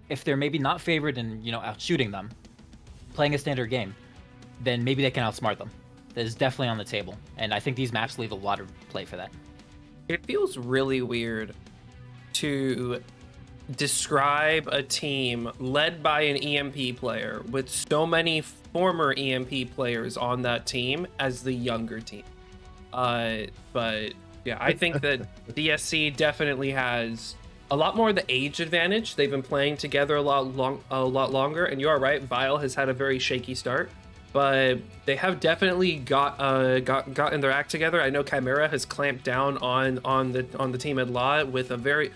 if they're maybe not favored in, out shooting them, playing a standard game, then maybe they can outsmart them. That is definitely on the table, and I think these maps leave a lot of play for that. It feels really weird to describe a team led by an EMP player with so many former EMP players on that team as the younger team. But yeah, I think that DSC definitely has a lot more of the age advantage. They've been playing together a lot longer, and you are right, Vile has had a very shaky start, but they have definitely gotten their act together. I know Chimera has clamped down on the team at Law with a very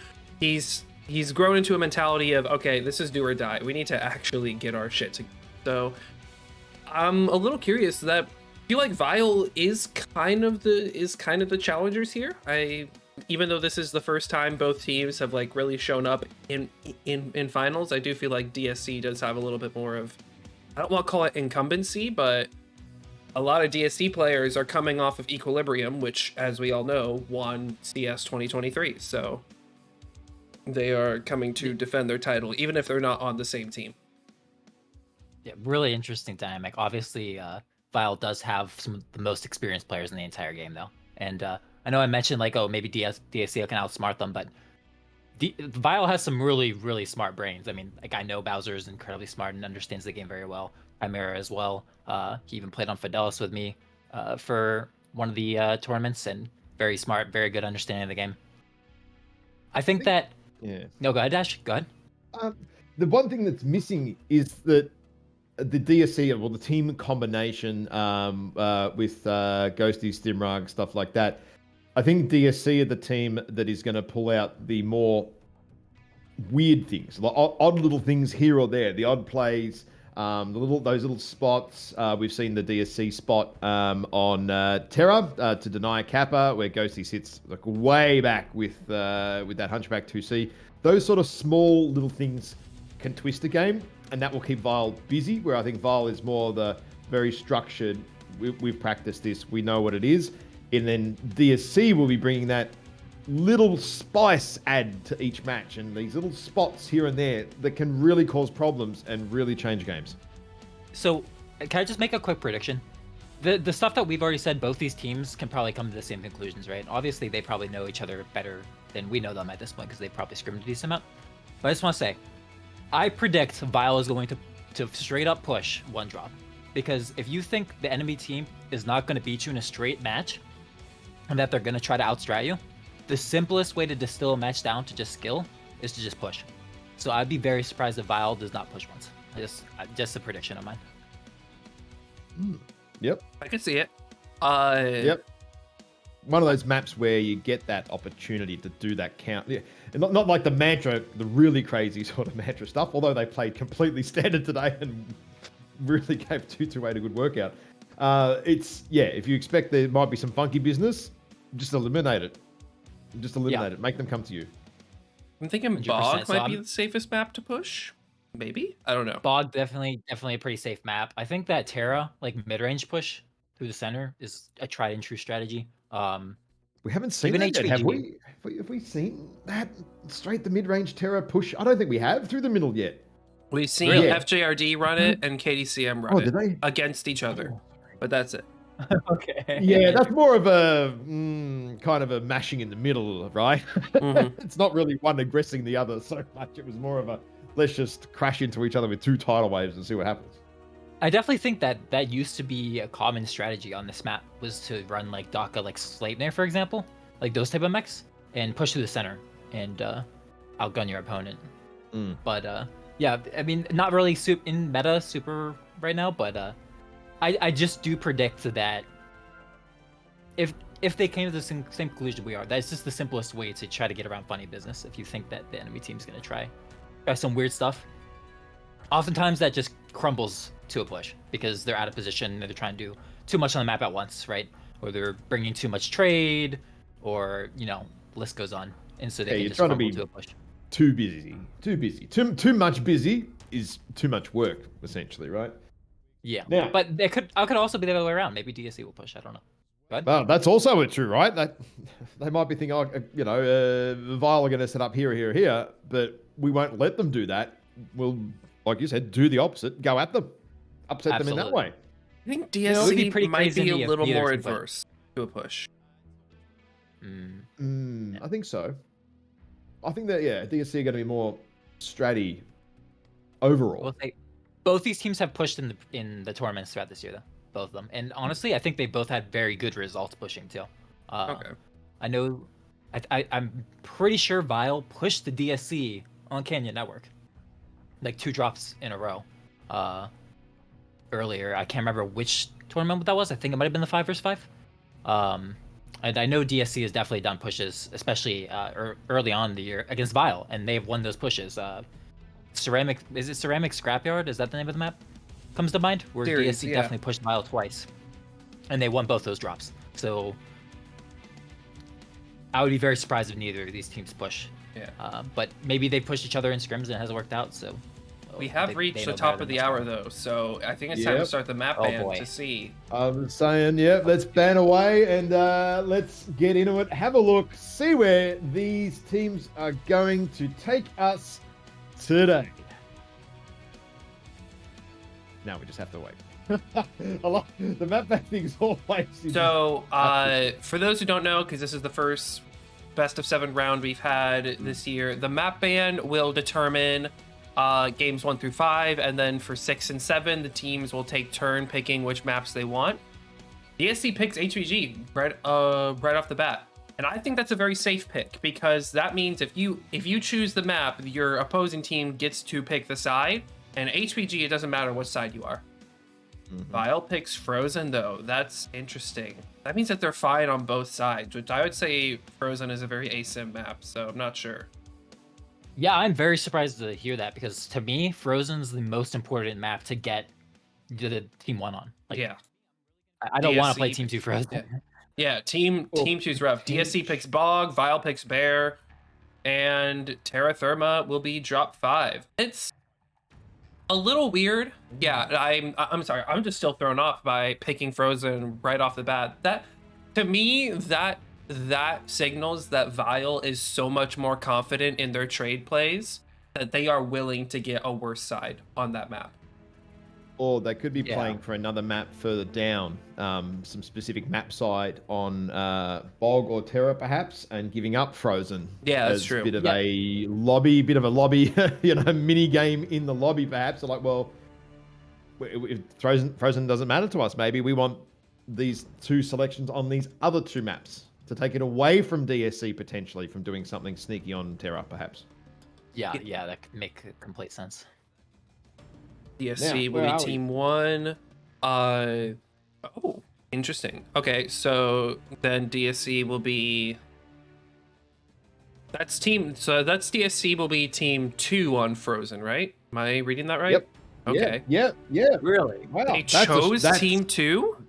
he's grown into a mentality of, okay, this is do or die. We need to actually get our shit together. So I'm a little curious that I feel like Vile is kind of the challengers here. Even though this is the first time both teams have like really shown up in finals, I do feel like DSC does have a little bit more of, I don't want to call it incumbency, but a lot of DSC players are coming off of Equilibrium, which, as we all know, won CS 2023. So they are coming to defend their title, even if they're not on the same team. Yeah, really interesting dynamic. Obviously, Vile does have some of the most experienced players in the entire game, though. And I know I mentioned, like, oh, maybe DSC can outsmart them, but Vile has some really, really smart brains. I mean, like, I know Bowser is incredibly smart and understands the game very well. Chimera as well. He even played on Fidelis with me for one of the tournaments, and very smart, very good understanding of the game. I think that... Yeah. No, go ahead, Dash. Go ahead. The one thing that's missing is that the DSC, well, the team combination with Ghosty, Stimrug, stuff like that. I think DSC are the team that is going to pull out the more weird things, like odd little things here or there, the odd plays, those little spots. We've seen the DSC spot on Terra to deny Kappa, where Ghosty sits like way back with that Hunchback 2C. Those sort of small little things can twist a game, and that will keep Vile busy, where I think Vile is more the very structured, we've practiced this, we know what it is. And then DSC will be bringing that little spice add to each match, and these little spots here and there that can really cause problems and really change games. So, can I just make a quick prediction? The stuff that we've already said, both these teams can probably come to the same conclusions, right? Obviously, they probably know each other better than we know them at this point, because they've probably scrimmed a decent amount. But I just want to say, I predict Vile is going to straight up push one drop. Because if you think the enemy team is not going to beat you in a straight match, and that they're going to try to outstrat you, the simplest way to distill a match down to just skill is to just push. So I'd be very surprised if Vile does not push once. Just a prediction of mine. Yep. I can see it. Yep. One of those maps where you get that opportunity to do that count. Yeah. And not like the Mantra, the really crazy sort of Mantra stuff, although they played completely standard today and really gave 228 a good workout. If you expect there might be some funky business, just eliminate it. It. Make them come to you. I'm thinking Bog might be the safest map to push. Maybe? I don't know. Bog definitely a pretty safe map. I think that Terra, like mid-range push through the center, is a tried and true strategy. We haven't seen that yet, have we? Have we seen that straight the mid-range Terra push? I don't think we have through the middle yet. We've seen FJRD run it and KDCM run it against each other, but that's it. Okay. Yeah, that's more of a kind of a mashing in the middle, right? Mm-hmm. It's not really one aggressing the other so much. It was more of a let's just crash into each other with two tidal waves and see what happens. I definitely think that used to be a common strategy on this map, was to run like Daka, like Sleipnir, for example, like those type of mechs, and push through the center and outgun your opponent. But yeah, I mean, not really in meta super right now, but I just do predict that if they came to the same conclusion we are, that's just the simplest way to try to get around funny business. If you think that the enemy team's going to try some weird stuff, oftentimes that just crumbles to a push because they're out of position, they're trying to do too much on the map at once, right? Or they're bringing too much trade, or, list goes on. And so they can just crumble to a push. Too busy. Too much busy is too much work, essentially, right? Yeah. Now, but I could also be the other way around. Maybe DSC will push. I don't know. Well, that's also true, right? That they might be thinking, Vile are going to set up here, but we won't let them do that. will, like you said, do the opposite, go at them, upset them in that Absolutely. way. I think It would be DSC pretty might be crazy a if little neither more team played. adverse to a push. I think so. I think that, yeah, DSC are going to be more stratty overall. Well, both these teams have pushed in the tournaments throughout this year, though. Both of them, and honestly, I think they both had very good results pushing too. Okay. I know, I'm pretty sure Vile pushed the DSC on Canyon Network, like 2 drops in a row. Earlier, I can't remember which tournament that was. I think it might have been the 5 vs 5. And I know DSC has definitely done pushes, especially early on in the year against Vile, and they've won those pushes. Ceramic Scrapyard? Is that the name of the map? Comes to mind, where Series, DSC yeah. definitely pushed Vile twice, and they won both those drops. So I would be very surprised if neither of these teams push. Yeah. But maybe they pushed each other in scrims and it hasn't worked out. So We have reached the top of the hour, though, so I think it's time to start the map ban to see. I'm saying, yeah, let's ban away and let's get into it. Have a look, see where these teams are going to take us today. Now we just have to wait. The map ban thing's always... So, for those who don't know, because this is the first best of 7 round we've had this year, the map ban will determine games 1 through 5, and then for 6 and 7, the teams will take turn picking which maps they want. DSC picks HVG right off the bat, and I think that's a very safe pick, because that means if you choose the map, your opposing team gets to pick the side, and HVG, it doesn't matter what side you are. Vile picks Frozen, though. That's interesting. That means that they're fine on both sides, which I would say Frozen is a very asim map, so I'm not sure. Yeah, I'm very surprised to hear that, because to me, Frozen's the most important map to get the Team 1 on. Like, Yeah. I don't want to play DSC Team 2 Frozen. Yeah, Team 2's rough. DSC picks Bog, Vile picks Bear, and Terra Therma will be drop 5. It's a little weird. Yeah, I'm sorry. I'm just still thrown off by picking Frozen right off the bat. That, to me, that signals that Vile is so much more confident in their trade plays that they are willing to get a worse side on that map. Or they could be playing for another map further down, some specific map side on Bog or Terra perhaps, and giving up Frozen. Yeah, that's as true. a bit of a lobby, mini game in the lobby perhaps. They're like, well, if Frozen doesn't matter to us, maybe we want these 2 selections on these other 2 maps to take it away from DSC potentially from doing something sneaky on Terra perhaps. Yeah, that could make complete sense. DSC will be Team 1. Oh, interesting. Okay, so then DSC will be... That's DSC will be Team 2 on Frozen, right? Am I reading that right? Yep. Okay. Yeah. Really? Wow. They chose Team 2?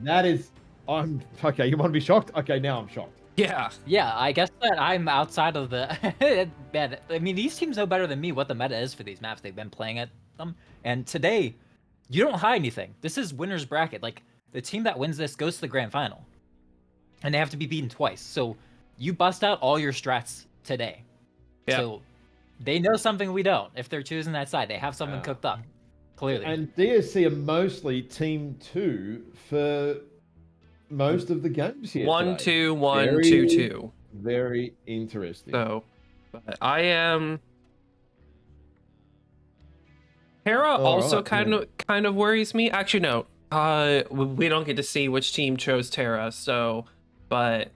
That is... okay, you want to be shocked? Okay, now I'm shocked. Yeah. Yeah, I guess that I'm outside of the... Man, I mean, these teams know better than me what the meta is for these maps. They've been playing at them. And today, you don't hide anything. This is winner's bracket. Like, the team that wins this goes to the grand final. And they have to be beaten twice. So you bust out all your strats today. Yeah. So they know something we don't. If they're choosing that side, they have something cooked up. Clearly. And DSC are mostly Team 2 for most of the games here. 1-2, 1-2-2. Very interesting. So, but I am... Terra also kind of worries me. Actually, no. We don't get to see which team chose Terra, so... But...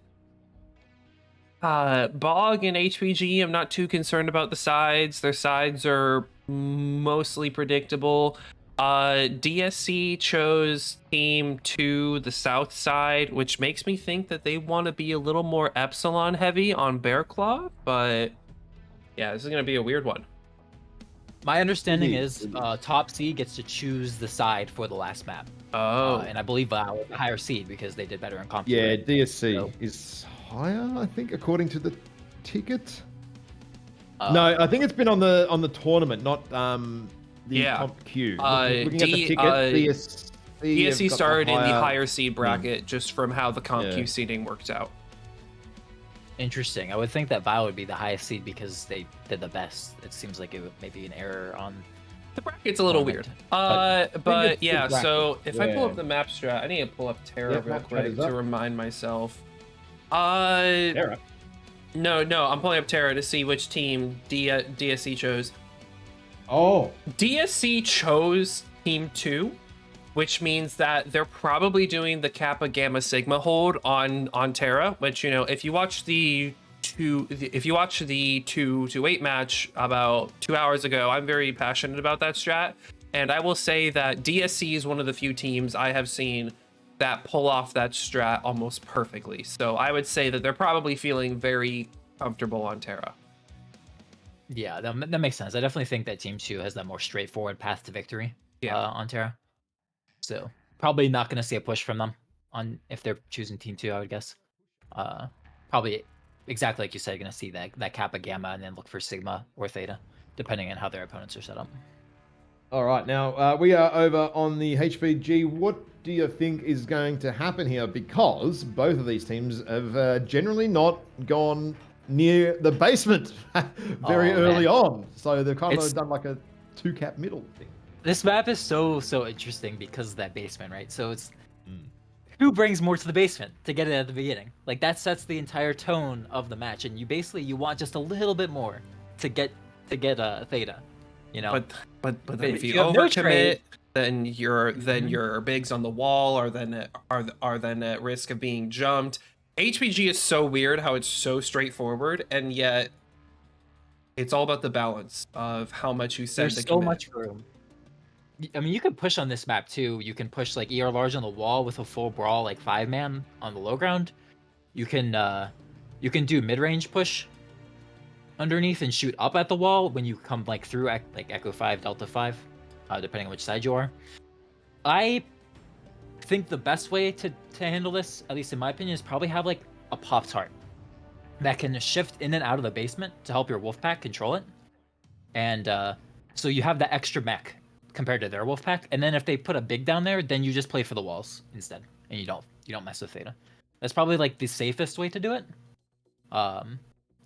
Bog and HPG, I'm not too concerned about the sides. Their sides are mostly predictable. DSC chose Team 2, the south side, which makes me think that they want to be a little more Epsilon heavy on Bearclaw, but yeah, this is going to be a weird one. My understanding is top seed gets to choose the side for the last map. Oh. And I believe Vile is a higher seed because they did better in comp. Yeah, right? DSC is higher, I think, according to the ticket. No, I think it's been on the tournament, not the comp queue. Looking at the ticket, DSC started in the higher seed bracket just from how the comp queue seeding worked out. Interesting. I would think that Bio would be the highest seed because they did the best. It seems like it would maybe an error on The bracket's a little weird. But But yeah, bracket. so if I pull Yeah. up the map strat, I need to pull up Terra Yep, real map strat quick is to up. remind myself. Terra. No, I'm pulling up Terra to see which team DSC chose. Oh, DSC chose Team 2, which means that they're probably doing the Kappa Gamma Sigma hold on Terra, which, you know, if you watch the 2 to 8 match about 2 hours ago, I'm very passionate about that strat, and I will say that DSC is one of the few teams I have seen that pull off that strat almost perfectly. So I would say that they're probably feeling very comfortable on Terra. yeah, that makes sense. I definitely think that Team 2 has that more straightforward path to victory on Terra. So probably not going to see a push from them on if they're choosing Team 2, I would guess. Probably exactly like you said, going to see that Kappa Gamma and then look for Sigma or Theta, depending on how their opponents are set up. all right. Now we are over on the HPG. What do you think is going to happen here? Because both of these teams have generally not gone near the basement very early on, so they've kind of done like a 2-cap middle thing. This map is so interesting because of that basement, right? So it's who brings more to the basement to get it at the beginning. Like that sets the entire tone of the match, and you want just a little bit more to get Theta, you know. But then if you have no overcommit, trade, then your bigs on the wall are then at risk of being jumped. HPG is so weird how it's so straightforward, and yet it's all about the balance of how much you send there's to so commit. much room. I mean, you can push on this map too. You can push like ER large on the wall with a full brawl, like 5-man on the low ground. You can do mid-range push underneath and shoot up at the wall when you come like through like Echo 5, Delta 5, depending on which side you are. I think the best way to handle this, at least in my opinion, is probably have like a Pop-Tart that can shift in and out of the basement to help your Wolfpack control it. And so you have that extra mech compared to their Wolfpack. And then if they put a big down there, then you just play for the walls instead, and you don't mess with Theta. That's probably like the safest way to do it.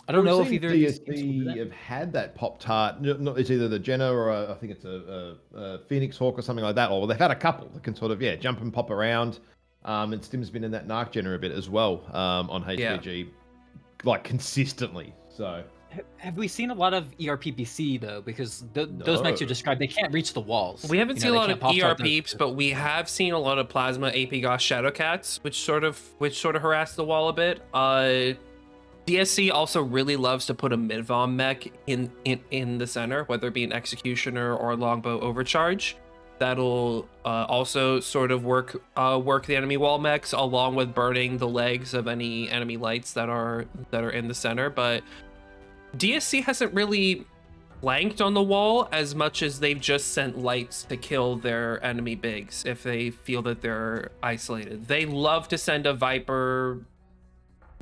I don't know if either of these teams will do DSC that. have had that Pop-Tart. It's either the Jenna or I think it's a Phoenix Hawk or something like that. Or they've had a couple that can sort of jump and pop around. And Stim's been in that Narc Jenna a bit as well on HPG, like consistently. So Have we seen a lot of ERPPC though? Because those mechs you described, they can't reach the walls. We haven't seen a lot of Pop-Tart ERPs, but we have seen a lot of Plasma AP Goss Shadowcats, which sort of harass the wall a bit. DSC also really loves to put a mid-vom mech in the center, whether it be an Executioner or a Longbow Overcharge. That'll also sort of work the enemy wall mechs, along with burning the legs of any enemy lights that are in the center. But DSC hasn't really flanked on the wall as much as they've just sent lights to kill their enemy bigs if they feel that they're isolated. They love to send a Viper,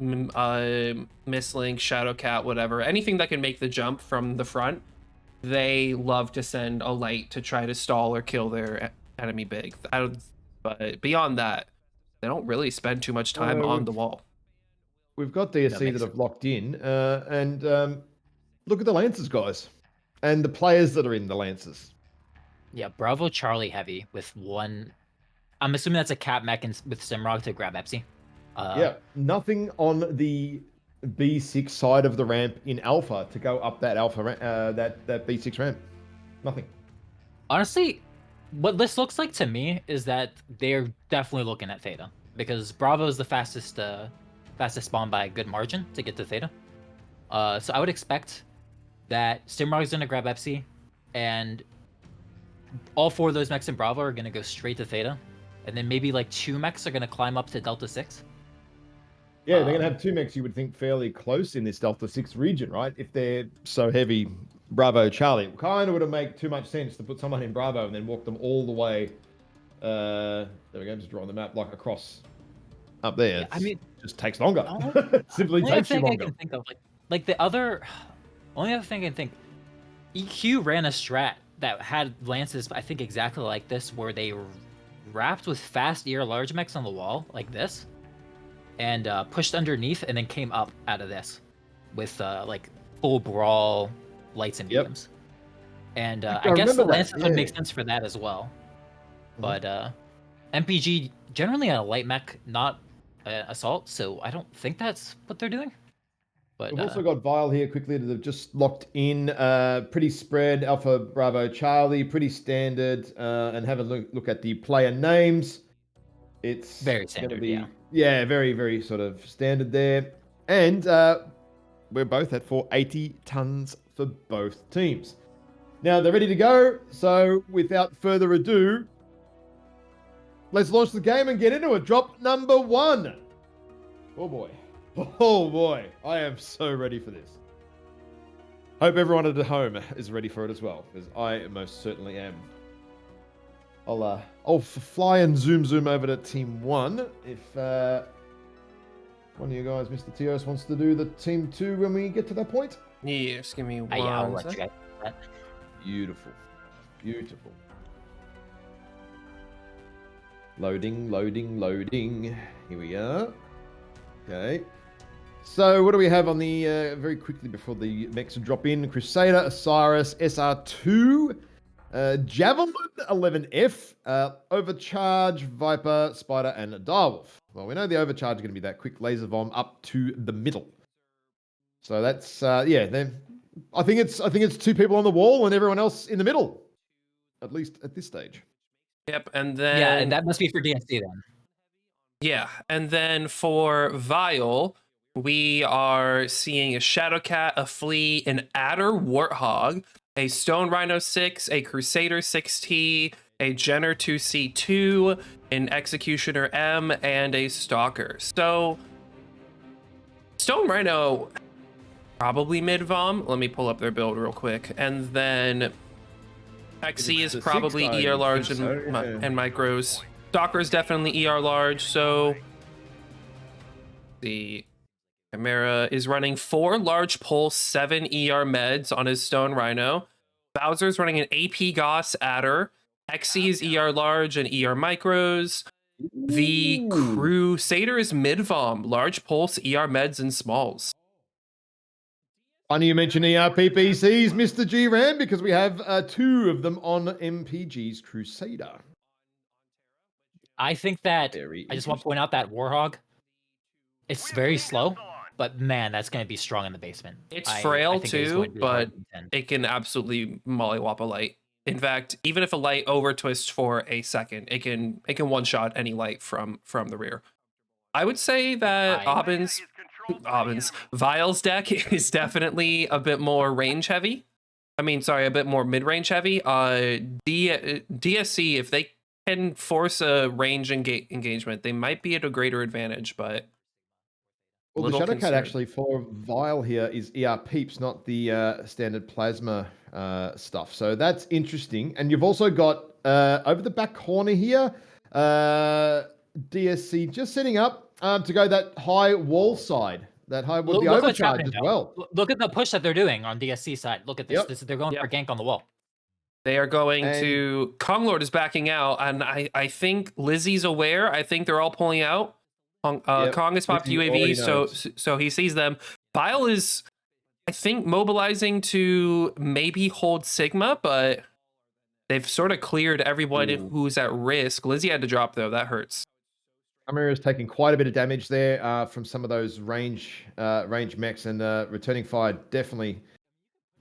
Mistlink, Shadowcat, whatever, anything that can make the jump from the front. They love to send a light to try to stall or kill their enemy big. But beyond that, they don't really spend too much time on the wall. we've got DSC that have locked in, and look at the Lancers, guys, and the players that are in the Lancers. Yeah, Bravo Charlie heavy with one. I'm assuming that's a cap mech with Simrog to grab Epsi. Nothing on the B6 side of the ramp in Alpha to go up that Alpha that B6 ramp. Nothing. Honestly, what this looks like to me is that they're definitely looking at Theta because Bravo is the fastest spawn by a good margin to get to Theta. So I would expect that Simrog is gonna grab Epsi, and all 4 of those mechs in Bravo are gonna go straight to Theta, and then maybe like 2 mechs are gonna climb up to Delta 6. Yeah, they're going to have 2 mechs you would think fairly close in this Delta 6 region, right? If they're so heavy, Bravo, Charlie. It kind of would have made too much sense to put someone in Bravo and then walk them all the way. There we go, just drawing the map like across up there. Yeah, I mean, it just takes longer. Simply takes you longer. I can think of, like the only other thing I can think, EQ ran a strat that had lances, I think exactly like this, where they wrapped with fast ER large mechs on the wall, like this. and pushed underneath, and then came up out of this with like full brawl lights and Yep. mediums. And I I guess the remember that, Lances would make yeah. sense for that as well. Mhm. But MPG generally a light mech, not assault, so I don't think that's what they're doing. But We've also got Vile here quickly that have just locked in. Pretty spread, Alpha Bravo Charlie, pretty standard. And have a look at the player names. It's very going to standard, be, yeah. very, very sort of standard there. And we're both at 480 tons for both teams. Now they're ready to go. So without further ado, let's launch the game and get into it. Drop number 1. Oh boy. Oh boy. I am so ready for this. Hope everyone at home is ready for it as well, because I most certainly am. I'll fly and zoom over to team 1 if one of you guys, Mr. Tios, wants to do the team 2 when we get to that point. Yes, give me one. Yeah, I'll let you guys do that. Beautiful. Beautiful. Loading. Here we are. Okay. So what do we have on the, very quickly before the mechs drop in? Crusader, Osiris, SR2, Javelin 11F, Overcharge, Viper, Spider, and Direwolf. Well, we know the Overcharge is going to be that quick laser bomb up to the middle. So that's, yeah, I think it's 2 people on the wall and everyone else in the middle, at least at this stage. Yep, and then Yeah, and that must be for DSC then. Yeah, and then for Vile, we are seeing a Shadowcat, a Flea, an Adder Warthog, a Stone Rhino 6, a Crusader 6T, a Jenner 2C2, an Executioner M, and a Stalker. So, Stone Rhino, probably mid-vom. Let me pull up their build real quick. And then XC is probably ER large and micros. Stalker is definitely ER large, so the Chimera is running 4 large pulse, 7 ER meds on his Stone Rhino. Bowser's running an AP Goss Adder. XC is ER large and ER micros. The Crusader is mid-vom, large pulse, ER meds, and smalls. Funny you mention ERPPCs, Mr. G Ram, because we have 2 of them on MPG's Crusader. I think that Very I just want to point out that Warhog, it's very slow, but man, that's going to be strong in the basement. It's frail too, but it it can absolutely mollywop a light. In fact, even if a light over twists for a second, it can one shot any light from the rear. I would say that Vile's deck is definitely a bit more range heavy. I mean, sorry, a bit more mid range heavy. DSC, if they can force a range engagement, they might be at a greater advantage, but well, the Shadowcat actually for Vile here is ER peeps, not the standard plasma stuff. So that's interesting. And you've also got over the back corner here, DSC just setting up to go that high wall side. That high with the overcharge as well. Look at the push that they're doing on DSC side. Look at this. They're going for gank on the wall. They are going to... Konglord is backing out, and I think Lizzie's aware. I think they're all pulling out. Kong is popped UAV, so he sees them. Vile is, I think, mobilizing to maybe hold Sigma, but they've sort of cleared everyone who's at risk. Lizzie had to drop, though. That hurts. Amir is taking quite a bit of damage there from some of those range mechs, and returning fire definitely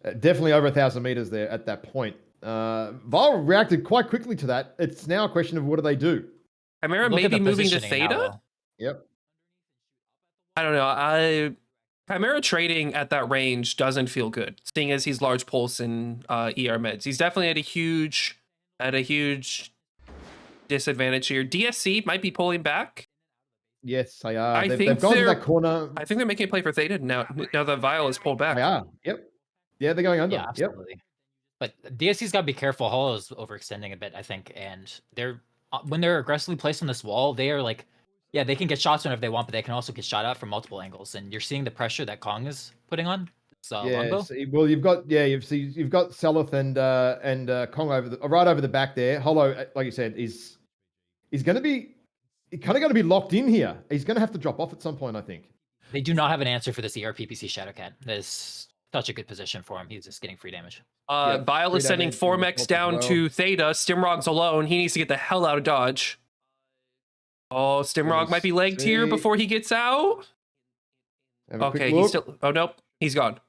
over 1,000 meters there at that point. Vile reacted quite quickly to that. It's now a question of what do they do? Chimera maybe moving to Theta? Yep. I don't know. Chimera trading at that range doesn't feel good, seeing as he's large pulse and ER meds. He's definitely at a huge disadvantage here. DSC might be pulling back. Yes, they are. They've gone to that corner. I think they're making a play for Theta now that Vile is pulled back. They are. Yep. Yeah, they're going under. Yeah, absolutely. Yep. But DSC's got to be careful. Hollow is overextending a bit, I think, and they're when they're aggressively placed on this wall, they are like, yeah, they can get shots whenever they want, but they can also get shot out from multiple angles, and you're seeing the pressure that Kong is putting on. So well, you've got Selith and Kong right over the back there. Hollow, like you said, is going to be kind of going to be locked in here. He's going to have to drop off at some point, I think. They do not have an answer for this ERPPC Shadowcat. That is such a good position for him. He's just getting free damage. Vile free is sending damage 4 and mechs assault as down well. to Theta. Stimrog's alone. He needs to get the hell out of Dodge. Oh, Stimrog might be legged here before he gets out. Okay, he's still... Oh, nope. He's gone.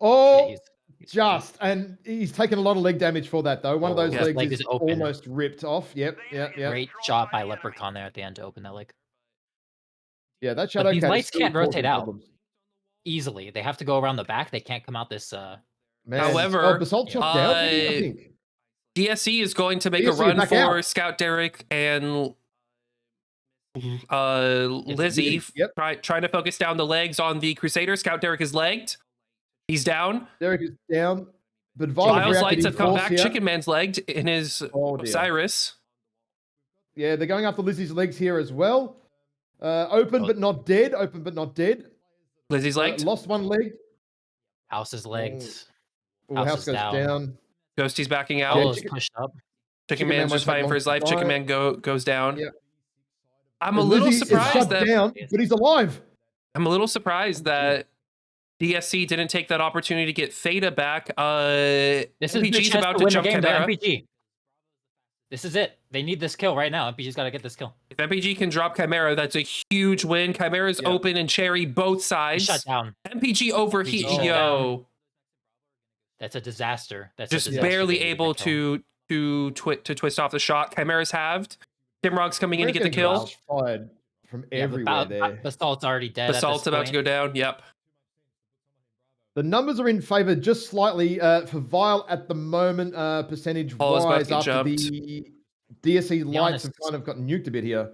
Oh, Yeah, he's just. And he's taken a lot of leg damage for that, though. One of those leg legs is is open. almost ripped off. Yep. Great shot by Leprechaun there at the end to open that leg. Yeah, that But Shadow these Cat lights is still can't rotate causing out problems. easily. They have to go around the back. They can't come out this... Man, However, Basalt shot down, I think. DSE is going to make a DSE run back for out. Scout Derek and Lizzie, Yep. trying to focus down the legs on the Crusader. Scout Derek is legged. He's down. Derek is down. But Vile's Vile's lights have come back. here. Chicken Man's legged in his Oh, dear. Osiris. Yeah, they're going after Lizzie's legs here as well. Open but not dead. Open but not dead. Lizzie's legged. Lost one leg. House is legged. House goes down. Ghosty's backing out. Polo's pushed up. Chicken Man's just fighting for his life. Chicken Man goes down. Yeah. I'm a little surprised that down, but he's alive. I'm a little surprised that DSC didn't take that opportunity to get Theta back. This is MPG's the about to to win jump the game, Chimera. MPG. This is it. They need this kill right now. MPG's got to get this kill. If MPG can drop Chimera, that's a huge win. Chimera's open and Cherry both sides. Shut down. MPG overheat. MPG Yo. That's a disaster. That's Just a disaster. barely They need able the kill. to twist off the shot. Chimera's halved. Timrog's coming in to get the kill. Fired from everywhere there. Basalt's already dead. Basalt's about to go down. Yep. The numbers are in favor just slightly for Vile at the moment, percentage-wise, after the DSE lights have kind of gotten nuked a bit here.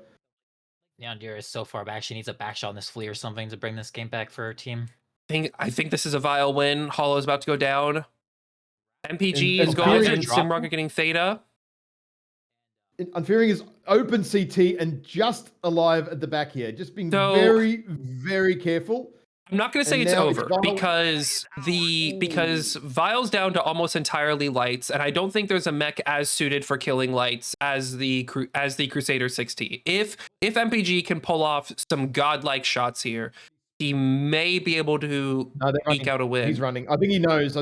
Neondir is so far back. She needs a back shot on this flea or something to bring this game back for her team. I think this is a Vile win. Hollow's about to go down. MPG And is going Fearing and Simrock are getting Theta. Unfearing is open CT and just alive at the back here. Just being very, very careful. I'm not going to say And it's now it's over Vile. because Vile's down to almost entirely lights, and I don't think there's a mech as suited for killing lights as the Crusader 6T. If MPG can pull off some godlike shots here, he may be able to eke out a win. He's running. I think he knows.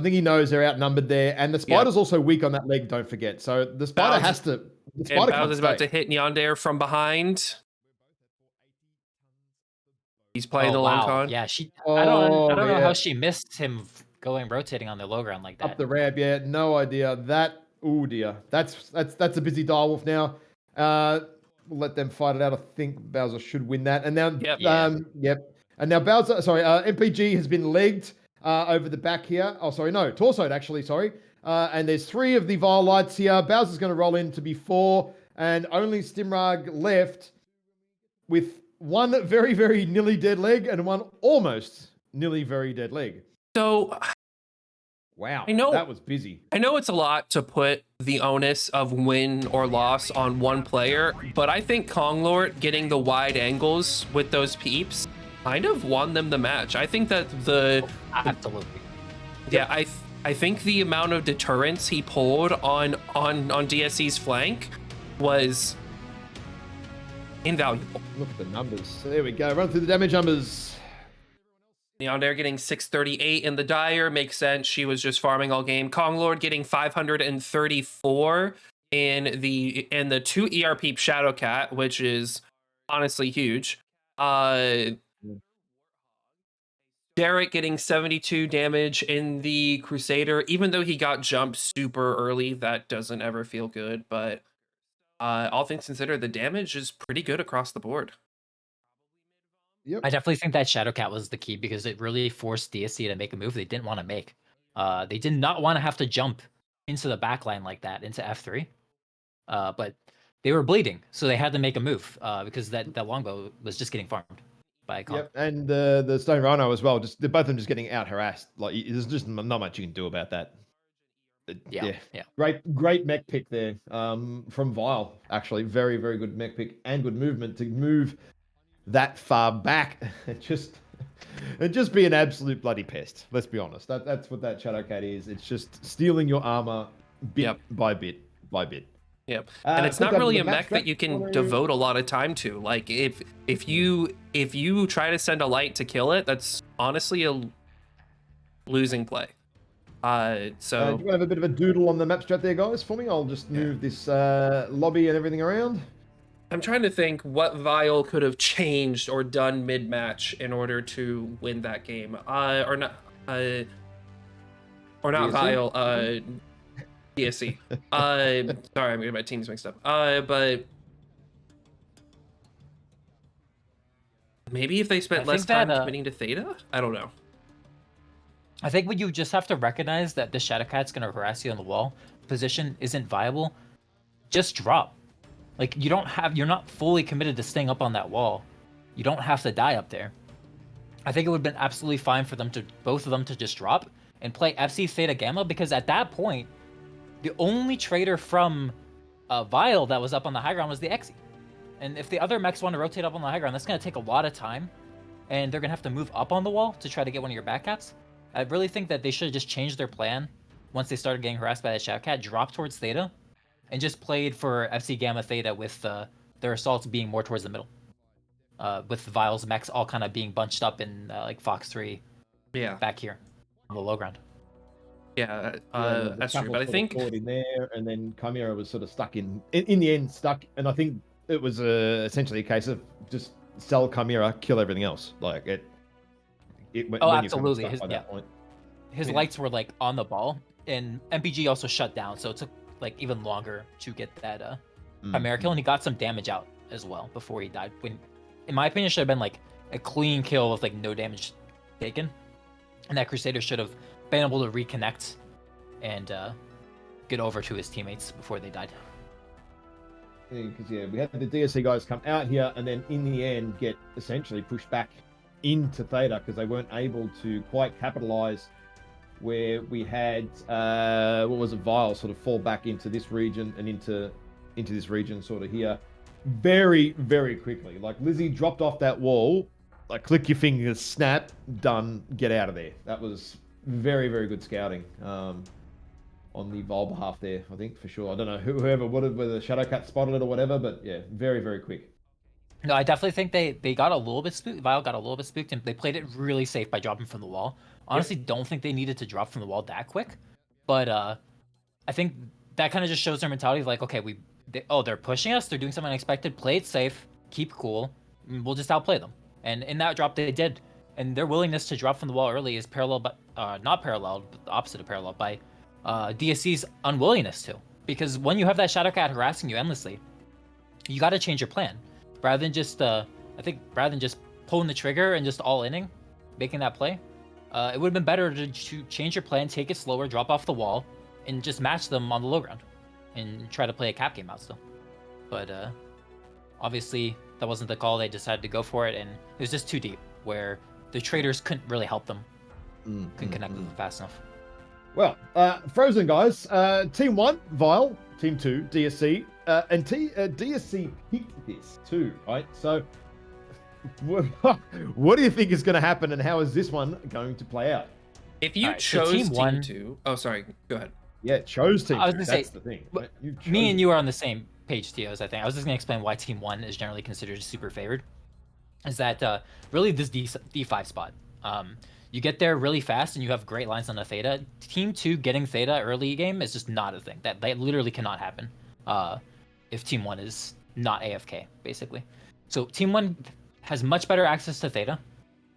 They're outnumbered there, and the Spider's also weak on that leg. Don't forget. So the Spider has to. The Spider Bowser's about to hit Neondair from behind. He's playing the long con. Yeah, I don't know how she missed him rotating on the low ground like that. Up the ramp, yeah, no idea. Oh dear, that's a busy direwolf now. We'll let them fight it out. I think Bowser should win that. And now, And now MPG has been legged over the back here. Oh, sorry, no, torsoed actually. Sorry. And there's 3 of the Vile lights here. Bowser's going to roll in to be 4, and only Stimrag left with one very, very nearly dead leg and one almost nearly very dead leg. So, wow, I know that was busy. I know it's a lot to put the onus of win or loss on one player, but I think Konglord getting the wide angles with those peeps kind of won them the match. I think that absolutely. Yeah, I think the amount of deterrence he pulled on DSC's flank was invaluable. Look at the numbers. There we go. Run through the damage numbers. Neondair getting 638 in the Dire makes sense. She was just farming all game. Konglord getting 534 in the 2 ER Peep Shadowcat, which is honestly huge. Derek getting 72 damage in the Crusader, even though he got jumped super early. That doesn't ever feel good, but all things considered, the damage is pretty good across the board. Yep. I definitely think that Shadowcat was the key because it really forced DSC to make a move they didn't want to make. They did not want to have to jump into the backline like that, into F3. But they were bleeding, so they had to make a move because that longbow was just getting farmed by a comp. Yep, and the Stone Rhino as well. Just both of them just getting out harassed. Like there's just not much you can do about that. Yeah. Great mech pick there from Vile. Actually, very, very good mech pick and good movement to move that far back. And just be an absolute bloody pest. Let's be honest. That's what that Shadowcat is. It's just stealing your armor bit by bit by bit. Yep. And it's not quick really a over the mech that you can devote a lot of time to. Like if you try to send a light to kill it, that's honestly a losing play. Do So you want to have a bit of a doodle on the map strat there, guys, for me? I'll just move this lobby and everything around. I'm trying to think what Vile could have changed or done mid-match in order to win that game. Or not DSC? Vile, DSC. Sorry, I'm getting my teams mixed up. But maybe if they spent less time committing to Theta? I don't know. I think what you just have to recognize that the Shadowcat's gonna harass you on the wall. Position isn't viable. Just drop. Like you're not fully committed to staying up on that wall. You don't have to die up there. I think it would have been absolutely fine for both of them to just drop and play FC Theta Gamma, because at that point, the only trader from Vile that was up on the high ground was the Exi. And if the other mechs want to rotate up on the high ground, that's going to take a lot of time. And they're going to have to move up on the wall to try to get one of your backcaps. I really think that they should have just changed their plan once they started getting harassed by the Shadowcat, drop towards Theta, and just played for FC Gamma Theta with their assaults being more towards the middle. With Vile's mechs all kind of being bunched up in like Fox 3 back here on the low ground. Yeah, that's true. But I think in there, and then Chimera was sort of stuck in the end, and I think it was essentially a case of just sell Chimera, kill everything else. Like it absolutely. His lights were like on the ball, and MPG also shut down, so it took like even longer to get that Chimera kill, and he got some damage out as well before he died. When, in my opinion, it should have been like a clean kill with like no damage taken, and that Crusader should have been able to reconnect and get over to his teammates before they died. Because we had the DSC guys come out here and then in the end get essentially pushed back into Theta because they weren't able to quite capitalize where we had Vile sort of fall back into this region and into this region sort of here very, very quickly. Like Lizzie dropped off that wall, like click your fingers, snap, done, get out of there. That was very, very good scouting on the Vile behalf there, I think, for sure. I don't know whether Shadowcat spotted it or whatever, but yeah, very, very quick. No, I definitely think they got a little bit spooked. Vile got a little bit spooked, and they played it really safe by dropping from the wall. Honestly, don't think they needed to drop from the wall that quick, but I think that kind of just shows their mentality of like, okay, they're pushing us, they're doing something unexpected, play it safe, keep cool, we'll just outplay them. And in that drop, they did. And their willingness to drop from the wall early is paralleled, but not paralleled, but the opposite of paralleled by DSC's unwillingness to. Because when you have that Shadowcat harassing you endlessly, you got to change your plan. Rather than just pulling the trigger and just all-inning, making that play, it would have been better to change your plan, take it slower, drop off the wall, and just match them on the low ground, and try to play a cap game out still. But obviously, that wasn't the call. They decided to go for it, and it was just too deep, where the traders couldn't really help them. Couldn't connect with them fast enough. Well, Frozen guys, Team 1, Vile, Team 2, DSC, and DSC picked this too, right? So, what do you think is going to happen, and how is this one going to play out? If you chose Team 2... Oh, sorry. Go ahead. Yeah, chose Team 2. I was gonna That's say, the thing. Right? Me and you are on the same page, Tios, I think. I was just going to explain why Team 1 is generally considered super favored. Is that really this D5 spot. You get there really fast and you have great lines on the Theta. Team 2 getting Theta early game is just not a thing. That literally cannot happen if Team 1 is not AFK, basically. So Team 1 has much better access to Theta,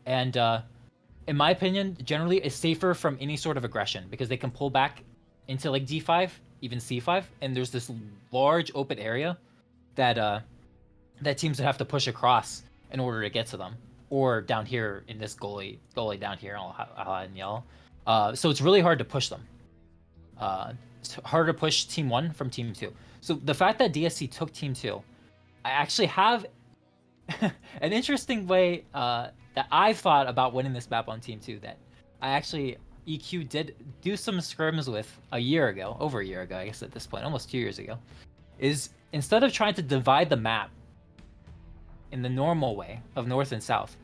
and in my opinion, generally is safer from any sort of aggression because they can pull back into like D5, even C5, and there's this large open area that teams would have to push across in order to get to them. Or down here in this goalie down here, I'll hide in yellow. So it's really hard to push them. It's harder to push Team 1 from Team 2. So the fact that DSC took Team 2, I actually have an interesting way that I've thought about winning this map on Team 2 that I actually EQ did do some scrims with over a year ago, I guess at this point, almost 2 years ago, is instead of trying to divide the map in the normal way of north and south,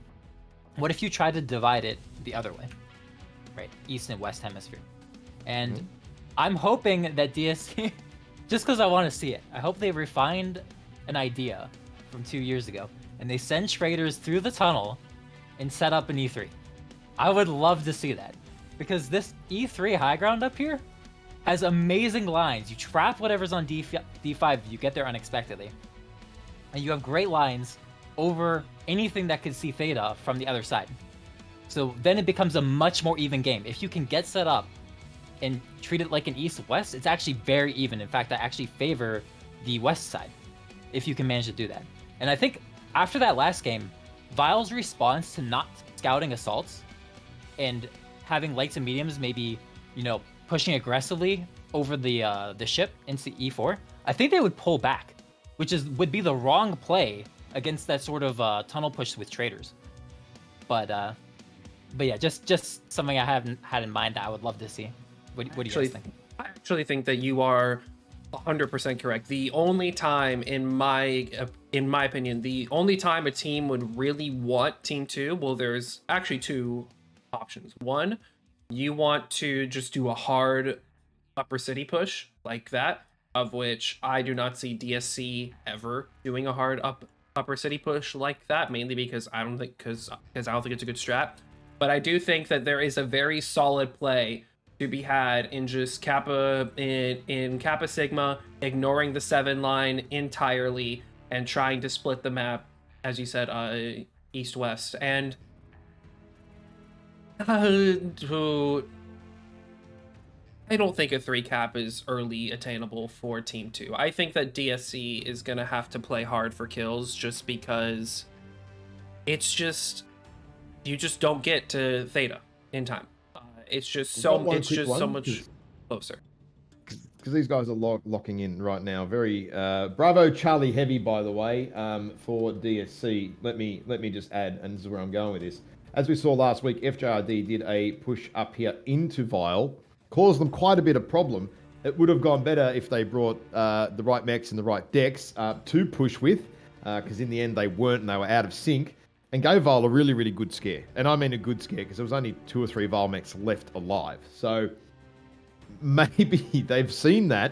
what if you try to divide it the other way, right? East and west hemisphere. And I'm hoping that DSC just because I want to see it. I hope they refined an idea from 2 years ago, and they send traders through the tunnel and set up an E3. I would love to see that, because this E3 high ground up here has amazing lines. You trap whatever's on D5, you get there unexpectedly, and you have great lines over anything that could see Theta from the other side. So then it becomes a much more even game. If you can get set up and treat it like an east-west, it's actually very even. In fact, I actually favor the west side if you can manage to do that. And I think after that last game, Vile's response to not scouting assaults and having lights and mediums maybe, you know, pushing aggressively over the ship into E4, I think they would pull back, which would be the wrong play against that sort of tunnel push with traders. But yeah, just something I haven't had in mind that I would love to see. What do you guys think? I actually think that you are 100% correct. The only time, in my opinion, the only time a team would really want Team 2, well, there's actually two options. One, you want to just do a hard upper city push like that, of which I do not see DSC ever doing a hard upper city push like that, mainly because I don't think it's a good strat. But I do think that there is a very solid play to be had in just Kappa in Kappa Sigma, ignoring the 7 line entirely and trying to split the map, as you said, east-west. And I don't think a 3 cap is early attainable for Team 2. I think that DSC is going to have to play hard for kills, just because it's just, you just don't get to Theta in time. It's just so much closer. Because these guys are locking in right now. Very bravo Charlie heavy, by the way, for DSC. Let me just add, and this is where I'm going with this. As we saw last week, FJRD did a push up here into Vile, caused them quite a bit of problem. It would have gone better if they brought the right mechs and the right decks to push with, because in the end they weren't, and they were out of sync. And gave Vile a really, really good scare. And I mean a good scare, because there was only 2 or 3 Vile mechs left alive. So maybe they've seen that,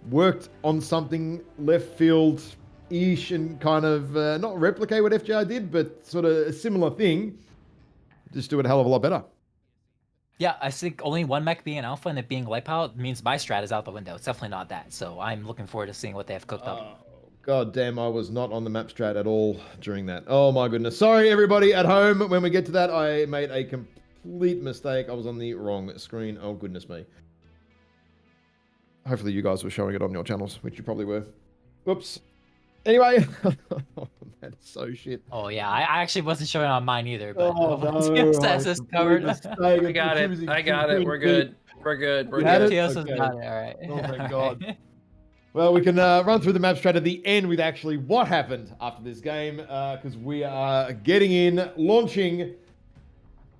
worked on something left field-ish, and kind of not replicate what FJR did, but sort of a similar thing. Just do it a hell of a lot better. Yeah, I think only one mech being alpha and it being wipeout means my strat is out the window. It's definitely not that. So I'm looking forward to seeing what they have cooked up. God damn, I was not on the map strat at all during that. Oh my goodness. Sorry, everybody at home. When we get to that, I made a complete mistake. I was on the wrong screen. Oh, goodness me. Hopefully you guys were showing it on your channels, which you probably were. Whoops. Anyway. That's so shit. Oh, yeah. I actually wasn't showing it on mine either. But oh, no. TSS is covered. I got it. We're good. We're good. TSS Okay. got it. All right. Oh, thank God. Well, we can run through the map strat at the end with actually what happened after this game, because we are getting in, launching,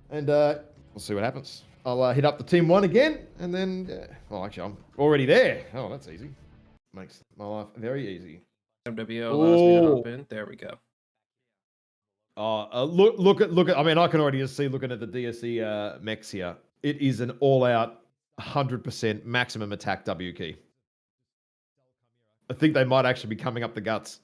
and we'll see what happens. I'll hit up the Team 1 again, and then, well, actually, I'm already there. Oh, that's easy. Makes my life very easy. MWO allows me to hop in. There we go. Look at. I mean, I can already just see looking at the DSE mechs here. It is an all-out 100% maximum attack W key. I think they might actually be coming up the guts.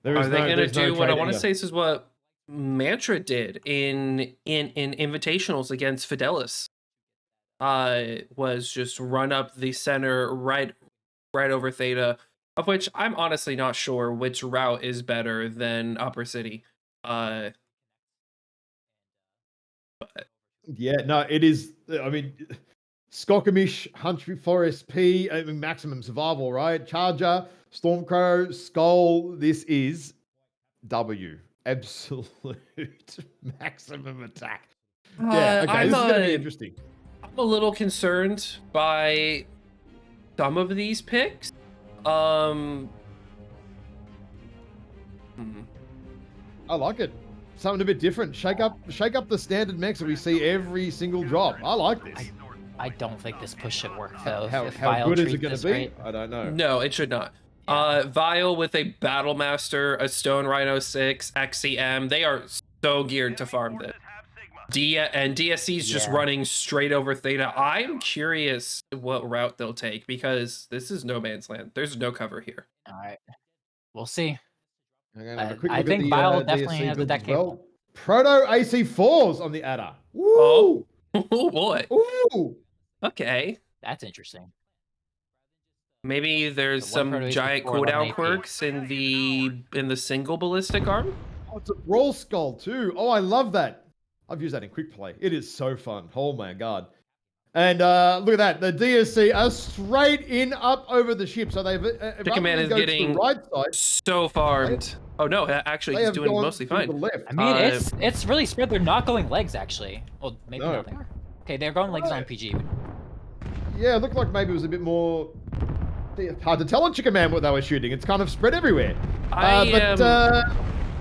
Are they going to do what I want to say? This is what Mantra did in invitationals against Fidelis. Was just run up the center right over Theta, of which I'm honestly not sure which route is better than Upper City. Yeah, no, it is. I mean, Skokomish, Huntry Forest P, I mean, maximum survival, right? Charger, Stormcrow, Skull. This is W. Absolute maximum attack. Yeah, okay, this is going to be interesting. I'm a little concerned by some of these picks. I like it. Something a bit different. Shake up the standard mechs that we see every single drop. I like this. I don't think this push should work though. How good is it going to be? Right? I don't know. No, it should not. Yeah. Vile with a Battle Master, a Stone Rhino 6, XCM. They are so geared to farm this. And DSC's just Yeah. running straight over Theta. I'm curious what route they'll take because this is no man's land. There's no cover here. All right, we'll see. I'm gonna have a quick I look think at the Vile definitely DSC has a builds deck as capable. well. Proto AC4s on the adder. Oh. Woo! Oh boy. Ooh! Okay. That's interesting. Maybe there's So one some Proto giant AC4, 11 cooldown AP. quirks in the single ballistic arm. Oh, it's a brawl skull too. Oh, I love that. I've used that in quick play. It is so fun. Oh my god. And look at that. The DSC are straight in up over the ship. So they've Chicken Man is to getting the right side. so farmed. Oh no, actually They he's have doing gone mostly to fine. the left. I mean, Uh, it's really spread. They're not going legs actually. Well, maybe No. no, they are. Okay, they're going legs on Right. PG. Yeah, it looked like maybe it was a bit more hard to tell on Chicken Man what they were shooting. It's kind of spread everywhere.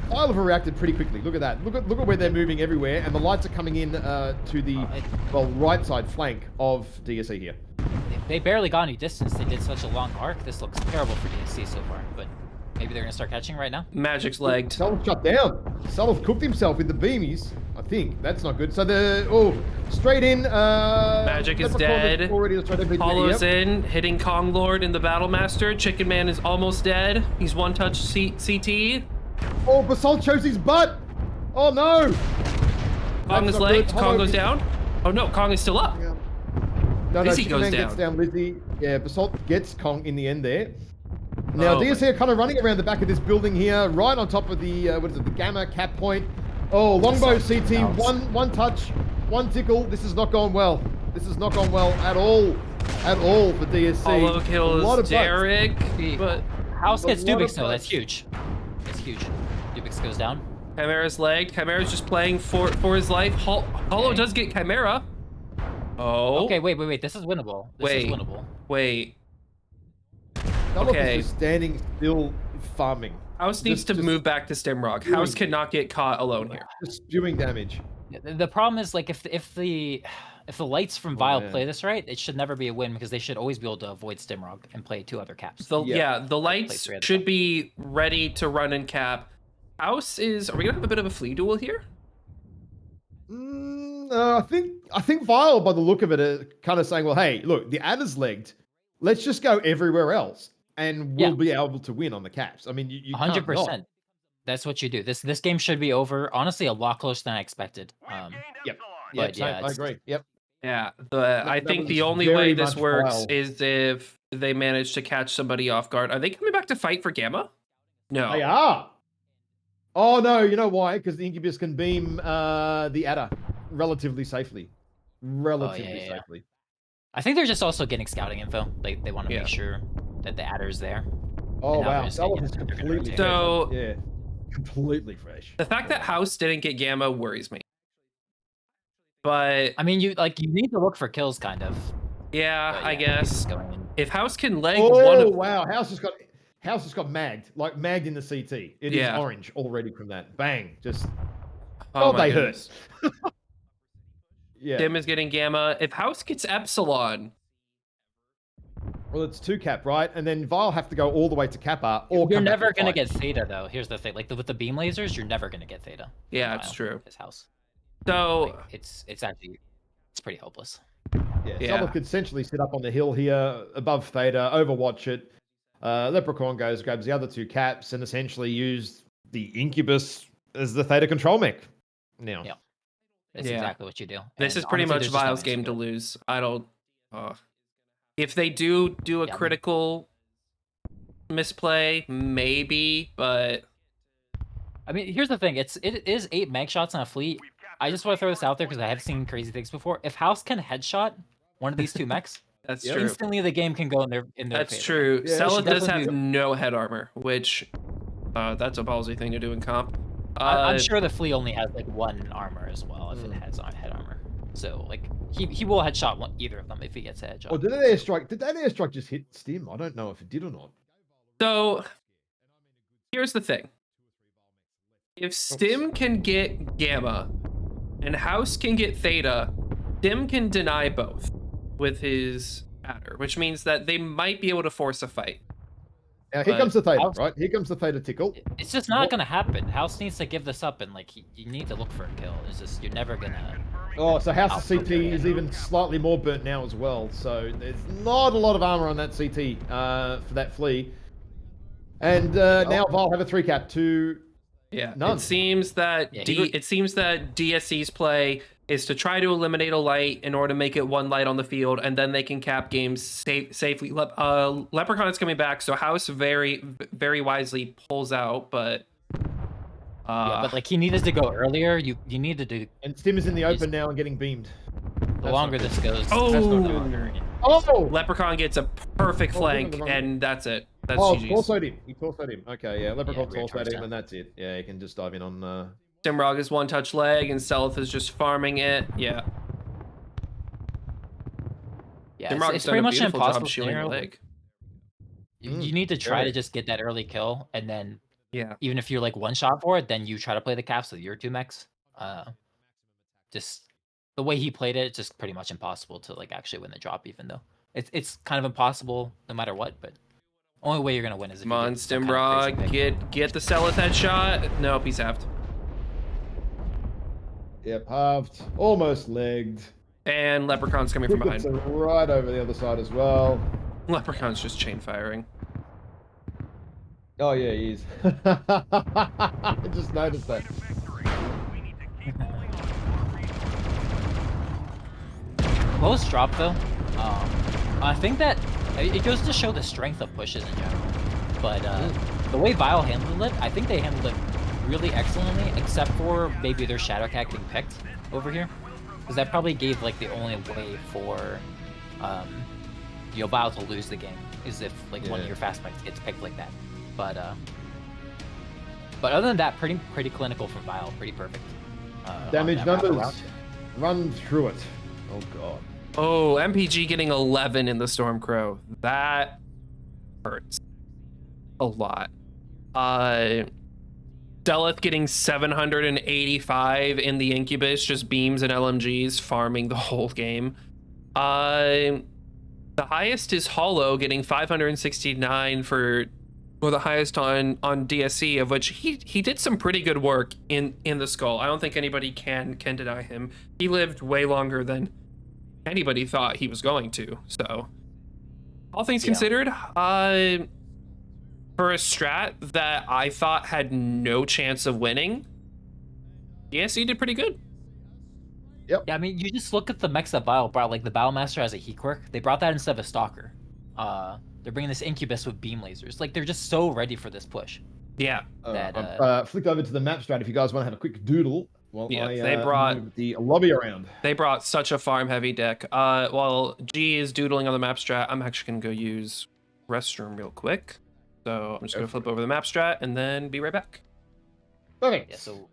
Vile have reacted pretty quickly. Look at that. Look at where they're moving everywhere, and the lights are coming in to the right side flank of DSC here. They barely got any distance. They did such a long arc. This looks terrible for DSC so far, but maybe they're gonna start catching right now. Magic's legged. Salov shut down. Salov cooked himself with the beamies. I think that's not good. So straight in. Magic is dead. Follows Yep. in, hitting Kong Lord in the Battle Master. Chicken Man is almost dead. He's one touch CT. Oh, Basalt shows his butt. Oh no. Kong That's is not legged. good. Kong goes down. Oh no, Kong is still up. No, Lizzie Chicken goes Man gets down. down. Lizzie. Yeah, Basalt gets Kong in the end there. Now Oh, DSC are kind of running around the back of this building here, right on top of the the Gamma cap point. Oh, longbow CT, one touch, one tickle. This has not gone well. This has not gone well at all for DSC. Hollow A lot kills of Derek, but House gets a lot of Dubix though. That's bugs. huge. That's huge. Dubix goes down. Chimera's legged. Chimera's just playing for his life. Hollow Okay. does get Chimera. Oh. Okay, wait. This is winnable. This is winnable. Wait. Salov Okay. is just standing still, farming, House needs to move back to Stimrock. House cannot get caught alone here. just spewing damage. The problem is like if the lights from Vile man. play this right, it should never be a win because they should always be able to avoid Stimrog and play 2 other caps. The lights three at the should top. be ready to run and cap. House is. Are we gonna have a bit of a flea duel here? I think Vile, by the look of it, are kind of saying, well, hey, look, the adder's legged. Let's just go everywhere else, and we'll be able to win on the caps. I mean, you 100%. That's what you do. This game should be over. Honestly, a lot closer than I expected. Yep. But Yeah, yeah, I it's- agree. Yep. Yeah. I that think was the only very way this much works Vile. is if they manage to catch somebody off guard. Are they coming back to fight for Gamma? No. They are. Oh no, you know why? Because the Incubus can beam the adder relatively safely. Relatively yeah. safely. I think they're just also getting scouting info. Like they want to Yeah. make sure that the adder's there. Oh And now wow, they're just that getting was it. They're gonna completely rotate. fresh. So- Yeah, completely fresh. The fact that House didn't get Gamma worries me. But I mean, you need to look for kills, kind of. yeah, But, I yeah, guess it's going in. if House can leg one Oh of wow, House has got magged, like magged in the CT. It is Yeah. orange already from that. Bang, just oh they my hurt. goodness. yeah. Dim is getting Gamma. If House gets Epsilon, Well, it's 2 cap, right? And then Vile have to go all the way to Kappa, or You're come back never and gonna fight. get Theta though. Here's the thing: like with the beam lasers, you're never gonna get Theta. yeah, from it's Vile, true. His house. So Like, it's actually pretty hopeless. Yeah, Yeah. Someone could essentially sit up on the hill here above Theta, overwatch it. Leprechaun grabs the other 2 caps, and essentially use the Incubus as the Theta control mech. Now, Yeah. That's Yeah. exactly what you do. this And is pretty honestly, much there's just no Vile's answer game to it. lose. I don't. If they do a Yeah. critical misplay, maybe, but I mean, here's the thing: it is 8 mag shots on a fleet. I just want to throw this out there because I have seen crazy things before. If House can headshot one of these 2 mechs, that's Yeah. true. instantly the game can go in their That's favor. true. Yeah, Sella should does definitely have do- no head armor, which that's a ballsy thing to do in comp. I'm sure the fleet only has like 1 armor as well if it has head armor. So like he will headshot either of them if he gets a headshot. Oh, did that airstrike just hit Stim? I don't know if it did or not. So here's the thing. If Stim can get Gamma and House can get Theta, Stim can deny both with his adder, which means that they might be able to force a fight. Now here But comes the Theta, House- right? Here comes the Theta tickle. It's just not gonna happen. House needs to give this up, and like you need to look for a kill. It's just you're never gonna. Oh, so House Alpha CT is even slightly more burnt now as well. So there's not a lot of armor on that CT for that flea. And now Vile have a 3-cap to yeah, none. it seems that Yeah, DSC's play is to try to eliminate a light in order to make it one light on the field, and then they can cap games safely. Leprechaun is coming back, so House very wisely pulls out, but Yeah, but like he needed to go earlier. You needed to. And Stim is in the open now and getting beamed. The longer this goes, Oh! the longer. Oh! Leprechaun gets a perfect Oh, flank, good on the and that's it. That's Oh, GG's. torsoed him. He torsoed him. Okay, yeah. Leprechaun rear torsoed torso. him, and that's it. Yeah, you can just dive in on. Simrog is one touch leg, and Selith is just farming it. Yeah. Yeah, Simrog it's has done pretty a much an beautiful job impossible shielding the scenario. leg. You need to try very. to just get that early kill, and then Yeah. even if you're like one shot for it, then you try to play the caps with your 2 mechs. Just the way he played it, it's just pretty much impossible to like actually win the drop. Even though it's kind of impossible no matter what, but only way you're gonna win is if Come you on, get some kind of crazy Stimrog, pick. get the Selith headshot. Nope, he's halved. Yep, halved. Almost legged. And Leprechaun's coming from Crickets behind. are right over the other side as well. Leprechaun's just chain firing. Oh, yeah, he is. I just noticed that. Close drop though. I think that it goes to show the strength of pushes in general. But the way Vile handled it, I think they handled it really excellently, except for maybe their Shadowcat getting picked over here, because that probably gave like the only way for Vile to lose the game is if like one of your fast mechs gets picked like that. But other than that, pretty clinical from Vile, pretty perfect. Damage on that numbers. wraparound. Run through it. Oh, God. Oh, MPG getting 11 in the Stormcrow. That hurts a lot. Delith getting 785 in the Incubus, just beams and LMGs, farming the whole game. The highest is Hollow getting 569 for the highest on DSC, of which he did some pretty good work in the Skull. I don't think anybody can deny him. He lived way longer than anybody thought he was going to. So all things considered, for a strat that I thought had no chance of winning, DSC did pretty good. Yeah, I mean, you just look at the mechs that Vile brought, like the Battlemaster has a heat quirk. They brought that instead of a Stalker. They're bringing this Incubus with beam lasers. Like, they're just so ready for this push. Yeah. I've flicked over to the map strat if you guys want to have a quick doodle. Well, Yeah, I, they brought move the lobby around. They brought such a farm heavy deck. While G is doodling on the map strat, I'm actually gonna go use restroom real quick. So I'm just gonna flip over the map strat and then be right back. Okay. Yeah, so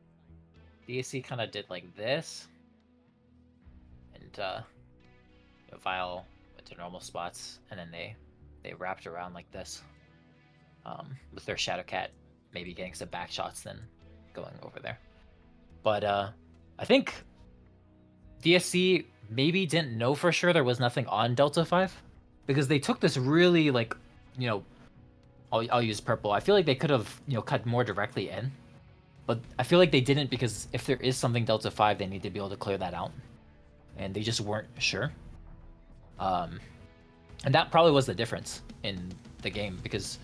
DSC kind of did like this. And Vile went to normal spots, and then they wrapped around like this. With their Shadowcat maybe getting some back shots, then going over there. But I think DSC maybe didn't know for sure there was nothing on Delta 5, because they took this really, like, you know, I'll use purple. I feel like they could have, you know, cut more directly in, but I feel like they didn't, because if there is something Delta 5, they need to be able to clear that out, and they just weren't sure. And that probably was the difference in the game, because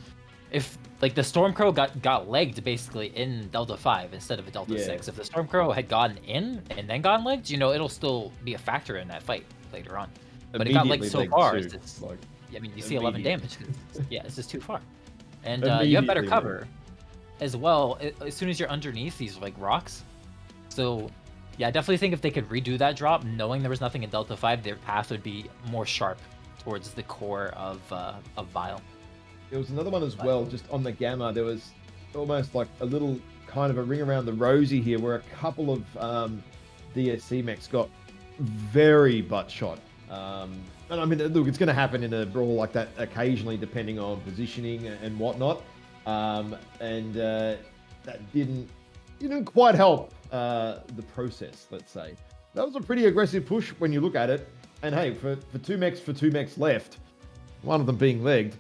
if like the Stormcrow got legged basically in Delta 5 instead of a Delta 6, if the Stormcrow had gotten in and then gotten legged, you know, it'll still be a factor in that fight later on. But it got legged so far, it's like, I mean, you see 11 damage. Yeah, it's just too far. And you have better cover as well as soon as you're underneath these like rocks. So yeah, I definitely think if they could redo that drop, knowing there was nothing in Delta 5, their path would be more sharp towards the core of Vile. There was another one as well, just on the Gamma. There was almost like a little kind of a ring around the rosy here, where a couple of DSC mechs got very butt shot. And I mean, look, it's going to happen in a brawl like that occasionally, depending on positioning and whatnot. That didn't quite help the process, let's say. That was a pretty aggressive push when you look at it. And hey, for two mechs left, one of them being legged,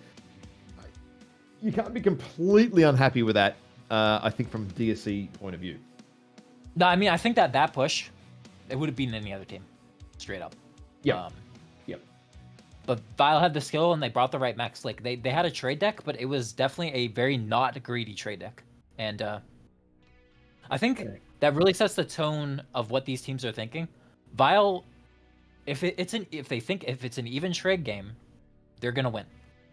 you can't be completely unhappy with that. I think from DSC point of view. No, I mean, I think that push, it would have beaten any other team, straight up. Yeah. Yep. But Vile had the skill and they brought the right mechs. Like they had a trade deck, but it was definitely a very not greedy trade deck. And I think that really sets the tone of what these teams are thinking. Vile, if it's an even trade game, they're gonna win,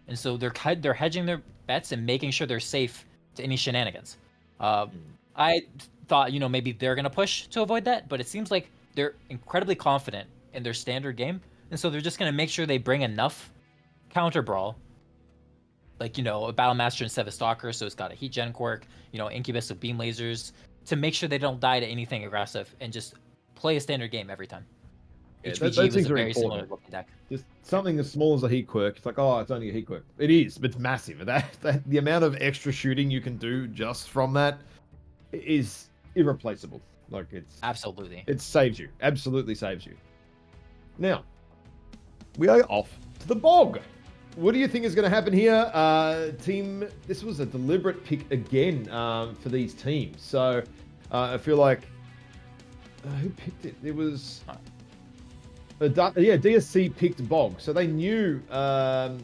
and so they're hedging their bets and making sure they're safe to any shenanigans. I thought maybe they're gonna push to avoid that, but it seems like they're incredibly confident in their standard game, and so they're just gonna make sure they bring enough counter brawl, like a Battle Master instead of a Stalker, so it's got a heat gen quirk, Incubus with beam lasers, to make sure they don't die to anything aggressive and just play a standard game every time. Yeah, HVG those was things a are very important. similar looking deck. Just something as small as a heat quirk. It's like, oh, it's only a heat quirk. It is, but it's massive. That the amount of extra shooting you can do just from that is irreplaceable. Like Absolutely. It saves you. Absolutely saves you. Now, we are off to the bog. What do you think is going to happen here? This was a deliberate pick again for these teams. So I feel like who picked it? It was DSC picked bog. So they knew that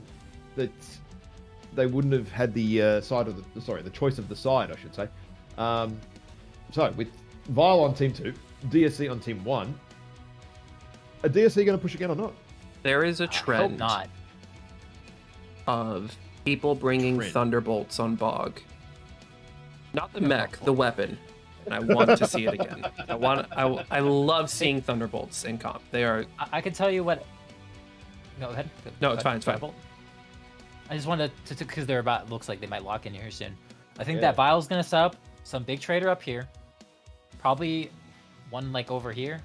they wouldn't have had the the choice of the side, I should say. So with Vile on team 2, DSC on team 1, are DSC going to push again or not? There is a I hope trend not. of people bringing thunderbolts on bog. Not the mech, the weapon. And I want to see it again. I love seeing thunderbolts in comp. They are. I can tell you what. Go ahead. No, it's fine. It's fine. I just wanted to because they're about. Looks like they might lock in here soon. I think that Vile's gonna set up some big trader up here, probably one like over here,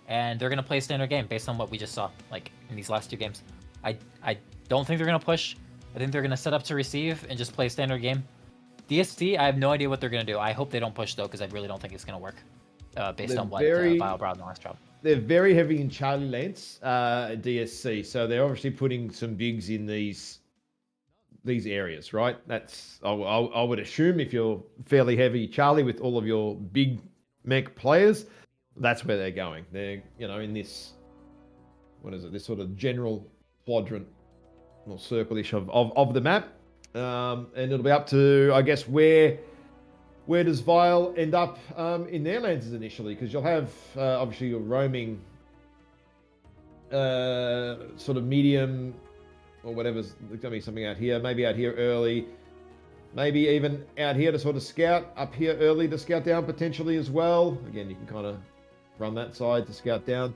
and they're gonna play a standard game based on what we just saw, like in these last 2 games. I don't think they're gonna push. I think they're gonna set up to receive and just play a standard game. DSC, I have no idea what they're gonna do. I hope they don't push though, because I really don't think it's gonna work, based on what Vile brought in the last drop. They're very heavy in Charlie Lance, DSC, so they're obviously putting some bigs in these areas, right? That's I would assume if you're fairly heavy Charlie with all of your big mech players, that's where they're going. They're in this, what is it? This sort of general quadrant or circle-ish of the map. And it'll be up to, I guess, where does Vile end up in their lenses initially? Because you'll have, obviously, your roaming sort of medium or whatever's going to be something out here. Maybe out here early. Maybe even out here to sort of scout. Up here early to scout down potentially as well. Again, you can kind of run that side to scout down.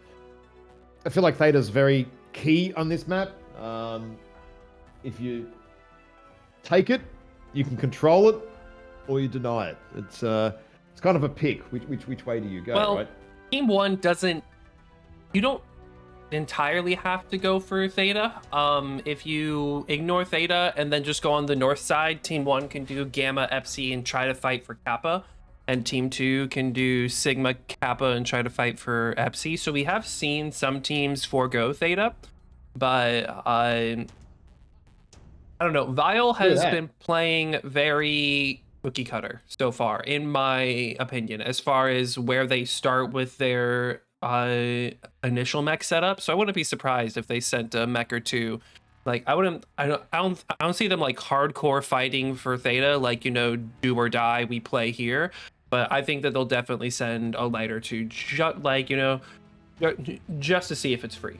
I feel like Theta's very key on this map. If you take it, you can control it, or you deny it. It's kind of a pick. Which way do you go? Well, right? Team 1 doesn't. You don't entirely have to go for Theta. If you ignore Theta and then just go on the north side, Team 1 can do Gamma, Epsi, and try to fight for Kappa, and Team 2 can do Sigma, Kappa, and try to fight for Epsi. So we have seen some teams forego Theta, but I don't know. Vile has been playing very cookie cutter so far, in my opinion, as far as where they start with their initial mech setup. So I wouldn't be surprised if they sent a mech or 2. Like I don't see them like hardcore fighting for Theta, like do or die, we play here. But I think that they'll definitely send a light or 2, just to see if it's free.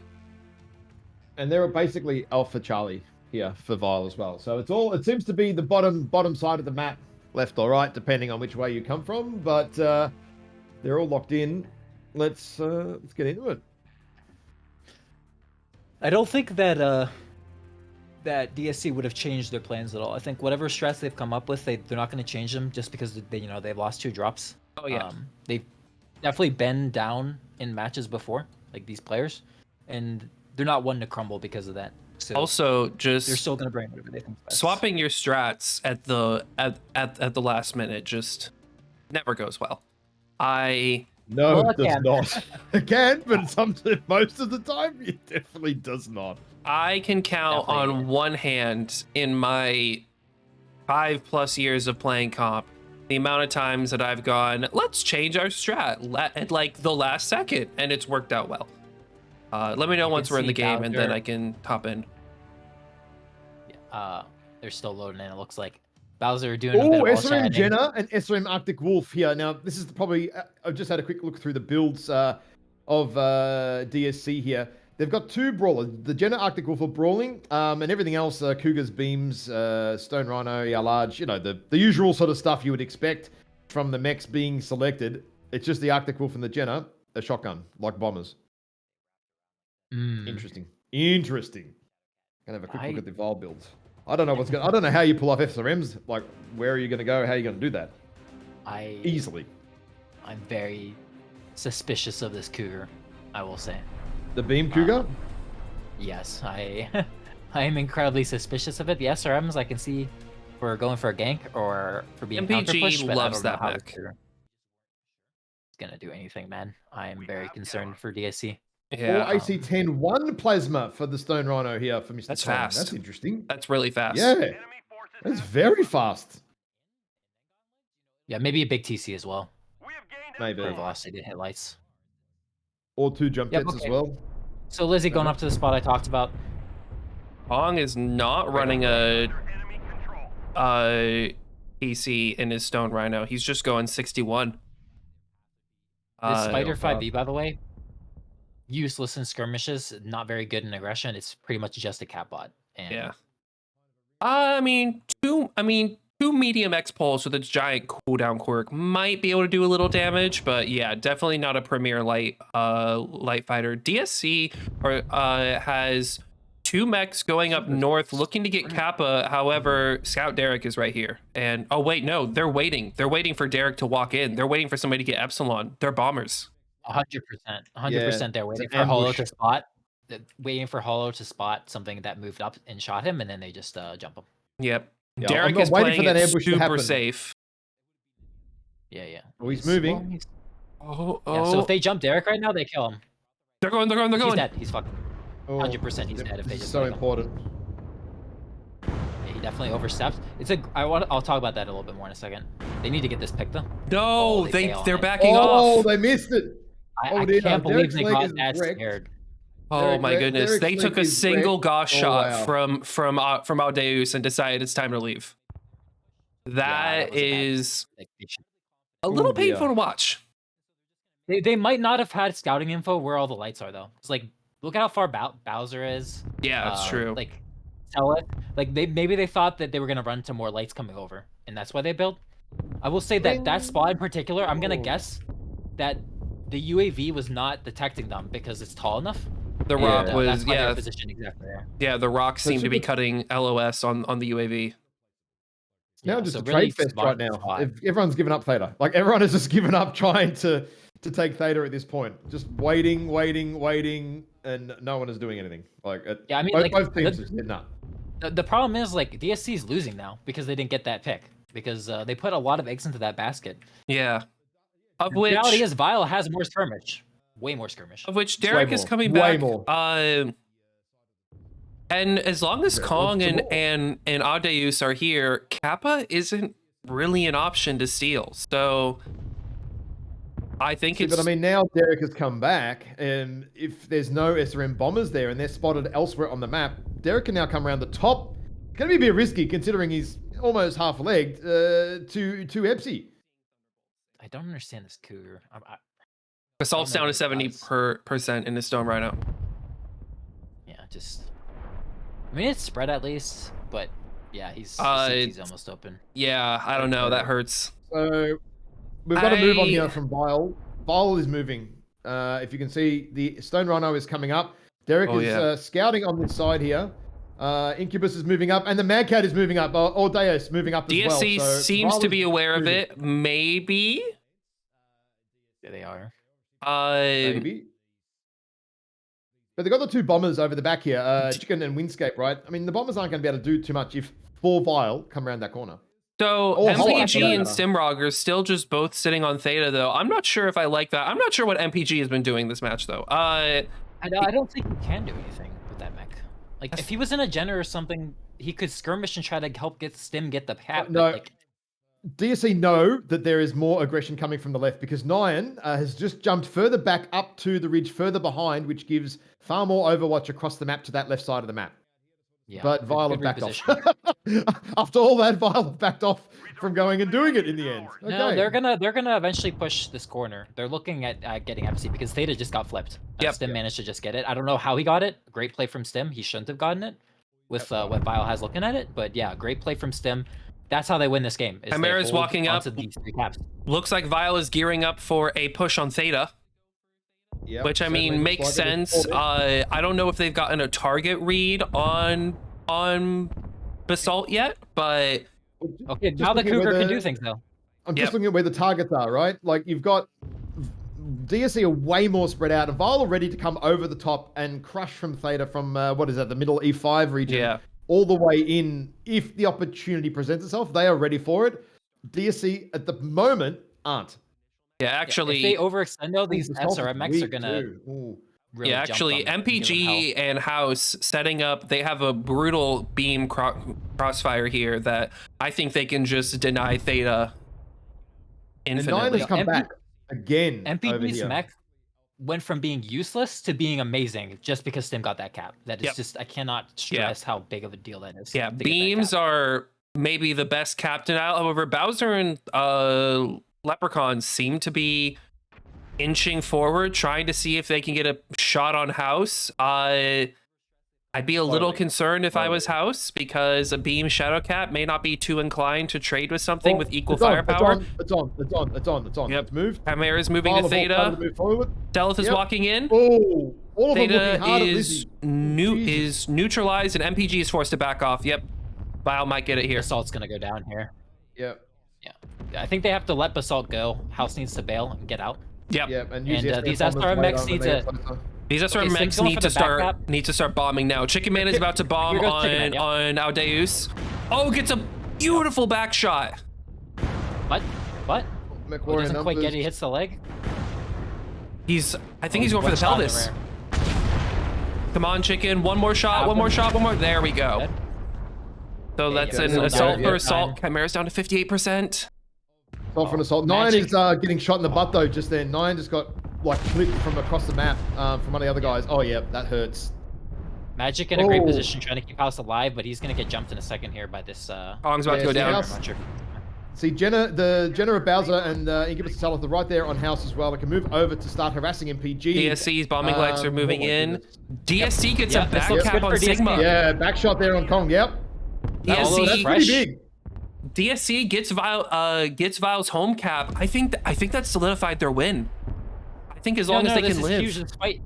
And they're basically Alpha Charlie here for Vile as well. So it seems to be the bottom side of the map, left or right, depending on which way you come from. But they're all locked in. Let's get into it. I don't think that that DSC would have changed their plans at all. I think whatever strats they've come up with, they're not going to change them just because they've lost 2 drops. Oh yeah. They've definitely been down in matches before, like these players, and they're not one to crumble because of that. So also, just they're still going to bring whatever they think best. Swapping your strats at the last minute just never goes well. No, it does not. It can, but most of the time, it definitely does not. I can count on one hand in my 5+ years of playing comp, the amount of times that I've gone, let's change our strat at like the last second, and it's worked out well. Let me know once we're in the game, and then I can hop in. They're still loading in. It looks like Bowser doing a bit of all SRM chatting. Jenna and SRM Arctic Wolf here. Now, this is probably, I've just had a quick look through the builds of DSC here. They've got 2 brawlers. The Jenna Arctic Wolf are brawling, and everything else, Cougars, Beams, Stone Rhino, Large, you know, the usual sort of stuff you would expect from the mechs being selected. It's just the Arctic Wolf and the Jenna, a shotgun, like bombers. Interesting. Gonna have a quick look at the Vile builds. I don't know I don't know how you pull off SRMs. Like, where are you gonna go? How are you gonna do that? Easily. I'm very suspicious of this Cougar, I will say. The Beam Cougar? Yes, I am incredibly suspicious of it. The SRMs I can see for going for a gank or for being counter-pushed, but loves I don't know that how mech. it's gonna do anything, man. I am very concerned for DSC. Yeah. Or AC-10 1 plasma for the Stone Rhino here for Mr. That's Tom. fast. That's interesting. That's really fast. Yeah. That's very fast. Yeah, maybe a big TC as well. Maybe. For velocity to hit lights. Or 2 jump jets as well. So Lizzie going up to the spot I talked about. Hong is not running a PC in his Stone Rhino. He's just going 61. This Spider 5e, by the way, useless in skirmishes, not very good in aggression. It's pretty much just a cat bot. And Yeah. I mean, two medium X pulse with its giant cooldown quirk might be able to do a little damage, but yeah, definitely not a premier light fighter. DSC has 2 mechs going up north looking to get Kappa. However, Scout Derek is right here. And oh wait, no, they're waiting. They're waiting for Derek to walk in. They're waiting for somebody to get Epsilon. They're bombers. 100%. 100% they're waiting for Hollow to spot. Waiting for Hollow to spot something that moved up and shot him, and then they just jump him. Yep. Yeah, Derek is playing it super safe. Yeah. Oh, he's moving. Yeah, so if they jump Derek right now, they kill him. They're going. He's dead. He's fucking 100% he's dead if they just so kill him. important. Yeah, he definitely overstepped. I'll talk about that a little bit more in a second. They need to get this pick though. No, they're backing off. Oh, they missed it. I can't believe they got that scared. Oh my goodness! They took a single Gauss shot from Aldeus and decided it's time to leave. That is a little painful to watch. They might not have had scouting info where all the lights are though. It's like, look at how far Bowser is. Yeah, that's true. Like, tell it. Like maybe they thought that they were gonna run into more lights coming over, and that's why they built. I will say that spot in particular, I'm gonna guess that the UAV was not detecting them because it's tall enough. The rock was position exactly there. Yeah, the rock seemed to be cutting LOS on the UAV. Now just a trade fest right now. Everyone's given up Theta. Like everyone has just given up trying to take Theta at this point. Just waiting, and no one is doing anything. Like yeah, I mean, both teams just did not. The problem is like DSC is losing now because they didn't get that pick because they put a lot of eggs into that basket. Yeah. The reality is Vile has more skirmish. Way more skirmish. Of which Derek is coming back. And as long as Kong and Adeus are here, Kappa isn't really an option to steal. So I think it's... But I mean, now Derek has come back, and if there's no SRM bombers there and they're spotted elsewhere on the map, Derek can now come around the top. It's going to be a bit risky considering he's almost half-legged to Epsi. I don't understand this Cougar. Assault's down to 70% in the Stone Rhino. Yeah, just... I mean, it's spread at least, but yeah, he's almost open. Yeah, I don't know. That hurts. So we've got to move on here from Vile. Vile is moving. If you can see, the Stone Rhino is coming up. Derek is scouting on this side here. Incubus is moving up, and the Mad Cat is moving up. Or Deus moving up as well. DSC seems to be aware of it. Maybe. Yeah, they are. Maybe. But they've got the 2 bombers over the back here, Chicken and Windscape, right? I mean, the bombers aren't going to be able to do too much if 4 Vile come around that corner. So MPG and Stimrog are still just both sitting on Theta, though. I'm not sure if I like that. I'm not sure what MPG has been doing this match, though. I don't think you can do anything with that mech. Like if he was in a Jenner or something, he could skirmish and try to help get Stim get the cap. No. But like, DSC know that there is more aggression coming from the left because Nyan has just jumped further back up to the ridge further behind, which gives far more overwatch across the map to that left side of the map. yeah, But good- Vile good have backed off. repositioning. After all that, Vile have backed off from going and doing it in the end. Okay. No, they're gonna eventually push this corner. They're looking at getting FC because Theta just got flipped. Yep. Stim managed to just get it. I don't know how he got it. Great play from Stim. He shouldn't have gotten it with what Vile has looking at it. But yeah, great play from Stim. That's how they win this game. Is they Chimera's hold walking up. onto these 3 caps. Looks like Vile is gearing up for a push on Theta, Yep, which I certainly mean looks makes like it is sense. for I don't know if they've gotten a target read on Basalt yet, but them. Okay, Just now the looking at Cougar where can the- do things though. I'm Yep. just looking at where the targets are, right? Like you've got DSC are way more spread out, and Vile are ready to come over the top and crush from Theta from what is that, the middle E5 region, yeah. all the way in. If the opportunity presents itself, they are ready for it. DSC at the moment aren't. Yeah, If actually, they overextend though, these Ooh, Basalt's SRMX are weak gonna too. Ooh. really yeah, jump actually, them and give them MPG and House setting up. They have a brutal beam crossfire here that I think they can just deny Theta And Nine infinitely. has come MP back again. over MPG's here. mech went from being useless to being amazing just because Stim got that cap. That is Yep. just I cannot stress how big of a deal that is. Yeah, to get that beams cap. are maybe the best captain out. However, Bowser and Leprechaun seem to be inching forward, trying to see if they can get a shot on House. I'd be a little Totally. concerned if I was Totally. House because a beam shadow cap may not be too inclined to trade with something Oh, with equal it's on, firepower. It's on. Yep. It's moved. Chimera's moving Vile to have all started Theta. to move forward. Stealth is Yep. walking in. Oh, all of them Theta looking hard at is Lizzie. Jesus. is neutralized and MPG is forced to back off. Yep. Vile might get it here. Basalt's gonna go down here. Yep. I think they have to let Basalt go. House needs to bail and get out. Yep. Yep. And, And, use the these bombers SRMX later on need when they to- get closer. These SR Okay, mechs Sim's going need for to the back start bombing now. Chicken Man is about to bomb Here goes Chicken Man, yep. on Aldeus. Oh, gets a beautiful back shot. What? What? McLaurin Oh, doesn't quite numbers. get it. He hits the leg. I think he's going for One the shot in the pelvis. rear. Come on, Chicken. One more shot. One more shot. One more. There we go. Dead. So Yeah, that's yeah, an so assault yeah, for yeah. assault. Chimera's down to 58%. Assault for an assault. Nine Magic. is getting shot in the butt though. Just then, Nine just got like flipped from across the map from one of the other guys. Oh yeah, that hurts. Magic in a great Oh. position, trying to keep House alive, but he's gonna get jumped in a second here by this. Kong's about to Yeah, go see, down. House- Launcher. See, the Jenna of Bowser and Incubus Salif are right there on House as well. They can move over to start harassing MPG. DSC's bombing legs are moving oh my in. goodness. DSC gets Yeah, a back this looks cap good on for DSC. Sigma. Yeah, back shot there on Kong. Yep. That's DSC fresh. pretty big. DSC gets Vile's home cap. I think that solidified their win. I think as long as they this can is live. huge. This fight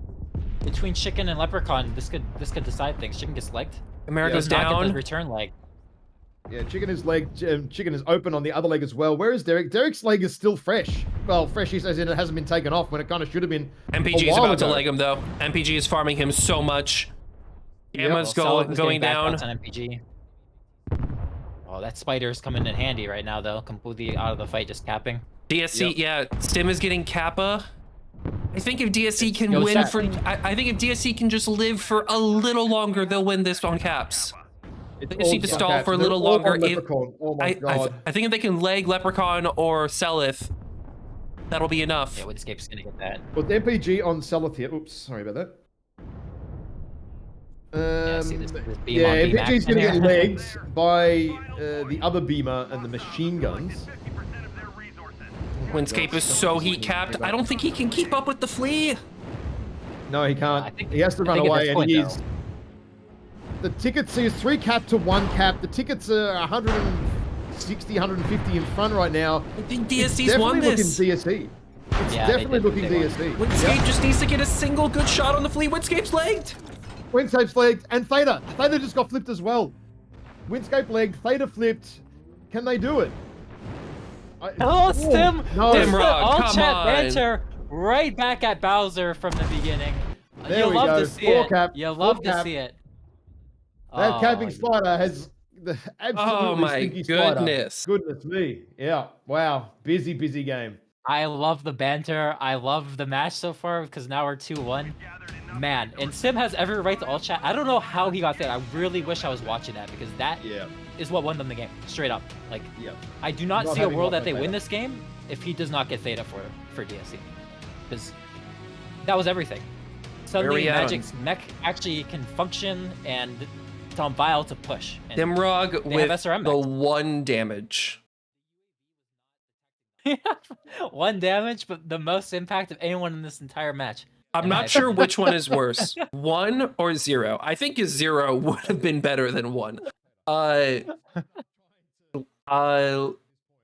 between Chicken and Leprechaun, this could decide things. Chicken gets legged. America's Does not get the down. return leg. Yeah, Chicken is Chicken is open on the other leg as well. Where is Derek? Derek's leg is still fresh. Well, fresh as in it hasn't been taken off when it kind of should have been. MPG a is while about to ago. leg him though. MPG is farming him so much. Yep. Gamma's Well, Salif is going getting back down. outs on MPG. Oh, that spider's coming in handy right now though. Completely out of the fight, just capping. DSC, Yep. yeah, Stim is getting Kappa. I think if DSC can Yo, win Seth. for, I think if DSC can just live for a little longer, they'll win this on caps. It's They just need to all stall caps. for a They're little all on longer. If, Leprechaun. Oh my god. I think if they can leg Leprechaun or Selith, that'll be enough. Yeah, Woodscape's gonna get that. Well, the MPG on Salif here. Oops, sorry about that. Yeah, see this beam Yeah, on beam MPG's action going to get here. legs by the other beamer and the machine guns. Windscape is so heat capped. I don't think he can keep up with the flea. No, he I can't. think- He has to I run think at away, this and point, he is. The tickets, he is 3 cap to 1 cap. The tickets are 160, 150 in front right now. I think It's DSC's won definitely this. looking DSC. It's Yeah, they definitely did- looking they won. DSC. Windscape just needs to get a single good shot on the flea. Windscape's legged. Windscape's legged, and Theta. Theta just got flipped as well. Windscape legged, Theta flipped. Can they do it? Hello, Stim! No. This is Dimrod, the all come chat on. banter right back at Bowser from the beginning. There You'll we love go. to see Full it. cap, You'll full love to cap. see it. That Oh, capping spider has the absolutely Oh my stinky spider. goodness. Goodness me. Yeah. Wow. Busy game. I love the banter. I love the match so far because now we're 2-1. Man, and Sim has every right to all chat. I don't know how he got that. I really wish I was watching that because that Yeah. is what won them the game, straight up. Like, Yeah. I do not Not see a having world lost that they my win Theta. this game if he does not get Theta for DSC. Because that was everything. Suddenly, we at Magic's mech actually can function and it's on Vile to push. And Dimrog they with have SRM the mechs. 1 damage. 1 damage, but the most impact of anyone in this entire match. I'm in my not sure opinion. which one is worse, 1 or 0. I think 0 would have been better than 1.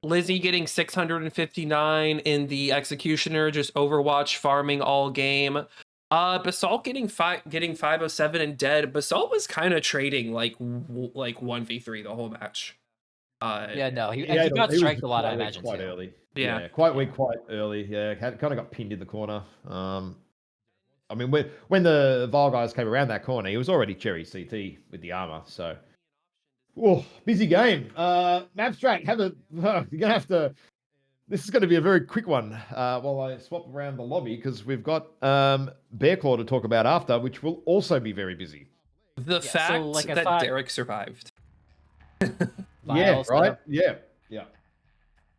Lizzie getting 659 in the Executioner, just Overwatch farming all game. Basalt getting 507 and dead. Basalt was kind of trading like 1v3 the whole match. Yeah, no, he was got striked a lot, I quite weak imagine, quite too. early. Yeah. Quite weak quite early. Yeah, kind of got pinned in the corner. I mean, when the Vile guys came around that corner, he was already cherry CT with the armor. So, oh, busy game. Mapstrack, you're gonna have to. This is going to be a very quick one while I swap around the lobby because we've got Bearclaw to talk about after, which will also be very busy. The Yeah, fact so, like I that thought, Derek survived. Yeah, Vile right. Yeah.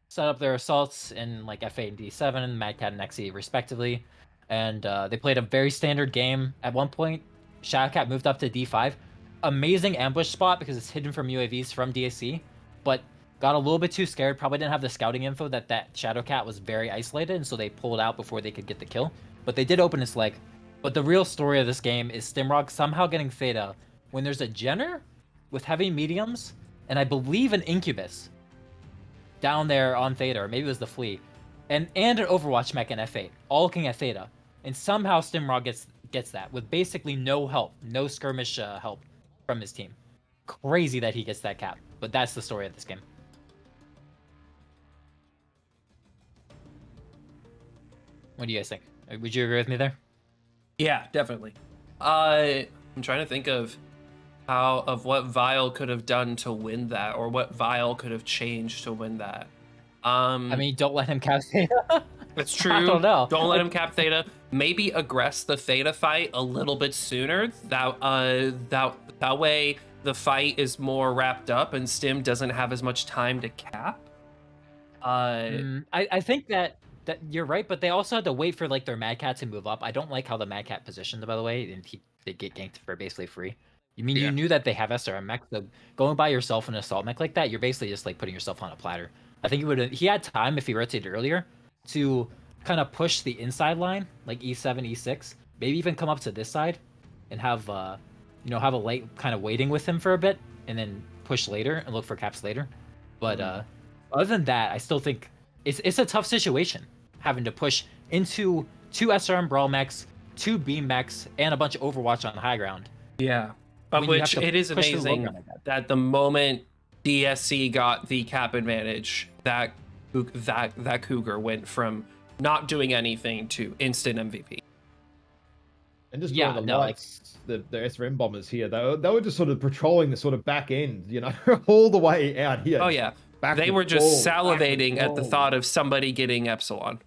set up their assaults in like FA and D7, Mad Cat and Nexi respectively, and they played a very standard game. At one point, Shadowcat moved up to D5. Amazing ambush spot because it's hidden from UAVs from DAC, but got a little bit too scared. Probably didn't have the scouting info that Shadowcat was very isolated, and so they pulled out before they could get the kill. But they did open his leg. But the real story of this game is Stimrog somehow getting Theta when there's a Jenner with heavy mediums, and I believe an Incubus down there on Theta, or maybe it was the Flea, and an Overwatch mech in F8, all looking at Theta, and somehow Stimrog gets that with basically no help, no skirmish help from his team. Crazy that he gets that cap, but that's the story of this game. What do you guys think? Would you agree with me there? Yeah, definitely. I'm trying to think of what Vile could have done to win that, or what Vile could have changed to win that. I mean, don't let him cap Theta. It's true. I don't know. Don't let him cap Theta. Maybe aggress the Theta fight a little bit sooner. That way the fight is more wrapped up and Stim doesn't have as much time to cap. I think that you're right, but they also had to wait for like their Mad Cat to move up. I don't like how the Mad Cat positioned, by the way, and they get ganked for basically free. You mean Yeah. you knew that they have SRM mech, so going by yourself an assault mech like that, you're basically just like putting yourself on a platter. I think he had time if he rotated earlier to kind of push the inside line, like E7, E6, maybe even come up to this side and have have a light kind of waiting with him for a bit and then push later and look for caps later. But other than that, I still think it's a tough situation having to push into 2 SRM brawl mechs, 2 beam mechs, and a bunch of Overwatch on the high ground. Yeah. Of When you have which to it is push through the low amazing ground like that. that the moment DSC got the cap advantage, that Cougar went from not doing anything to instant MVP. And just Yeah, the no, like- lights, the SRM bombers here, they were just sort of patrolling the sort of back end, all the way out here. Oh yeah. Back They and were just forward, back and salivating at the forward. thought of somebody getting Epsilon.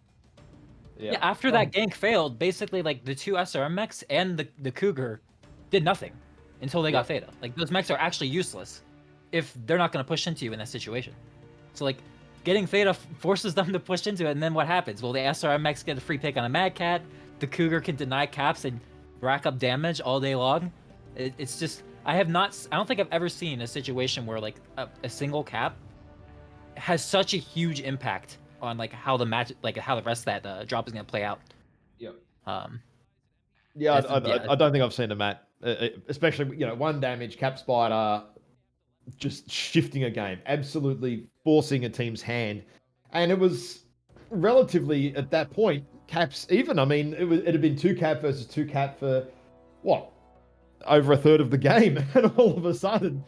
Yeah, after that gank failed, basically like the 2 SRM mechs and the Cougar did nothing until they got Theta. Like those mechs are actually useless if they're not going to push into you in that situation. So like getting Theta forces them to push into it, and then what happens? Well, the SRM mechs get a free pick on a Mad Cat. The Cougar can deny caps and rack up damage all day long. It's just I don't think I've ever seen a situation where like a single cap has such a huge impact on like how the match, like how the rest of that drop is going to play out. Yep. Yeah, I don't think I've seen a mat, especially 1 damage cap spider, just shifting a game, absolutely forcing a team's hand, and it was relatively at that point caps even. I mean, it had been 2 cap versus 2 cap for what, over a third of the game, and all of a sudden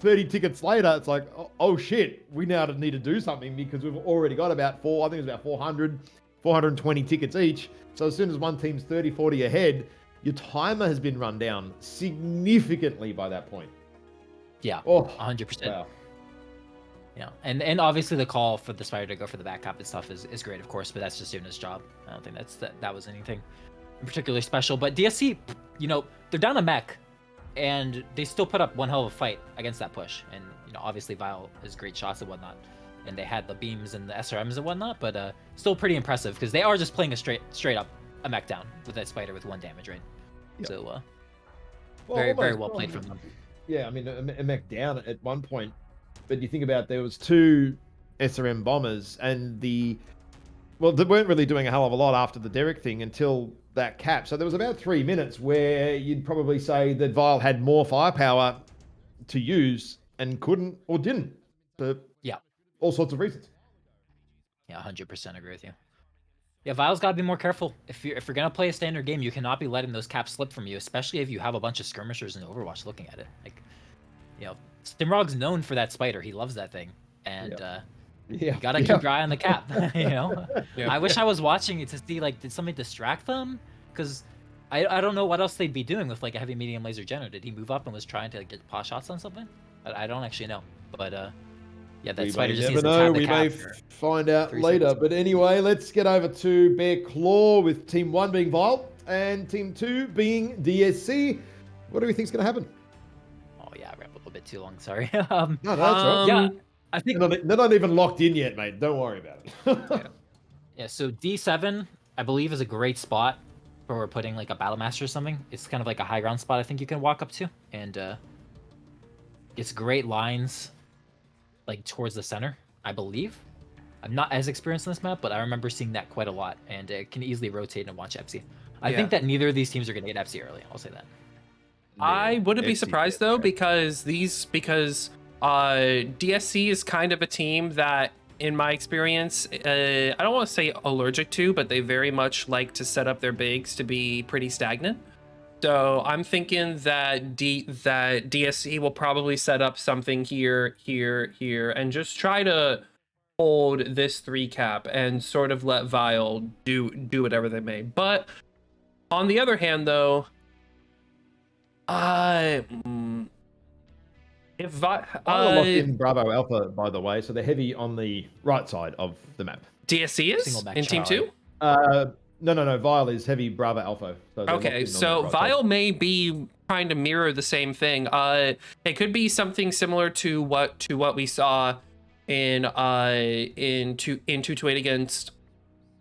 30 tickets later, it's like, oh shit, we now need to do something because we've already got about 420 tickets each. So as soon as one team's 30, 40 ahead, your timer has been run down significantly by that point. Yeah, Oh, 100%. wow. Yeah, and obviously the call for the Spider to go for the back cap and stuff is great, of course, but that's just doing his job. I don't think that was anything particularly special. But DSC, they're down a mech, and they still put up one hell of a fight against that push. And obviously Vile has great shots and whatnot, and they had the beams and the SRMs and whatnot, but still pretty impressive because they are just playing a straight up a mech down with that Spider with 1 damage, right? Yep. So very well played from them. Yeah, I mean a mech down at one point, but you think about there was 2 SRM bombers and they weren't really doing a hell of a lot after the Derek thing until that cap. So there was about 3 minutes where you'd probably say that Vile had more firepower to use and couldn't or didn't for all sorts of reasons. Yeah, 100% agree with you. Yeah, Vile's got to be more careful. If you're gonna play a standard game, you cannot be letting those caps slip from you, especially if you have a bunch of skirmishers in Overwatch looking at it. Like, Stimrog's known for that Spider. He loves that thing, and you gotta keep your eye on the cap. I wish I was watching it to see did something distract them? Because I don't know what else they'd be doing with a heavy medium laser Jenner. Did he move up and was trying to get pot shots on something? I don't actually know, but yeah, that Spider just needs to tap the cap. We may find out later. But anyway, let's get over to Bear Claw with Team 1 being Vile and Team 2 being DSC. What do we think is going to happen? Oh, yeah, I ran a little bit too long. Sorry. No, that's right. Yeah, I think they're not even locked in yet, mate. Don't worry about it. Yeah, so D7, I believe, is a great spot for putting a Battle Master or something. It's kind of like a high ground spot I think you can walk up to. And it's great lines towards the center, I believe. I'm not as experienced in this map, but I remember seeing that quite a lot, and it can easily rotate and watch EPSI. I think that neither of these teams are going to get EPSI early. I'll say that. I wouldn't be surprised though, because DSC is kind of a team that, in my experience, I don't want to say allergic to, but they very much like to set up their bigs to be pretty stagnant. So I'm thinking that DSC will probably set up something here, and just try to hold this 3 cap and sort of let Vile do whatever they may. But on the other hand, though, if Vile locked in Bravo Alpha, by the way, so they're heavy on the right side of the map. DSC is in Team 2. No. Vile is heavy Bravo Alpha. So okay, so Vile may be trying to mirror the same thing. It could be something similar to what we saw in 228 against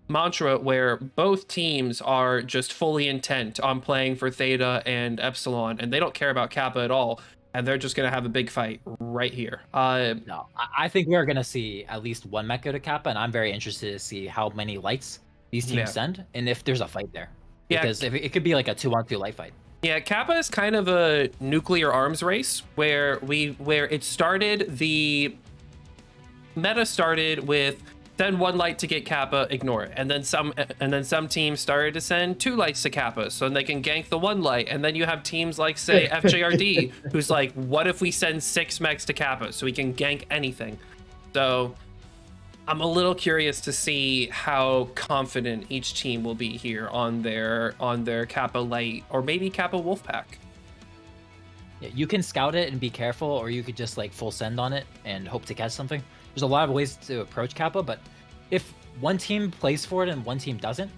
Mantra, where both teams are just fully intent on playing for Theta and Epsilon, and they don't care about Kappa at all, and they're just gonna have a big fight right here. No, I think we're gonna see at least 1 mech go to Kappa, and I'm very interested to see how many lights these teams send, and if there's a fight there. Because if it could be like a 2-on-2 light fight. Yeah, Kappa is kind of a nuclear arms race where it started, the meta started with send 1 light to get Kappa, ignore it. And then some teams started to send 2 lights to Kappa so they can gank the 1 light. And then you have teams like, say, FJRD, who's like, what if we send 6 mechs to Kappa so we can gank anything? So I'm a little curious to see how confident each team will be here on their Kappa Light or maybe Kappa Wolfpack. Yeah, you can scout it and be careful, or you could just full send on it and hope to catch something. There's a lot of ways to approach Kappa, but if one team plays for it and one team doesn't,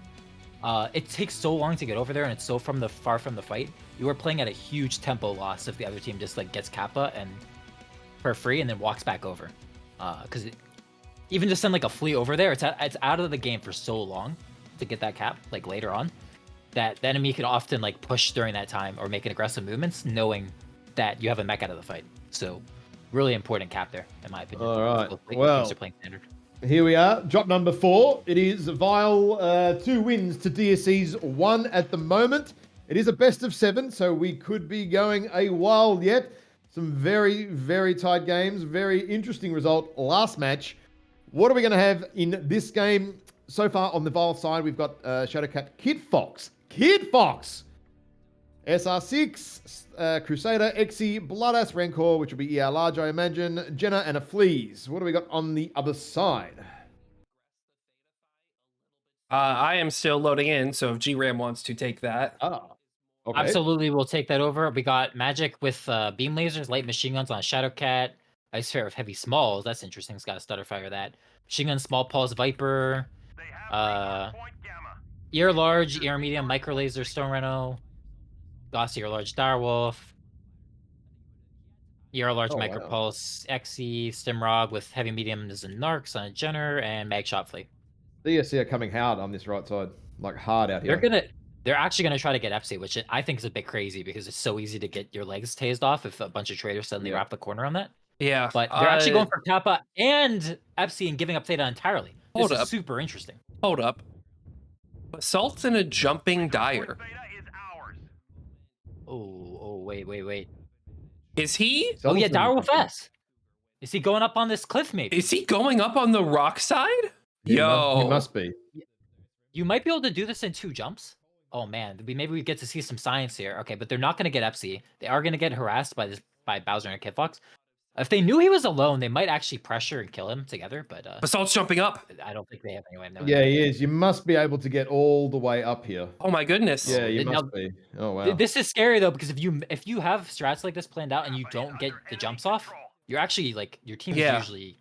it takes so long to get over there, and it's so far from the fight. You are playing at a huge tempo loss if the other team just gets Kappa and for free and then walks back over, because even to send a flea over there, it's out of the game for so long to get that cap later on, that the enemy can often push during that time or make aggressive movements knowing that you have a mech out of the fight. So really important cap there, in my opinion. All right, well, teams are playing standard. Here we are, drop number 4. It is Vile 2 wins to DSC's 1 at the moment. It is a best of 7, so we could be going a while yet. Some very, very tight games, very interesting result last match. What are we going to have in this game? So far on the Vile side, we've got Shadowcat Kid Fox, SR6, Crusader, Exy, Bloodass, Rancor, which will be ER Large, I imagine, Jenna, and a Fleas. What do we got on the other side? I am still loading in, so if GRAM wants to take that. Oh, okay. Absolutely, we'll take that over. We got Magic with beam lasers, light machine guns on Shadowcat, Ice Fair with heavy smalls. That's interesting. It's got a stutter fire that. Machine gun, small pulse, Viper. Ear large, ear medium, micro laser, stone reno. Goss ear large, direwolf. Ear large, micro wow. pulse, XE, Stimrog with heavy medium is a Narcs on a Jenner, and mag shot flea. DSC are coming hard on this right side, like hard out here. They're actually gonna try to get FC, which I think is a bit crazy because it's so easy to get your legs tased off if a bunch of traders suddenly wrap the corner on that. Yeah. But they're actually going for Kappa and FC and giving up Theta entirely. This is super interesting. Hold up. Assault's in a jumping dire. Oh, wait. Is he? Oh yeah, Direwolf S. Is he going up on this cliff maybe? Is he going up on the rock side? Yo. He must be. You might be able to do this in 2 jumps. Oh man, maybe we get to see some science here. Okay, but they're not going to get FC. They are going to get harassed by Bowser and Kid Fox. If they knew he was alone, they might actually pressure and kill him together. But Assault's jumping up. I don't think they have any way of knowing. Yeah, he is. You must be able to get all the way up here. Oh my goodness. Yeah, you must be. Oh wow. This is scary though, because if you have strats like this planned out and you don't get the jumps off, you're actually like your team is usually.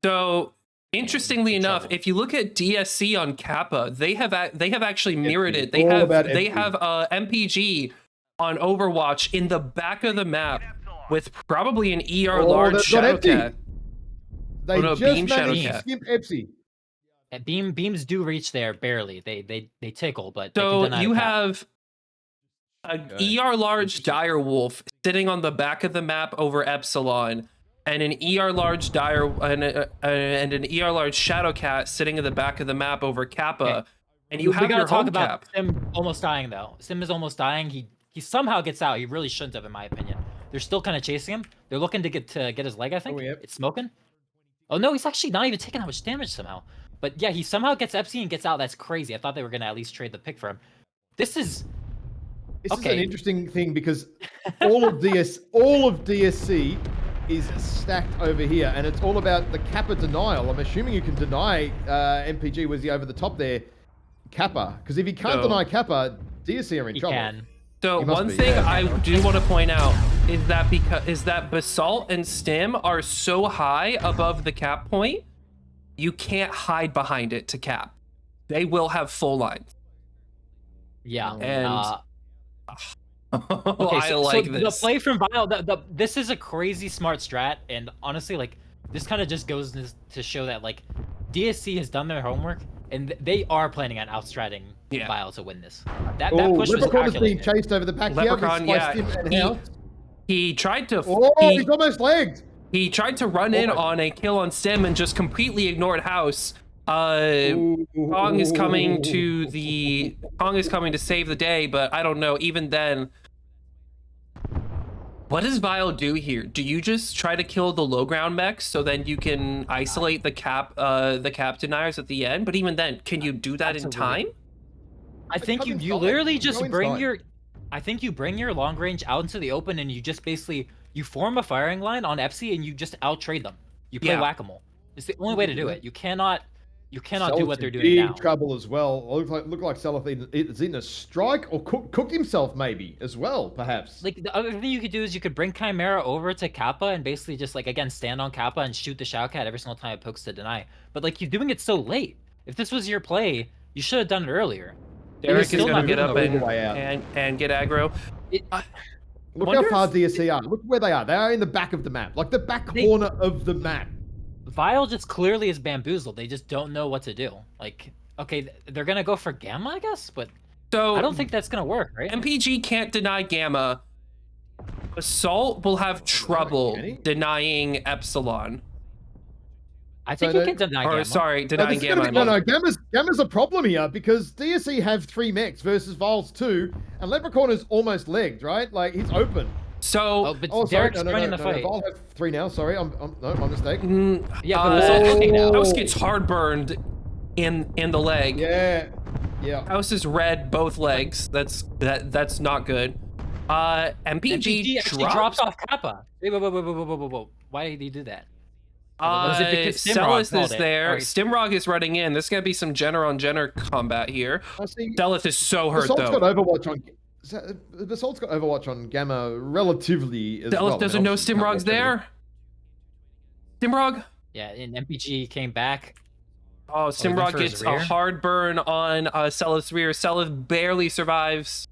So interestingly enough, if you look at DSC on Kappa, they have actually mirrored it. They have MPG on Overwatch in the back of the map with probably an ER large Shadowcat. They just managed to skip Epsi. Beams do reach there barely. They tickle, but so you have a ER large Direwolf sitting on the back of the map over Epsilon, and an ER large and an ER large Shadowcat sitting in the back of the map over Kappa, and you have your home cap. Sim almost dying though. Sim is almost dying. He somehow gets out. He really shouldn't have, in my opinion. They're still kind of chasing him. They're looking to get his leg, I think. It's smoking. Oh no, he's actually not even taking that much damage somehow. But yeah, he somehow gets FC and gets out. That's crazy. I thought they were gonna at least trade the pick for him. This is an interesting thing because all of DSC is stacked over here, and it's all about the Kappa denial. I'm assuming you can deny MPG. Was he over the top there? Kappa, because if he can't deny Kappa, DSC are in trouble. Can. So one thing I do want to point out is that Basalt and Stim are so high above the cap point, you can't hide behind it to cap. They will have full lines. Yeah. And okay, I like this. The play from Vile, this is a crazy smart strat, and honestly, like this kind of just goes to show that like DSC has done their homework, and they are planning on outstratting Vile to win this. That push was Leprechaun is being chased over the back Leprechaun, here. He tried to. He's almost legged. He tried to run in on a kill on Stim and just completely ignored House. Kong is coming to save the day, but I don't know. Even then, what does Vile do here? Do you just try to kill the low ground mechs so then you can isolate the cap deniers at the end? But even then, can you do that in time? I think you literally just bring your. I think you bring your long range out into the open and you just basically you form a firing line on FC and you just out trade them. You play whack-a-mole. It's the only way to do it. You cannot do what they're doing now. Big trouble as well. Look like Salaf is in a strike or cooked himself maybe as well, perhaps. Like the other thing you could do is you could bring Chimera over to Kappa and basically just like again stand on Kappa and shoot the Shadowcat every single time it pokes to deny. But like you're doing it so late. If this was your play, you should have done it earlier. Derek is gonna get up and get aggro. Look how far DSC are. Look where they are. They are in the back of the map, like the back corner of the map. Vile just clearly is bamboozled. They just don't know what to do. Like, okay, they're gonna go for Gamma, I guess, but so I don't think that's gonna work, right? MPG can't deny Gamma. Assault will have trouble denying Epsilon. I think you can deny Gamma. Sorry, denying Gamma. No, Gamma's a problem here because DSC have 3 mechs versus Vile's 2, and Leprechaun is almost legged, right? Like he's open. So, Derek's joining the fight. Vile have 3 now. Sorry, my mistake. Yeah, but Assault's okay now. House gets hard burned in the leg. Yeah. House is red both legs. That's not good. MPG actually drops off Kappa. Wait. Why did he do that? Stealth is there. Stimrog is running in. There's gonna be some Jenner on Jenner combat here. Stealth is so hurt though. Bassalt's got Overwatch on Gamma relatively as well. Stealth doesn't know Stimrog's there. Simrog. Yeah, and MPG came back. Oh, he went Simrog for his gets a rear. hard burn on Selith's rear. Selith barely survives.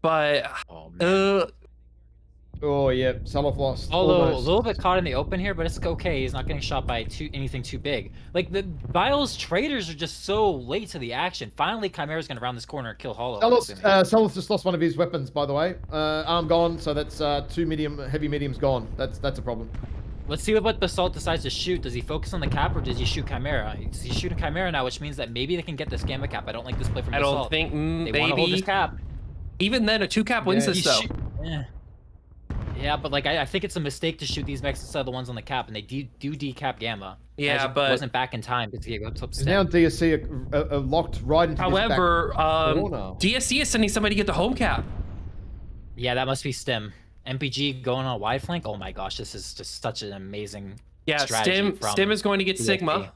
But Oh man. Oh yeah, Salaf lost. Although Almost. a little bit caught in the open here, but it's okay. He's not getting shot by anything too big. Like the Vile's traders are just so late to the action. Finally, Chimera's gonna round this corner and kill Hollow. I'm assuming. Salaf just lost one of his weapons, by the way. Arm gone, so that's 2 heavy mediums gone. That's a problem. Let's see what Basalt decides to shoot. Does he focus on the cap or does he shoot Chimera? He's shooting Chimera now, which means that maybe they can get this Gamma cap. I don't like this play from I Basalt. don't think They want to hold this maybe. cap. Even then, a 2-cap wins Yeah, this though. Yeah, but like I think it's a mistake to shoot these mechs instead of the ones on the cap, and they do decap Gamma. Yeah, Magic but wasn't back in time because he got Because now DSC are locked right into however, this back corner. DSC is sending somebody to get the home cap. Yeah, that must be Stim. MPG going on a wide flank. Oh my gosh, this is just such an amazing Yeah, strategy from Stim is going to get DSC. Sigma.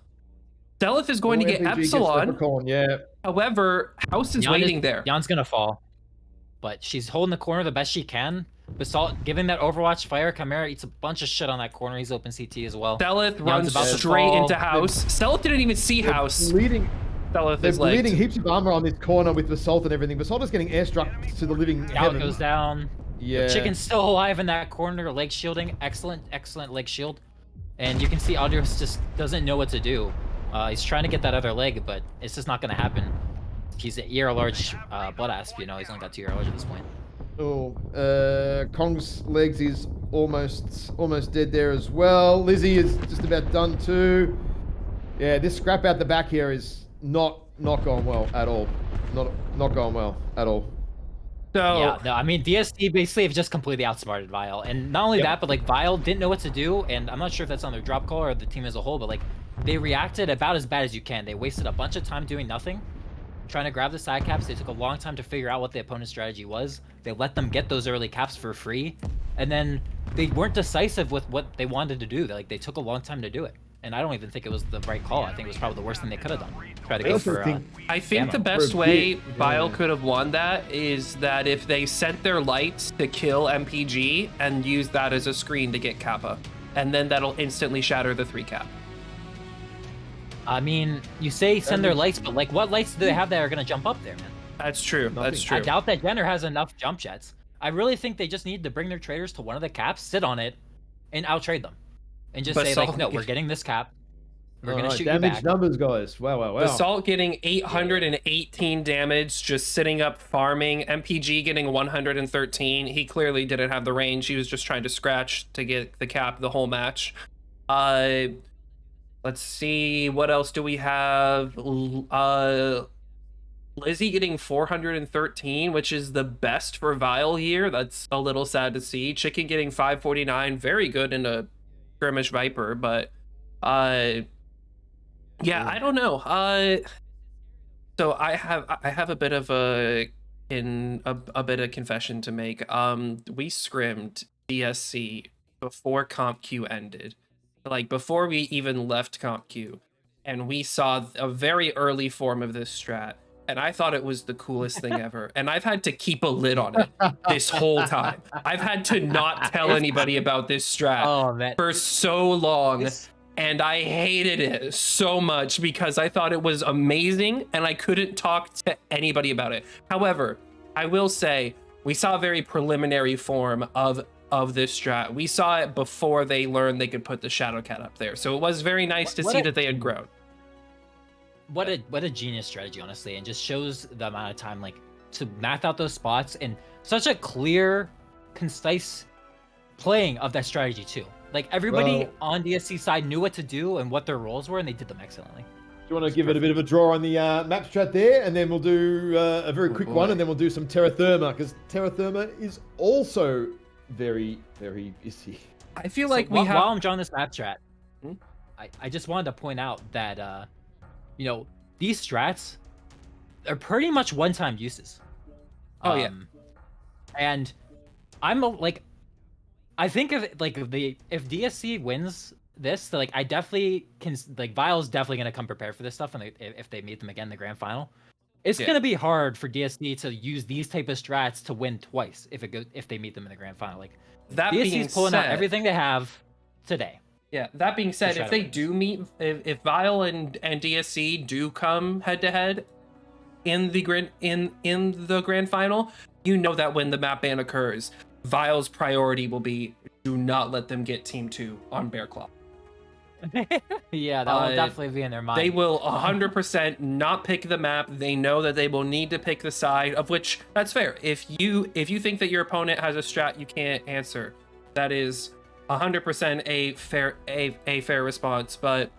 Selith is going to get MPG gets Epsilon. Leprechaun, yeah. However, House is waiting there. Jan's gonna fall, but she's holding the corner the best she can. Basalt giving that Overwatch fire. Chimera eats a bunch of shit on that corner. He's open CT as well. Selith runs about to straight fall. into House. Selith didn't even see House. Bleeding. Selith They're is legged. bleeding heaps of armor on this corner with Basalt and everything. Basalt is getting airstruck to the living Gal heaven. goes down. Yeah. Chicken's still alive in that corner, leg shielding. Excellent leg shield. And you can see Andreas just doesn't know what to do. He's trying to get that other leg, but it's just not going to happen. He's an ER large blood asp, you know, he's only got 2 ER large at this point. Oh, Kong's legs is almost dead there as well. Lizzie is just about done too. Yeah, this scrap out the back here is not going well at all. Not going well at all. So Yeah, no, I mean, DSD basically have just completely outsmarted Vile. And not only Yep. that, but like Vile didn't know what to do. And I'm not sure if that's on their drop call or the team as a whole, but like they reacted about as bad as you can. They wasted a bunch of time doing nothing, trying to grab the side caps. They took a long time to figure out what the opponent's strategy was. They let them get those early caps for free. And then they weren't decisive with what they wanted to do. They took a long time to do it. And I don't even think it was the right call. I think it was probably the worst thing they could have done. Try to I go also for think- I think Gamma. the best For a way bit, Vile yeah. could have won that is that if they sent their lights to kill MPG and use that as a screen to get Kappa, and then that'll instantly shatter the 3-cap. I mean, you say send their lights, but like what lights do they have that are going to jump up there, man? That's true. That's true. I doubt that Jenner has enough jump jets. I really think they just need to bring their traders to one of the caps, sit on it, and outtrade them. And just say, like, Basalt- no, we're getting this cap. We're going to Alright, shoot you damage back. numbers, guys. Wow. Basalt getting 818 damage, just sitting up farming. MPG getting 113. He clearly didn't have the range. He was just trying to scratch to get the cap the whole match. Let's see. What else do we have? Lizzie getting 413, which is the best for Vile here. That's a little sad to see. Chicken getting 549. Very good in a skirmish Viper, but yeah, I don't know. So I have a bit of a bit of confession to make. We scrimmed DSC before Comp Q ended, like before we even left Comp Q, and we saw a very early form of this strat, and I thought it was the coolest thing ever. And I've had to keep a lid on it this whole time. I've had to not tell anybody about this strat Oh, man. for so long. This- And I hated it so much because I thought it was amazing and I couldn't talk to anybody about it. However, I will say we saw a very preliminary form of this strat. We saw it before they learned they could put the Shadow Cat up there. So it was very nice to What see a- that they had grown. What a genius strategy, honestly, and just shows the amount of time like to math out those spots and such a clear, concise playing of that strategy too. Like everybody Well- on DSC side knew what to do and what their roles were, and they did them excellently. Do you want to give it a bit of a draw on the map strat there, and then we'll do a very quick one, and then we'll do some Terra Therma, because Terra Therma is also very, very busy. I feel So like we while, have... while I'm drawing this map strat, Hmm? I just wanted to point out that you know, these strats are pretty much one-time uses. Oh, yeah. And I'm like, I think if if DSC wins this, like I definitely can like Vile's definitely gonna come prepared for this stuff, and if they meet them again in the grand final, it's Yeah. gonna be hard for DSC to use these type of strats to win twice if they meet them in the grand final. Like That being DSC's pulling out said- everything they have today. Yeah. That being said, try if to they win. do meet, if Vile and DSC do come head to head in the grand final, you know that when the map ban occurs, Vile's priority will be do not let them get Team 2 on Bear Claw. Yeah, that will definitely be in their mind. They will 100% not pick the map. They know that they will need to pick the side, of which that's fair. If you think that your opponent has a strat you can't answer, that is 100% a fair response. But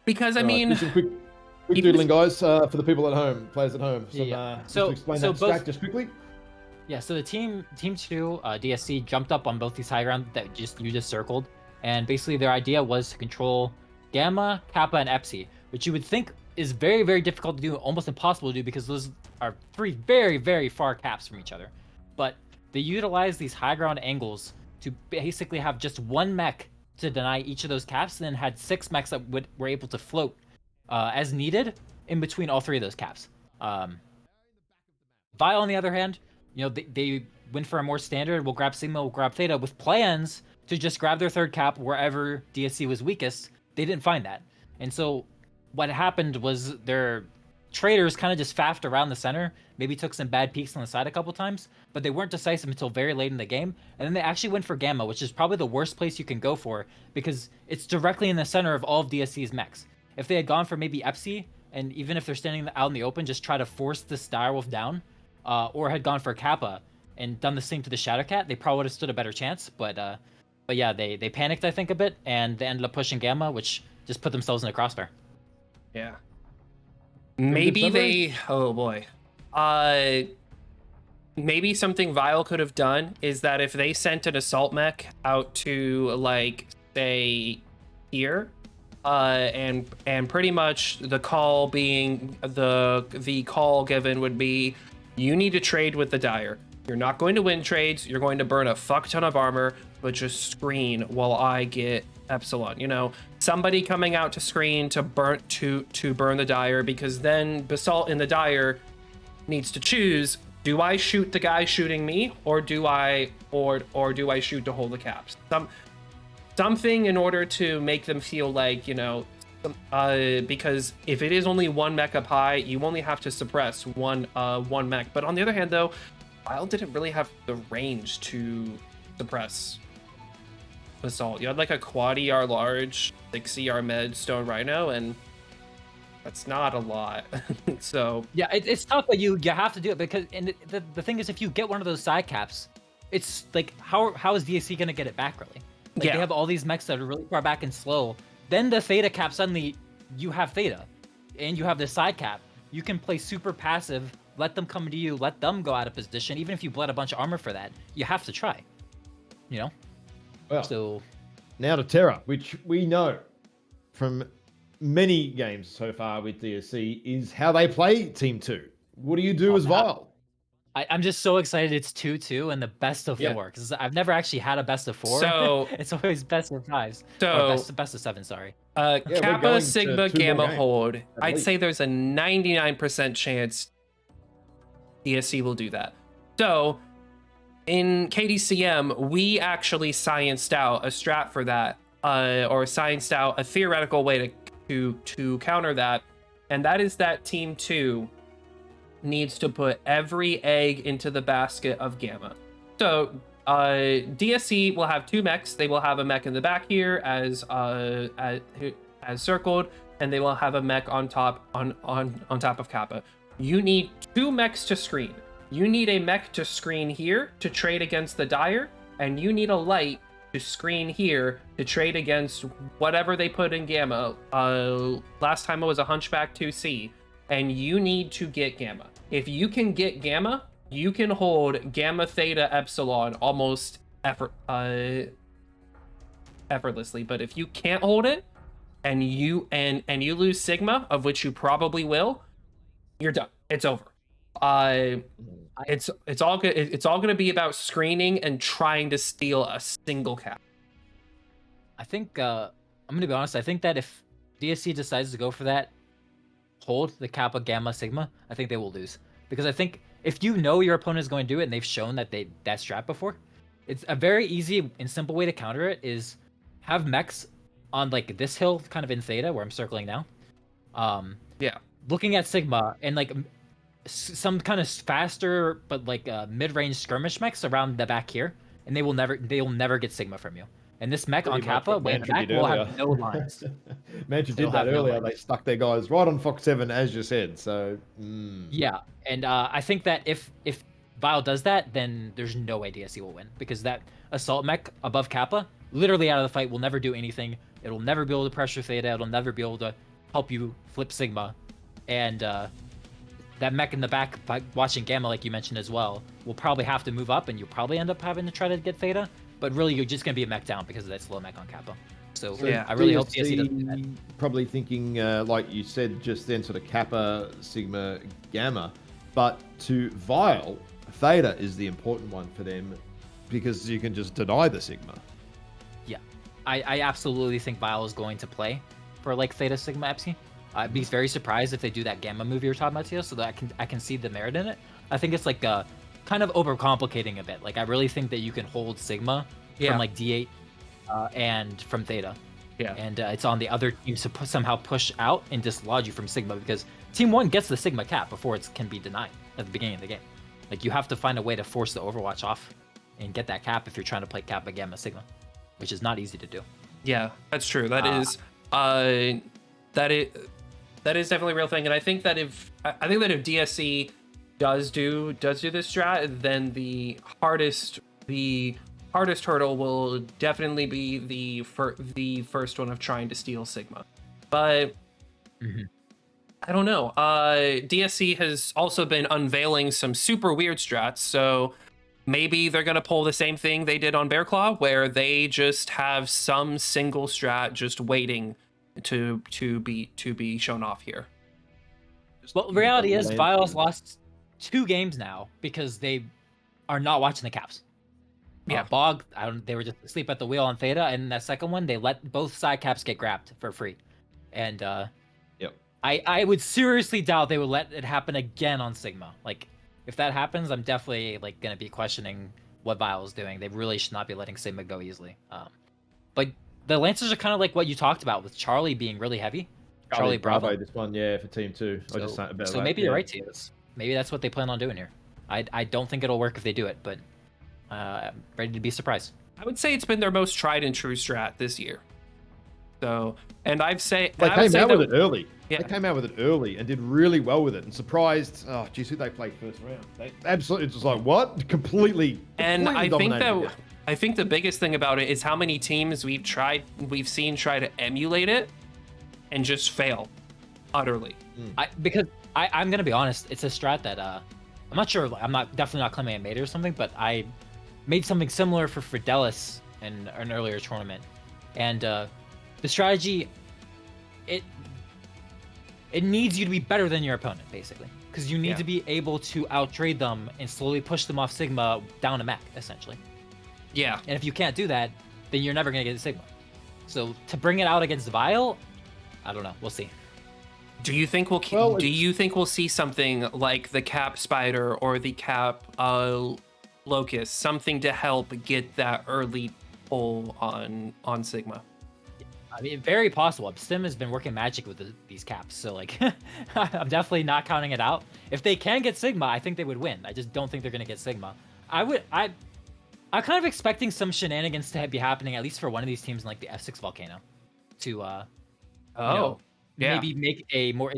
because I mean, do some quick doodling, guys, for the people at home, players at home. Some, Yeah. just So- to explain so that both- strat just quickly. Yeah, so the team 2 DSC jumped up on both these high ground that you just circled, and basically their idea was to control Gamma, Kappa, and Epsi, which you would think is very, very difficult to do, almost impossible to do, because those are 3 very, very far caps from each other. But they utilize these high ground angles to basically have just 1 mech to deny each of those caps, and then had 6 mechs that were able to float as needed in between all 3 of those caps. Vile, on the other hand, they went for a more standard, we'll grab Sigma, we'll grab Theta, with plans to just grab their 3rd cap wherever DSC was weakest. They didn't find that. And so what happened was their traders kind of just faffed around the center, maybe took some bad peeks on the side a couple times, but they weren't decisive until very late in the game. And then they actually went for Gamma, which is probably the worst place you can go for, because it's directly in the center of all of DSC's mechs. If they had gone for maybe Epsi, and even if they're standing out in the open, just try to force this direwolf down, or had gone for Kappa and done the same to the Shadowcat, they probably would have stood a better chance. But yeah, they panicked, I think, a bit, and they ended up pushing Gamma, which just put themselves in the crossfire. yeah. Maybe they. Oh boy. Maybe something Vile could have done is that if they sent an assault mech out to, like, say here, and pretty much the call being the call given would be, you need to trade with the Dire. You're not going to win trades. You're going to burn a fuck ton of armor, but just screen while I get Epsilon. Somebody coming out to screen to burn the Dire, because then Basalt in the Dire needs to choose: do I shoot the guy shooting me, or do I shoot to hold the caps? Something in order to make them feel like, because if it is only 1 mech up high, you only have to suppress one mech. But on the other hand, though, Vile didn't really have the range to suppress Assault. You had like a quad ER large, 6 ER med Stone Rhino, and that's not a lot. So yeah, it's tough, but you have to do it, because the thing is, if you get one of those side caps, it's like how is DSC gonna get it back, really? Like, they have all these mechs that are really far back and slow. Then the Theta cap, suddenly you have Theta, and you have the side cap. You can play super passive, let them come to you, let them go out of position. Even if you bled a bunch of armor for that, you have to try. Well, So now to Terra, which we know from many games so far with DSC is how they play Team 2. What do you do as Vile? I'm just so excited it's 2-2 and the best of 4, because I've never actually had a best of 4. So it's always best of 5s. So or best of 7, sorry. Kappa, Sigma, Gamma, Hold. I'd least. say there's a 99% chance DSC will do that. So in KDCM, we actually scienced out a strat for that, or scienced out a theoretical way to counter that, and that is that Team 2 needs to put every egg into the basket of Gamma. So DSC will have 2 mechs. They will have a mech in the back here as circled, and they will have a mech on top of Kappa. You need 2 mechs to screen. You need a mech to screen here to trade against the Dire, and you need a light to screen here to trade against whatever they put in Gamma. Last time it was a Hunchback 2C, and you need to get Gamma. If you can get Gamma, you can hold Gamma, Theta, Epsilon almost effortlessly. But if you can't hold it, and you lose Sigma, of which you probably will, you're done. It's over. It's all good. It's all going to be about screening and trying to steal a single cap. I think I'm gonna be honest. I think that if DSC decides to go for that, hold the Kappa, Gamma, Sigma, I think they will lose, because I think if you know your opponent is going to do it and they've shown that that strat before, it's a very easy and simple way to counter it is have mechs on like this hill, kind of in Theta, where I'm circling now. Yeah. Looking at Sigma and like some kind of faster but like mid-range skirmish mechs around the back here, and they will never get Sigma from you. And this mech on Pretty much Kappa, what way in the Mantra back, did will earlier. have no lines. Mantra They'll did that have no earlier. lines. They stuck their guys right on Fox 7, as you said. So Yeah, and I think that if Vile does that, then there's no way DSC will win, because that assault mech above Kappa, literally out of the fight, will never do anything. It'll never be able to pressure Theta. It'll never be able to help you flip Sigma, and that mech in the back, by watching Gamma, like you mentioned as well, will probably have to move up, and you'll probably end up having to try to get Theta. But really, you're just gonna be a mech down because of that slow mech on Kappa. So Yeah. I really hope DSC doesn't do that. Probably thinking, like you said just then, sort of Kappa, Sigma, Gamma. But to Vile, Theta is the important one for them because you can just deny the Sigma. Yeah, I absolutely think Vile is going to play for like Theta Sigma Epsi. I'd be very surprised if they do that Gamma move you were talking about, Tio, so that I can see the merit in it. I think it's like kind of overcomplicating a bit. Like I really think that you can hold Sigma from like D8 and from Theta. Yeah. And it's on the other teams to somehow push out and dislodge you from Sigma, because Team 1 gets the Sigma cap before it can be denied at the beginning of the game. Like you have to find a way to force the Overwatch off and get that cap if you're trying to play Kappa, Gamma, Sigma, which is not easy to do. Yeah, that's true. That is definitely a real thing. And I think that if DSC does do this strat, then the hardest hurdle will definitely be the first one of trying to steal Sigma. But I don't know. DSC has also been unveiling some super weird strats, so maybe they're gonna pull the same thing they did on Bear Claw, where they just have some single strat just waiting to be shown off here. Well, reality is Vile's lost 2 games now because they are not watching the caps. Yeah, Bog, they were just asleep at the wheel on Theta, and that second one, they let both side caps get grabbed for free. And I would seriously doubt they would let it happen again on Sigma. Like, if that happens, I'm definitely like gonna be questioning what Vile is doing. They really should not be letting Sigma go easily. But the Lancers are kind of like what you talked about, with Charlie being really heavy. Charlie Bravo. This one, yeah, for Team 2. So, I just about so that, maybe you're right, Tias. Maybe that's what they plan on doing here. I don't think it'll work if they do it, but I'm ready to be surprised. I would say it's been their most tried and true strat this year. So, and they came out with it early. Yeah. They came out with it early and did really well with it, and surprised. Oh, geez, who they played first round? They absolutely just like what? Completely. And I think dominated. I think the biggest thing about it is how many teams we've seen try to emulate it and just fail utterly. Because I'm gonna be honest, it's a strat that I'm not sure. I'm definitely not claiming I made it or something, but I made something similar for Fidelis in an earlier tournament, and the strategy it needs you to be better than your opponent, basically, because you need to be able to outtrade them and slowly push them off Sigma down a mech, essentially. Yeah. And if you can't do that, then you're never gonna get a Sigma. So to bring it out against Vile, I don't know. We'll see. Do you think do you think we'll see something like the Cap Spider or the Cap Locust, something to help get that early pull on Sigma? I mean, very possible. Sim has been working magic with these caps, so like, I'm definitely not counting it out. If they can get Sigma, I think they would win. I just don't think they're gonna get Sigma. I'm kind of expecting some shenanigans to be happening, at least for one of these teams in like the F6 volcano, to maybe make a more.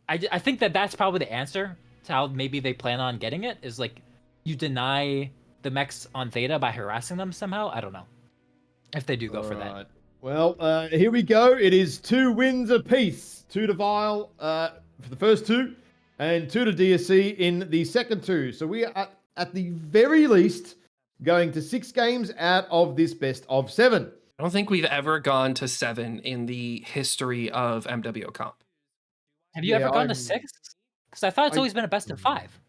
I think that's probably the answer to how maybe they plan on getting it, is like you deny the mechs on Theta by harassing them somehow. I don't know if they do go for that. Well, here we go. It is 2 wins apiece. 2 to Vile for the first 2, and 2 to DSC in the second 2. So we are at the very least going to 6 games out of this best of 7. I don't think we've ever gone to 7 in the history of MWO comp. Have you ever gone to 6? Because I thought it's always been a best of 5.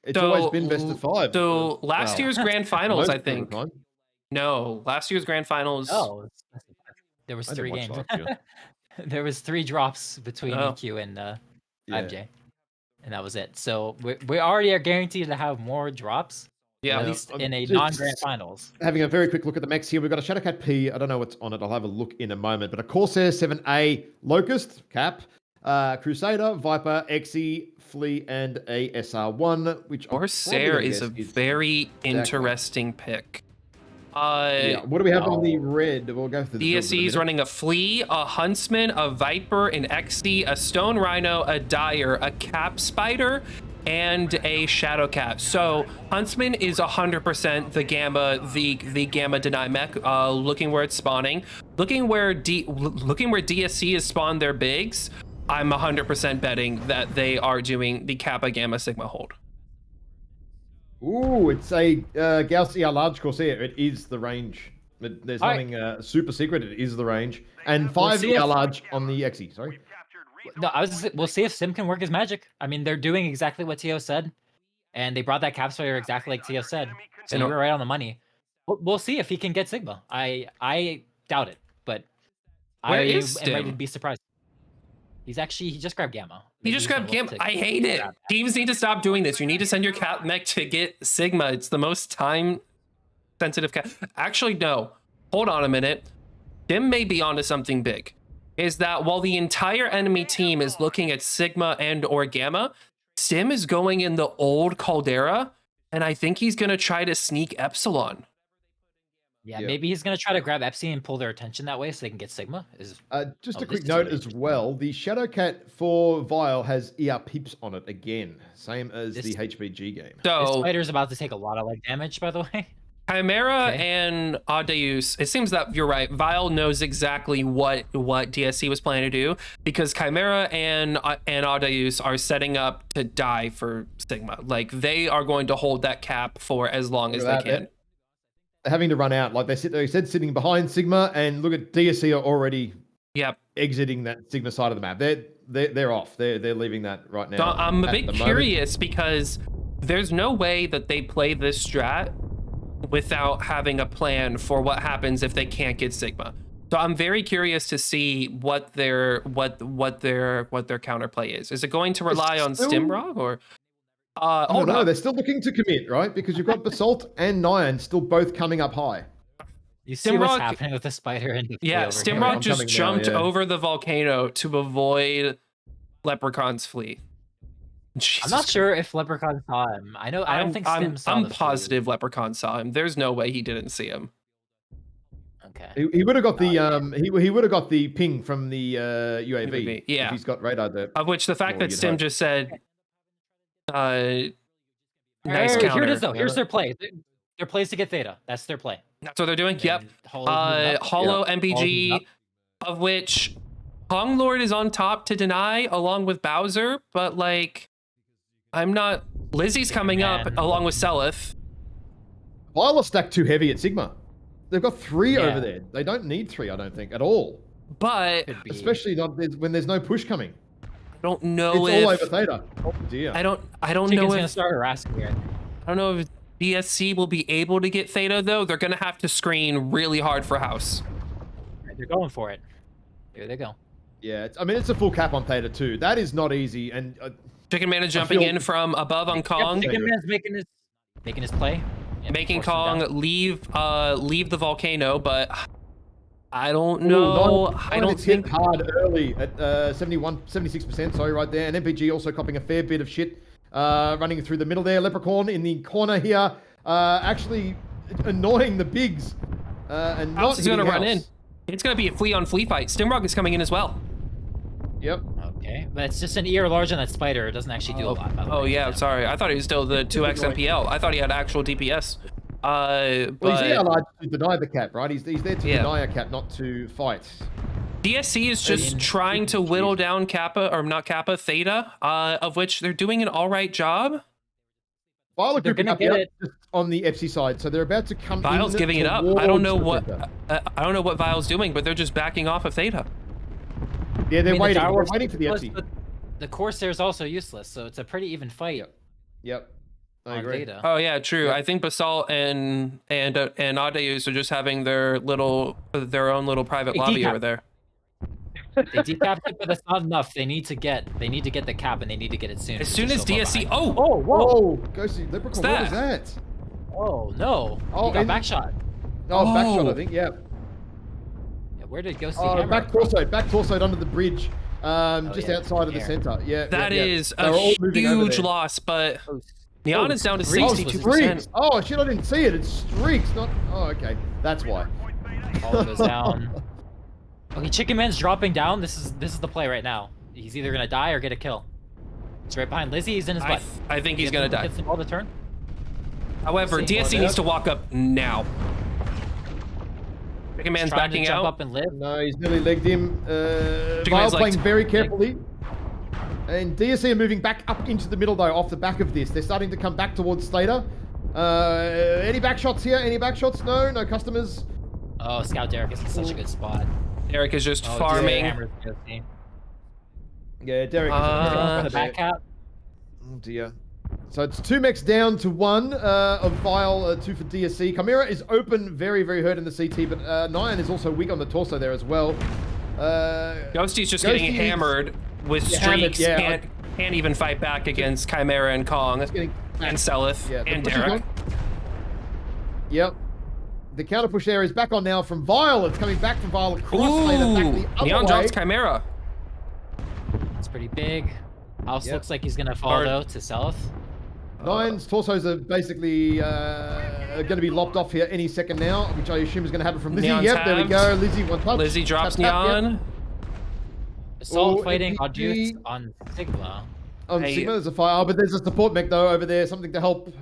It's always been best of 5. So last year's grand finals, I think. Time. No, last year's grand finals. Oh, there was 3 games. There was 3 drops between EQ and 5J, and that was it. So we already are guaranteed to have more drops Yeah. At least in a Just non-grand finals. having a very quick look at the mechs here. We've got a Shadowcat P. I don't know what's on it. I'll have a look in a moment. But a Corsair 7A Locust Cap, Crusader, Viper, Xe, Flea, and a SR1. Which Corsair is a very interesting pick. Yeah. What do we have on the red? We'll go through the DSE is running a Flea, a Huntsman, a Viper, an Xe, a Stone Rhino, a Dire, a Cap Spider, and a Shadowcat. So Huntsman is 100% the Gamma Deny mech. Looking where it's spawning, looking where DSC has spawned their bigs. I'm 100% betting that they are doing the Kappa Gamma Sigma hold. Ooh, it's a Gauss ER large Corsair. It is the range. There's nothing super secret. It is the range. And 5 ER large on the Xe. Sorry. No, we'll see if Sim can work his magic. I mean, they're doing exactly what Tio said, and they brought that Cap Spider exactly like Tio said. So you were right on the money. We'll see if he can get Sigma. I doubt it, but I am ready to be surprised. He just grabbed Gamma. He just grabbed Gamma. I hate it. Teams need to stop doing this. You need to send your Cap mech to get Sigma. It's the most time-sensitive Cap. Actually, no. Hold on a minute. Dim may be onto something big. Is that while the entire enemy team is looking at Sigma and or Gamma, Sim is going in the old Caldera, and I think he's going to try to sneak Epsilon. Yeah, maybe he's going to try to grab Epsi and pull their attention that way so they can get Sigma. Just a quick note as well. The Shadowcat for Vile has ER Pips on it again. Same as the HBG game. So, this fighter's about to take a lot of leg damage, by the way. Chimera and Audeus, it seems that you're right. Vile knows exactly what DSC was planning to do, because Chimera and Audeus are setting up to die for Sigma. Like, they are going to hold that cap for as long as they can. Having to run out, like they said, sitting behind Sigma, and look at DSC are already exiting that Sigma side of the map. They're off. They're leaving that right now. So I'm a bit curious because there's no way that they play this strat without having a plan for what happens if they can't get Sigma. So I'm very curious to see what their counterplay is. Is it going to rely on Stimrog or? No, they're still looking to commit, right? Because you've got Basalt and Nyan still both coming up high. You see what's happening with the spider and Stimrog just jumped over the volcano to avoid Leprechaun's fleet. I'm not sure if Leprechaun saw him. I don't think Stim saw him. I'm positive Leprechaun saw him. There's no way he didn't see him. Okay. He would have got the he would have got the ping from the UAV. Yeah. If he's got radar there. Of which the fact that Stim just said nice counter. Here it is though. Here's their play. Their play is to get Theta. That's their play. That's what they're doing. Yep. Hollow MBG, of which Kong Lord is on top to deny along with Bowser, but like I'm not. Lizzie's coming up along with Selith. Vile are stacked too heavy at Sigma. They've got 3 over there. They don't need 3, I don't think, at all. But especially not when there's no push coming. I don't know it's all over Theta. Oh dear. I don't Chicken's know if gonna start harassing here. I don't know if DSC will be able to get Theta though. They're gonna have to screen really hard for House. They're going for it. Here they go. Yeah, it's a full cap on Theta too. That is not easy. And Chicken Man is jumping in from above on Kong. Chicken Man's making his play. Making Kong leave the volcano, but I don't know. I don't think hit hard early at 76%. Sorry, right there. And MPG also copping a fair bit of shit, running through the middle there. Leprechaun in the corner here, actually annoying the bigs, and House is going to run in. It's going to be a flea on flea fight. Stimrock is coming in as well. Yep. Okay, but it's just an ER large on that spider. It doesn't actually do a lot. Oh yeah, sorry. I thought he was still the 2x MPL. I thought he had actual DPS. Well, he's ER large to deny the cap, right? He's there to deny a cap, not to fight. DSC is just trying to whittle down Kappa, or not Kappa, Theta, of which they're doing an all right job. Vile are grouping up on the FC side, so they're about to come in. Vile's giving it up. I don't know what Vile's doing, but they're just backing off of Theta. Yeah, they're waiting. They're waiting for the FC. The Corsair is also useless, so it's a pretty even fight. Yep. I agree. Theta. Oh yeah, true. I think Basalt and Audeus are just having their own little private lobby over there. They decapped it, but that's not enough. They need to get the cap, and they need to get it soon. As soon as DSC. Oh, whoa! Go see Leprechaun. What was that? Oh no! Oh, He got and- back shot. Oh, back shot, I Oh. think. Yeah. Yeah, where did Ghosty Oh, hammer back from? torso under the bridge, just yeah, outside of the there. center. Yeah. That yeah, is They were a all moving over huge there. loss, but Oh, Neon is down to Streaks was 62%. Streaks. Oh shit! I didn't see it. It's streaks, not. Oh, okay. That's why. Ball goes down. Okay, Chicken Man's dropping down. This is the play right now. He's either gonna die or get a kill. He's right behind Lizzie. He's in his butt. I think he's gonna die. Gets the ball to turn. However, Let's see. DSC needs to walk up now. Chicken Man's Trying to backing jump out. up and live. No, he's nearly legged him. Man's Vile like- playing very carefully. And DSC are moving back up into the middle though, off the back of this. They're starting to come back towards Slater. Any back shots here? Any back shots? No, no customers. Oh, Scout Derek is in such a good spot. Derek is just Oh, farming. hammered Ghosty. Yeah, Derek is On the back cap. Oh dear. So it's 2 mechs down to 1 of Vile, 2 for DSC. Chimera is open, very, very hurt in the CT, but Nyan is also weak on the torso there as well. Ghosty's just getting Ghosty is- hammered with Yeah, hammered, streaks. yeah. Can't even fight back against Chimera and Kong Getting and Selith Yeah, the and push is Derek. on. Yep. The counter push there is back on now from Vile. It's coming back from Vile across Slater, back the other Neon way. drops Chimera. That's pretty big. House Yep. looks like he's gonna fall Hard. though to Selith. Nine's torsos are basically going to be lopped off here any second now, which I assume is going to happen from Lizzie. Neon Yep, there we go. tabbed. Lizzie one touch. Lizzie drops Tap, tap, yep. Neon. Assault Oh, fighting MPG. Audius on Sigma. On Hey. Sigma, there's a fire. Oh, but there's a support mech though over there, something to help.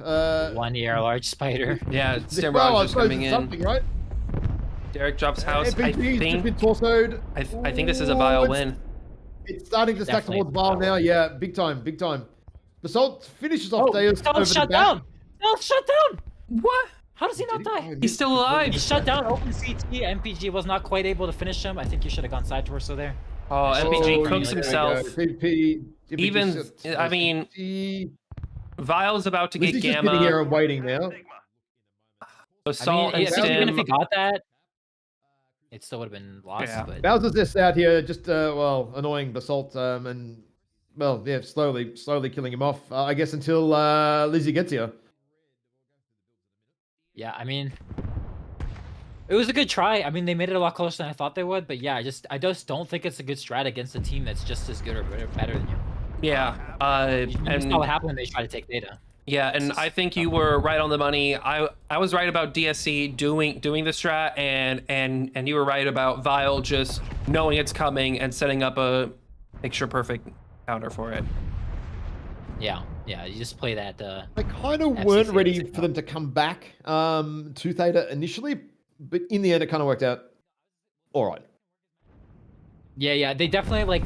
1 year large spider. Yeah, Well, Stimrog I just suppose coming it's in. something, right? Derek drops House. I MPG's just been think torsoed. I think this is a Vile Ooh, win. It's starting to stack Definitely towards Vile now. Yeah, big time, big time. Basalt finishes off Deus over Selith the shut back. down! Selith shut down! What? How does he not die? He's still alive. He shut down open CT. MPG was not quite able to finish him. I think you should have gone side torso there. Oh, Oh, MPG there cooks we go. himself. PP, Even, I mean, Vile's about to get Lizzie's just sitting here Gamma. and waiting now. Assault I mean, and even if he Stim. got that, it still would have been lost. Yeah. But Bowser's just out here, just well, annoying Basalt, and well, yeah, slowly killing him off. I guess until Lizzie gets here. yeah, I mean, it was a good try. I mean, they made it a lot closer than I thought they would. But yeah, I just don't think it's a good strat against a team that's just as good or better than you. Yeah. You And saw what happened when they tried to take data. yeah, and I think you were right on the money. I was right about DSC doing the strat, and you were right about Vile just knowing it's coming and setting up a picture perfect counter for it. Yeah, you just play that. They kind of FCC weren't ready signal. for them to come back to Theta initially, but in the end, it kind of worked out all right. Yeah, they definitely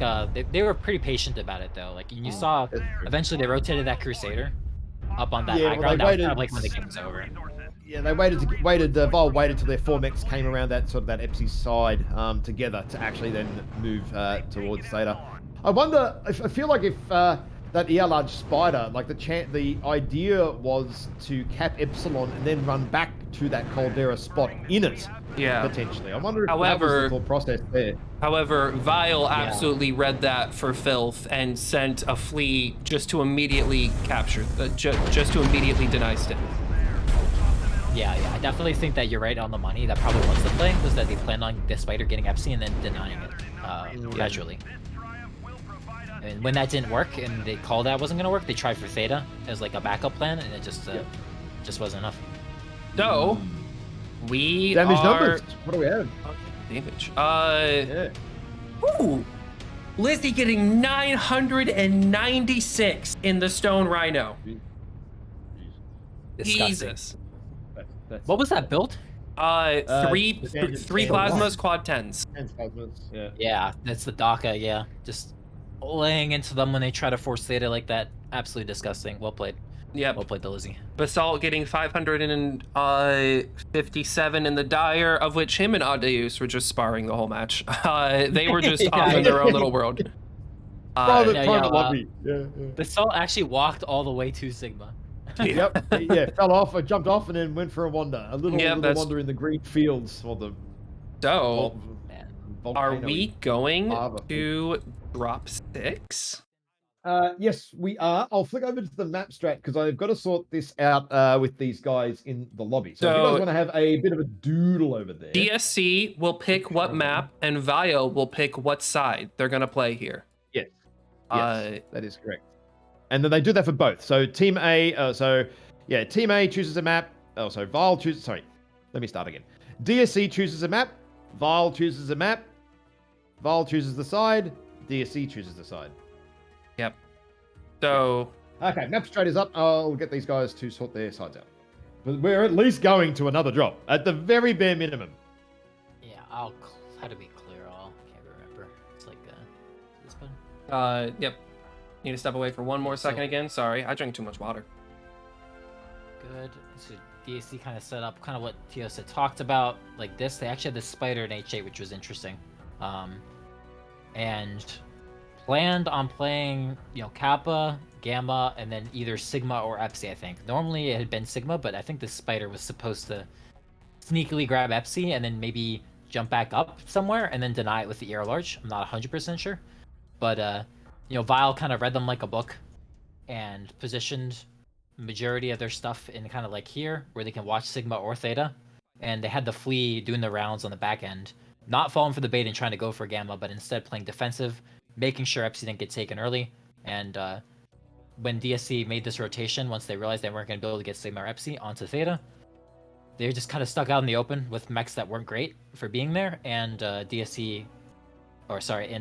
they were pretty patient about it though. Like you saw, eventually they rotated that Crusader up on that Yeah, high well, ground. they That was waited- kind of like when the game was over. Yeah, they Vile waited till their 4 mechs came around that sort of that Epsi side together to actually then move towards Theta. I wonder, I feel like if that ER large spider, like the idea was to cap Epsilon and then run back to that Caldera spot in it, Yeah. potentially. I wonder if that However- was the thought process there. However, Vile absolutely read that for filth and sent a fleet just to immediately capture, just to immediately deny Stim. Yeah, I definitely think that you're right on the money. That probably was the play, was that they planned on the spider getting Epsi and then denying it casually. And when that didn't work and they called that wasn't gonna work, they tried for Theta as like a backup plan, and it just wasn't enough. So, we Damage are... numbers. What do we have? Damage. Yeah. Ooh. Lizzie getting 996 in the Stone Rhino. Disgusting. Jesus. What was that build? Three standard three 10. plasmas, quad 10s. Yeah. Yeah, that's the DACA, yeah. Just laying into them when they try to force Theta like that. Absolutely disgusting. Well played. Yep. Well played, the Lizzie. Basalt getting 557 in the Dire, of which him and Audeus were just sparring the whole match. They were just off in their own little world. Private yeah, lobby. Yeah. The Salt actually walked all the way to Sigma. Yep. Yeah. Fell off. I jumped off and then went for a wander. A little, Yeah, that's- wander in the green fields or the. So, Man. are we going lava. to drop 6? Yes, we are. I'll flick over to the map strat because I've got to sort this out with these guys in the lobby. So if you guys So- want to have a bit of a doodle over there. DSC will pick what map, and Vio will pick what side they're gonna play here. Yes. Uh, Yes, that is correct. And then they do that for both. So Team A, Team A chooses a map. Oh, so Vile chooses. Sorry, let me start again. DSC chooses a map. Vile chooses a map. Vile chooses the side. DSC chooses the side. Yep. So Okay, map strat is up. I'll get these guys to sort their sides out. But we're at least going to another drop at the very bare minimum. Yeah, how to be clear all. Can't remember. It's like this button. yep. Need to step away for one more second again. Sorry, I drank too much water. Good. So DSC kind of set up kind of what Tios had talked about, like this. They actually had this spider in H8, which was interesting, and planned on playing, Kappa, Gamma, and then either Sigma or Epsi. I think normally it had been Sigma, but I think the spider was supposed to sneakily grab Epsi and then maybe jump back up somewhere and then deny it with the ER large. I'm not 100% sure, but Vile kind of read them like a book and positioned majority of their stuff in kind of like here where they can watch Sigma or Theta, and they had the Flea doing the rounds on the back end, not falling for the bait and trying to go for Gamma, but instead playing defensive, making sure Epsi didn't get taken early. And when DSC made this rotation, once they realized they weren't going to be able to get Sigma or Epsi onto Theta, they were just kind of stuck out in the open with mechs that weren't great for being there, and and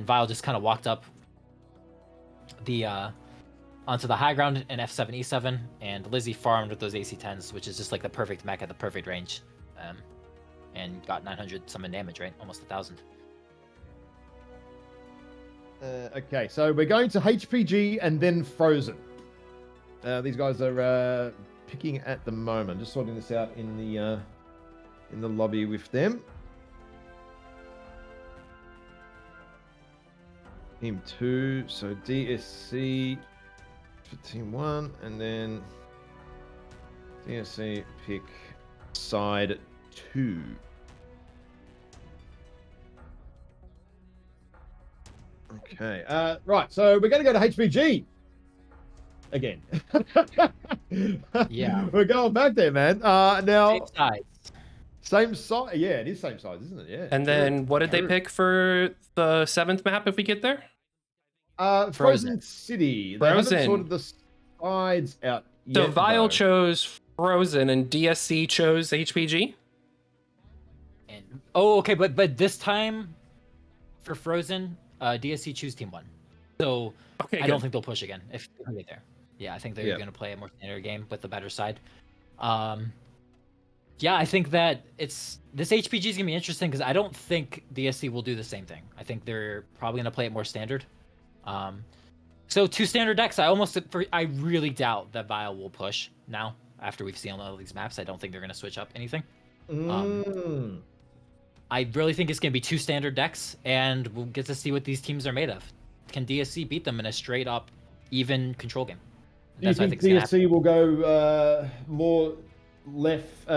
Vile just kind of walked up the onto the high ground in F7 E7, and Lizzie farmed with those AC10s, which is just like the perfect mech at the perfect range, and got 900 summon damage, right? Almost 1,000. Okay, so we're going to HPG and then Frozen. These guys are picking at the moment. Just sorting this out in the lobby with them. Team 2, so DSC for Team 1, and then DSC pick side 2. Okay, right, so we're going to go to HPG again. Yeah. We're going back there, man. Now, Same size. same size. Yeah, it is same size, isn't it? Yeah. And then what did they pick for the 7th map if we get there? Frozen City. They haven't Frozen. sorted the sides out So yet. Vile though. chose Frozen and DSC chose HPG? And okay, but this time for Frozen, DSC choose Team 1. So Okay, I don't think they'll push again if they get there. Yeah, I think they're Yeah. going to play a more standard game with the better side. Yeah, I think that this HPG is going to be interesting because I don't think DSC will do the same thing. I think they're probably going to play it more standard. So 2 standard decks. I really doubt that Vile will push now after we've seen all these maps. I don't think they're going to switch up anything. I really think it's going to be 2 standard decks, and we'll get to see what these teams are made of. Can DSC beat them in a straight up, even control game? Do you think DSC will go more left,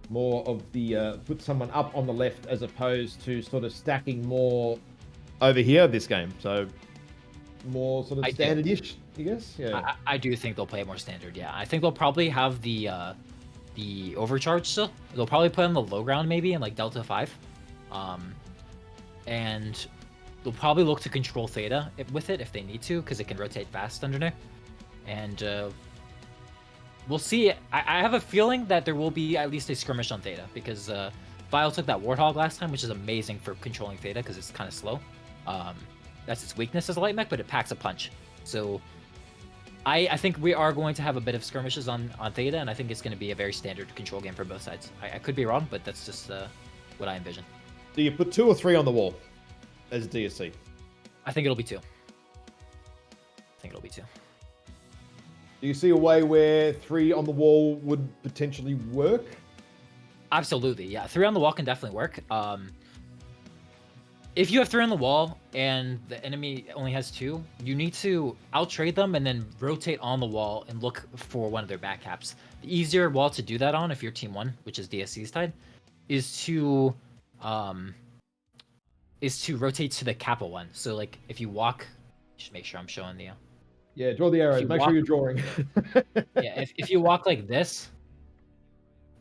more of the put someone up on the left as opposed to sort of stacking more over here this game? So more sort of standard-ish, I guess. Yeah. I do think they'll play it more standard. Yeah, I think they'll probably have the overcharge still. They'll probably play on the low ground maybe in like Delta 5, and they'll probably look to control Theta with it if they need to because it can rotate fast under there. And we'll see. I have a feeling that there will be at least a skirmish on Theta because Vile took that Warthog last time, which is amazing for controlling Theta because it's kind of slow. That's its weakness as a light mech, but it packs a punch. So I think we are going to have a bit of skirmishes on Theta, and I think it's going to be a very standard control game for both sides. I could be wrong, but that's just what I envision. Do you put 2 or 3 on the wall as DSC? I think it'll be 2. Do you see a way where 3 on the wall would potentially work? Absolutely, yeah. 3 on the wall can definitely work. If you have 3 on the wall and the enemy only has 2, you need to outtrade them and then rotate on the wall and look for one of their back caps. The easier wall to do that on, if you're Team 1, which is DSC's side, is to rotate to the Kappa one. So like if you walk, just make sure I'm showing the Yeah, draw the arrows. you Make walk- sure you're drawing. Yeah, if you walk like this,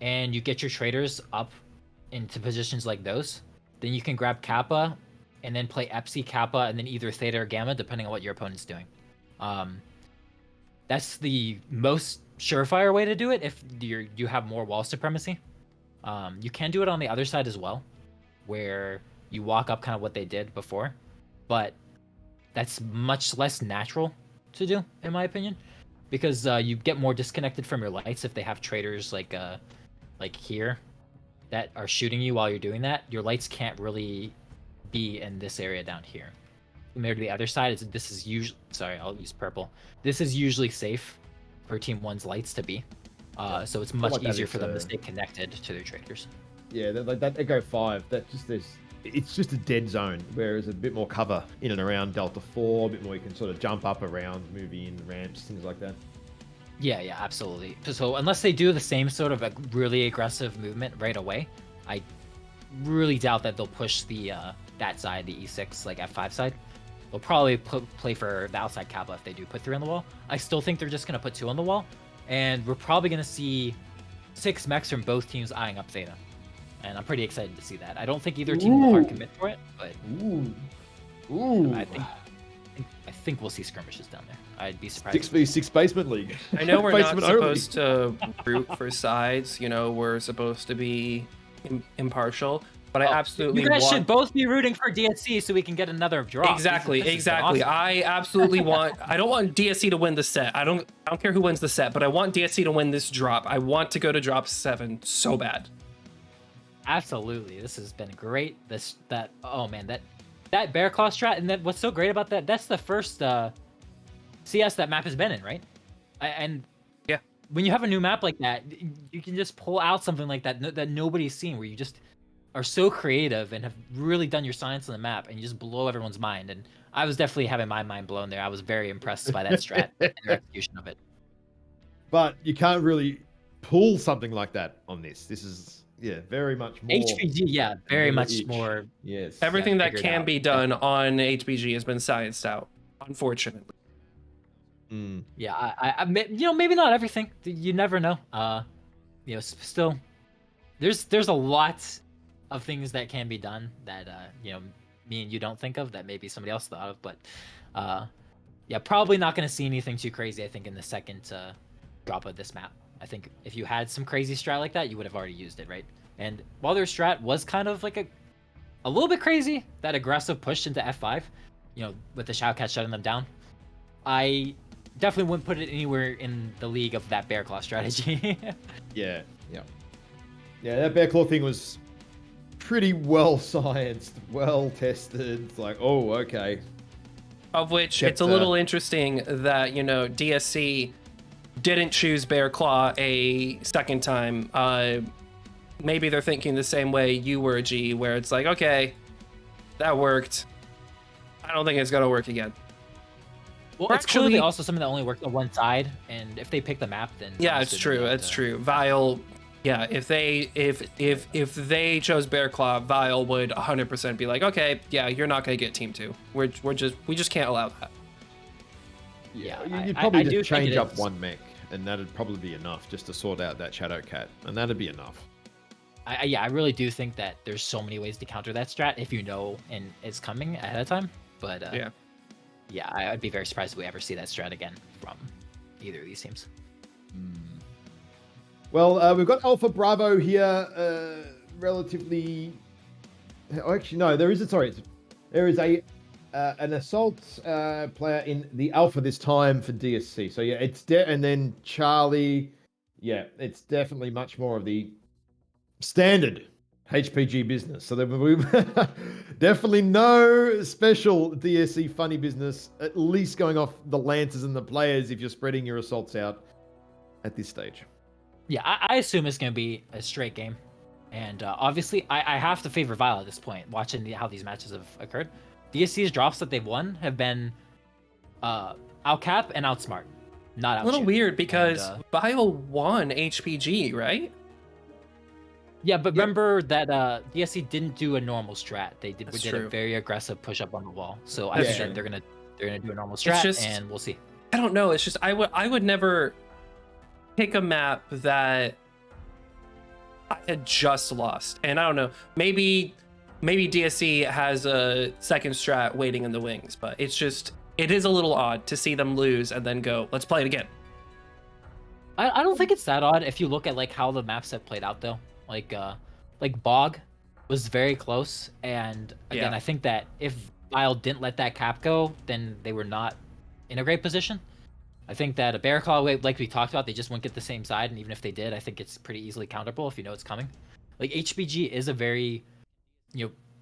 and you get your traders up into positions like those, then you can grab Kappa, and then play Epsi, Kappa, and then either Theta or Gamma, depending on what your opponent's doing. That's the most surefire way to do it if you have more wall supremacy. You can do it on the other side as well, where you walk up kind of what they did before, but that's much less natural to do, in my opinion, because you get more disconnected from your lights if they have traders like here that are shooting you while you're doing that. Your lights can't really be in this area down here. Compared to the other side, this is usually, sorry, I'll use purple. This is usually safe for Team 1's lights to be. So it's much easier for them to stay connected to their traders. Yeah, like that Echo 5, it's just a dead zone, whereas a bit more cover in and around Delta 4, a bit more you can sort of jump up around, move in, ramps, things like that. Yeah, absolutely. So unless they do the same sort of a really aggressive movement right away, I really doubt that they'll push the that side, the E6, like F5 side. They'll probably play for the outside Kappa if they do put 3 on the wall. I still think they're just going to put 2 on the wall, and we're probably going to see 6 mechs from both teams eyeing up Theta. And I'm pretty excited to see that. I don't think either team will hard commit for it, but I think we'll see skirmishes down there. I'd be surprised. 6v6 basement league. I know we're not Basement only. supposed to root for sides. You know, we're supposed to be impartial. But I absolutely You guys want... should both be rooting for DSC so we can get another draw. Exactly. This has been awesome. I absolutely want... I don't want DSC to win the set. I don't care who wins the set, but I want DSC to win this drop. I want to go to drop 7 so bad. Absolutely. This has been great. Oh man, that Bear Claw strat, and what's so great about that's the first CS that map has been in, right? And yeah, when you have a new map like that, you can just pull out something like that that nobody's seen, where you just are so creative and have really done your science on the map, and you just blow everyone's mind. And I was definitely having my mind blown there. I was very impressed by that strat and their execution of it. But you can't really pull something like that on this. This is, yeah, very much more... HPG, yeah, very much more... Yes. Everything that can be done on HPG has been scienced out, unfortunately. Yeah, I maybe not everything. You never know. Still, there's a lot of things that can be done that me and you don't think of that maybe somebody else thought of, but yeah, probably not going to see anything too crazy. I think in the second drop of this map, I think if you had some crazy strat like that, you would have already used it, right? And while their strat was kind of like a little bit crazy, that aggressive push into F5, with the Shao Cat shutting them down, I definitely wouldn't put it anywhere in the league of that Bear Claw strategy. Yeah, that Bear Claw thing was pretty well scienced, well tested. It's like, oh, okay. Of which it's a little interesting that, DSC didn't choose Bear Claw a second time. Maybe they're thinking the same way you were, G, where it's like, okay, that worked. I don't think it's going to work again. Well, it's clearly also something that only worked on one side, and if they pick the map, then yeah, it's true. It's true. Vile, yeah. If they chose Bear Claw, Vile would 100% be like, okay, yeah, you're not gonna get Team 2. We just can't allow that. Yeah, you'd probably just change up one mech, and that'd probably be enough just to sort out that Shadow Cat, and that'd be enough. I really do think that there's so many ways to counter that strat if you know and it's coming ahead of time. But yeah, I'd be very surprised if we ever see that strat again from either of these teams. Well, we've got Alpha Bravo here, relatively... Oh, actually, no, there is an Assault player in the Alpha this time for DSC. So yeah, and then Charlie, yeah, it's definitely much more of the standard HPG business. So we've definitely no special DSC funny business, at least going off the Lancers and the players if you're spreading your assaults out at this stage. Yeah, I assume it's going to be a straight game. And obviously, I have to favor Vile at this point, watching how these matches have occurred. DSC's drops that they've won have been outcap and outsmart, not outshoot. A little weird because Vile won HPG, right? Yeah, but remember that DSC didn't do a normal strat. They did true. a very aggressive push up on the wall. So I think that they're gonna do a normal strat, and we'll see. I don't know. It's just I would never pick a map that I had just lost. And I don't know. Maybe DSC has a second strat waiting in the wings, but it is a little odd to see them lose and then go, let's play it again. I don't think it's that odd if you look at like how the maps have played out though. Like Bog was very close, and again, Yeah. I think that if Vile didn't let that cap go, then they were not in a great position. I think that a Bear Claw, like we talked about, they just wouldn't get the same side, and even if they did, I think it's pretty easily counterable if you know it's coming. Like HBG is a very,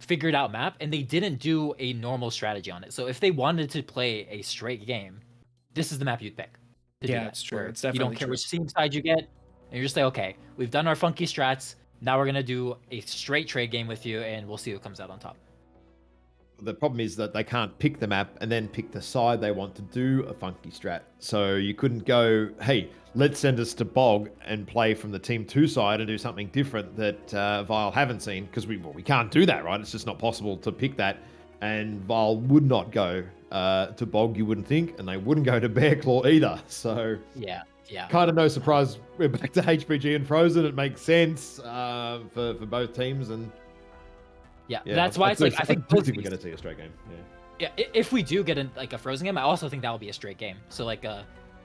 figured out map, and they didn't do a normal strategy on it. So if they wanted to play a straight game, this is the map you'd pick. To do Yeah, that, it's true. where It's you definitely don't care true. which team side you get, and you're just like, okay, we've done our funky strats. Now we're gonna do a straight trade game with you, and we'll see who comes out on top. The problem is that they can't pick the map and then pick the side they want to do a funky strat. So you couldn't go, hey, let's send us to Bog and play from the Team 2 side and do something different that Vile haven't seen, because we can't do that, right? It's just not possible to pick that. And Vile would not go to Bog, you wouldn't think, and they wouldn't go to Bear Claw either. So Yeah. kind of no surprise we're back to HPG and Frozen. It makes sense for both teams, and Yeah, that's why it's like I think both we're these- going to see a straight game. Yeah. Yeah, if we do get a Frozen game, I also think that will be a straight game. So like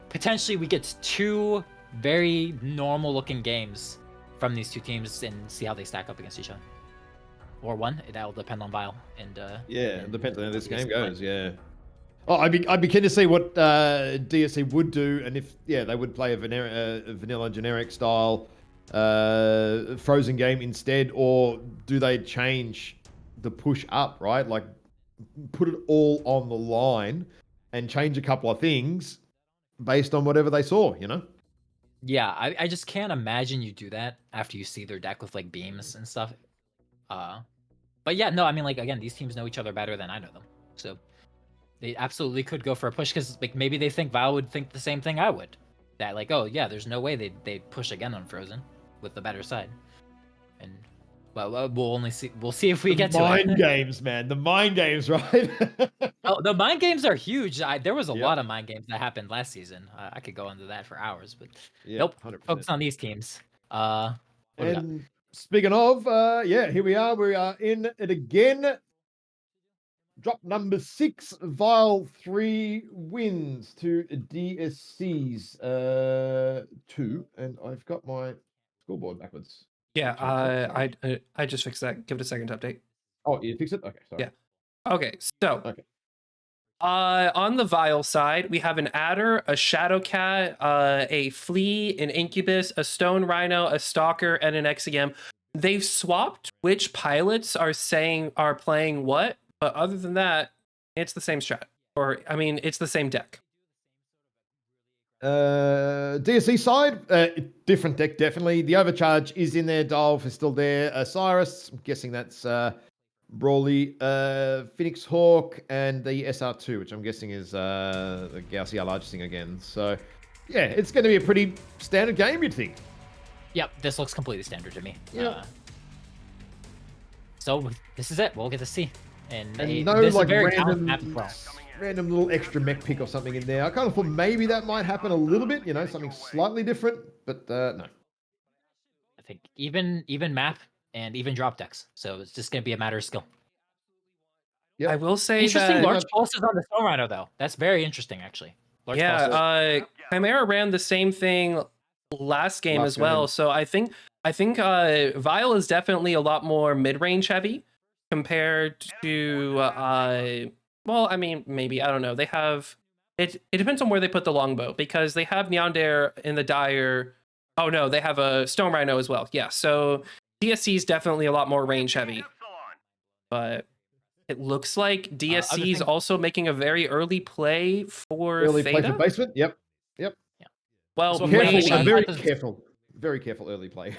potentially we get two very normal looking games from these two teams and see how they stack up against each other. Or one, that'll depend on Vile and It depends on how this game DSC goes. Yeah. Oh, I'd be keen to see what DSC would do, and if they would play a vanilla generic style Frozen game instead, or do they change the push up, right? Like put it all on the line and change a couple of things based on whatever they saw, Yeah, I just can't imagine you do that after you see their deck with like beams and stuff. But yeah, no, I mean like again, these teams know each other better than I know them, so they absolutely could go for a push because like maybe they think Val would think the same thing I would, that like, oh yeah, there's no way they'd push again on Frozen with the better side, and well we'll see if we get to mind it. games, man. The mind games, right? Oh, the mind games are huge. There was a Yep. lot of mind games that happened last season. I could go into that for hours, but Yeah, nope. 100%. Focus on these teams. What do we got? And speaking of, here we are. We are in it again. Drop number 6, Vile 3 wins to DSC's 2, and I've got my scoreboard backwards. Yeah, I just fixed that. Give it a second to update. Oh, you fixed it? Okay, sorry. Yeah. Okay, so Okay. on the Vile side, we have an Adder, a Shadow Cat, a Flea, an Incubus, a Stone Rhino, a Stalker, and an XEM. They've swapped which pilots are playing what, but other than that, it's the same strat. Or I mean, it's the same deck. DSC side, different deck, definitely. The Overcharge is in there. Dolph is still there. Cyrus, I'm guessing that's Brawly, Phoenix Hawk, and the SR2, which I'm guessing is the Gaussier large thing again. So, yeah, it's going to be a pretty standard game, you'd think. Yep, this looks completely standard to me. Yeah. So this is it. We'll get to see. And no this is a like very balanced map as well. random little extra mech pick or something in there. I kind of thought maybe that might happen a little bit, something slightly different, but no. I think even map and even drop decks. So it's just going to be a matter of skill. Yep. I will say Interesting that large pulses on the Stone Rhino though. That's very interesting actually. Large pulses. Chimera ran the same thing last game as well. game. So I think Vile is definitely a lot more mid-range heavy compared to well, I mean, maybe, I don't know. They have it depends on where they put the longbow, because they have Neander in the Dire. Oh no, they have a Stone Rhino as well. Yeah, so DSC is definitely a lot more range heavy. But it looks like DSC is also making a very early play for Early play Theta. for basement. Yep. Well, So Careful, maybe- very careful early play.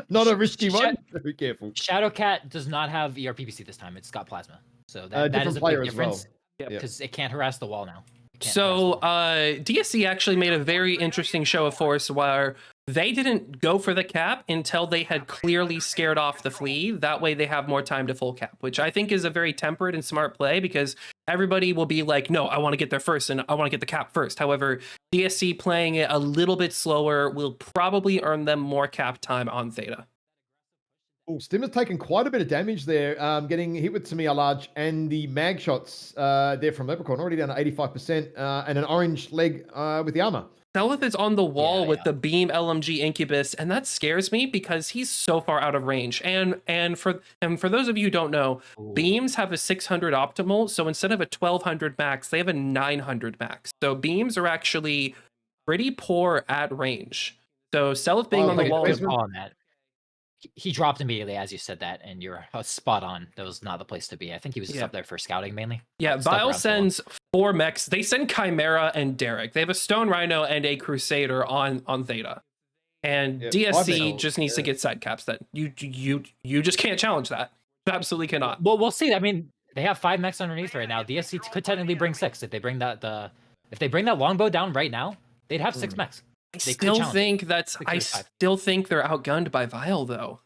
Not a risky one. Very careful. Shadowcat does not have ERPPC this time. It's got plasma. So that Different is a player big as well. difference. Yep. Because it can't harass the wall now. So DSC actually made a very interesting show of force where they didn't go for the cap until they had clearly scared off the flea. That way they have more time to full cap, which I think is a very tempered and smart play, because everybody will be like, no, I want to get there first and I want to get the cap first. However, DSC playing it a little bit slower will probably earn them more cap time on Theta. Oh, Stim has taken quite a bit of damage there, getting hit with Samia Large and the mag shots there from Leprechaun, already down to 85%, and an orange leg with the armor. Selith is on the wall with the beam LMG Incubus, and that scares me because he's so far out of range. And for those of you who don't know, beams have a 600 optimal, so instead of a 1200 max, they have a 900 max. So beams are actually pretty poor at range. So Selith being on the wall is on that. He dropped immediately as you said that, and you're spot on. That was not the place to be. I think he was just up there for scouting mainly. Yeah, Vile sends 4 mechs. They send Chimera and Derek. They have a Stone Rhino and a Crusader on Theta. And DSC just needs to get side caps. That you just can't challenge that. You absolutely cannot. Well, we'll see. I mean, they have 5 mechs underneath right now. DSC could technically bring 6 if they bring that longbow down right now. They'd have 6 mechs. I still think they're outgunned by Vile though.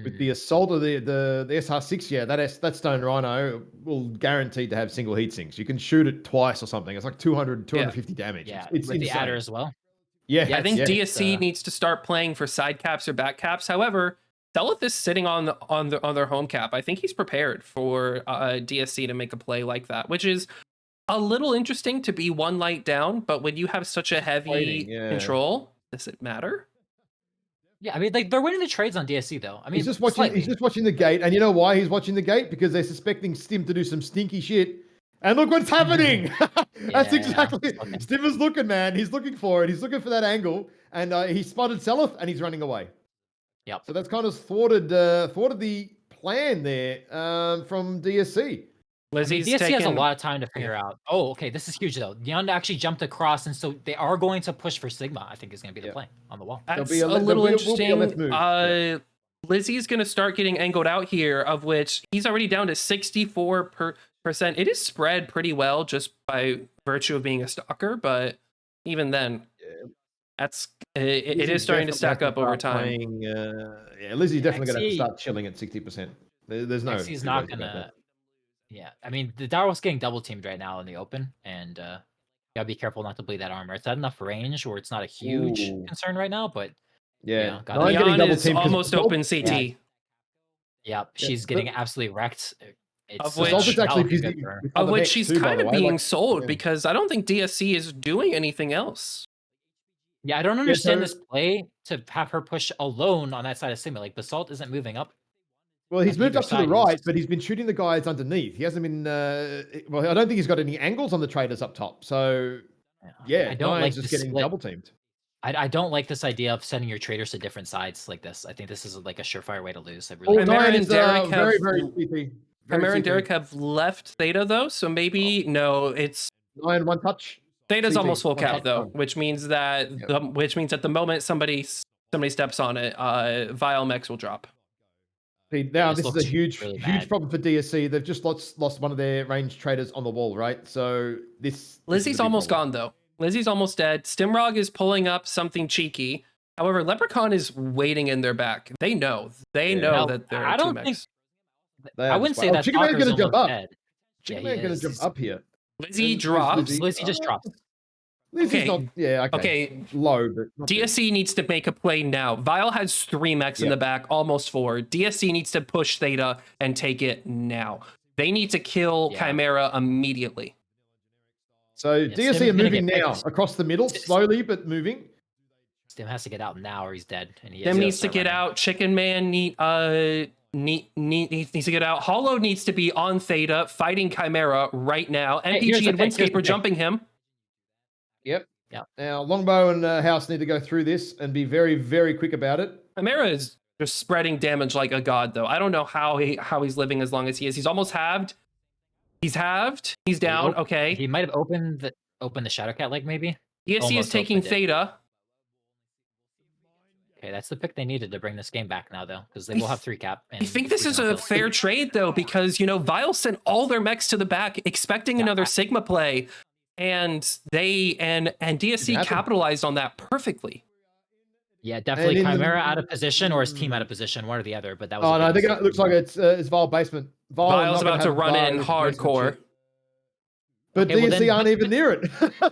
With the assault of the SR6, yeah, that Stone Rhino will guaranteed to have single heat sinks. You can shoot it twice or something. It's like 250 damage. Yeah, it's with insane. the adder as well. Yeah, I think DSC needs to start playing for side caps or back caps. However, Selith is sitting on their home cap. I think he's prepared for DSC to make a play like that, which is a little interesting to be 1 light down, but when you have such a heavy control, does it matter? Yeah, I mean, like, they're winning the trades on DSC though. I mean, he's just watching the gate, and you know why he's watching the gate? Because they're suspecting Stim to do some stinky shit. And look what's happening! That's exactly. Stim is looking, man. He's looking for it. He's looking for that angle, and he spotted Selith, and he's running away. Yep. So that's kind of thwarted the plan there from DSC. DSC has a lot of time to figure out. Oh, okay, this is huge though. Neon actually jumped across, and so they are going to push for Sigma. I think is going to be the play on the wall. That's a little interesting. Lizzie's going to start getting angled out here, of which he's already down to 64%. It is spread pretty well just by virtue of being a stalker, but even then, it is starting to stack up over time. Lizzie's definitely going to have to start chilling at 60%. There's no. He's not going to. Yeah, I mean, the Darwin's getting double teamed right now in the open, and you gotta be careful not to bleed that armor. It's at enough range where it's not a huge concern right now, but Neon is almost open CT. Yeah, she's getting absolutely wrecked. Of which she's kind of being sold because I don't think DSC is doing anything else. Yeah, I don't understand this play to have her push alone on that side of Sigma. Like, Basalt isn't moving up. Well, he's moved up to the right, but he's been shooting the guys underneath. He hasn't been. Well, I don't think he's got any angles on the traders up top. So, yeah, I don't like just getting double teamed. I don't like this idea of sending your traders to different sides like this. I think this is like a surefire way to lose. I really. Chimera and Derek have very CP. Chimera and Derek have left Theta though, so maybe no, it's 9 1 touch. Theta's almost full cap though, which means that at the moment somebody steps on it, Vile Mechs will drop. Now this is a huge problem for DSC. They've just lost one of their range traders on the wall, right? So Lizzie's almost gone though. Lizzie's almost dead. Stimrog is pulling up something cheeky. However, Leprechaun is waiting in their back. They know that there are two mechs. I wouldn't say that. Chicken Man's going to jump up. Chicken Man's going to jump up here. Lizzie drops. Lizzie just drops. Lizzie's not, okay. Low, but DSC needs to make a play now. Vile has 3 mechs in the back, almost 4. DSC needs to push Theta and take it now. They need to kill Chimera immediately. So DSC are moving now across the middle, slowly but moving. Stim has to get out now, or he's dead. And Stim needs to get out. Chicken Man needs to get out. Hollow needs to be on Theta, fighting Chimera right now. MPG and Windscape are jumping him. Yep. Now Longbow and House need to go through this and be very, very quick about it. Chimera is just spreading damage like a god, though. I don't know how he's living as long as he is. He's almost halved. He's halved. He's down. Okay. He might have opened the Shadowcat leg, maybe. DSC is taking Theta. Okay, that's the pick they needed to bring this game back now, though, because they will have 3 cap. I think this is a fair trade, though, because, Vile sent all their mechs to the back, expecting another Sigma play, and DSC capitalized on that perfectly. Yeah, definitely in the- Chimera out of position or his team out of position, one or the other. But that was. Oh a no, I big think mistake it looks from like it's Vile basement. Vile Vile's not gonna about to have run VAR in with the basement hardcore. shit. But Okay, well, DSC then- aren't even near it.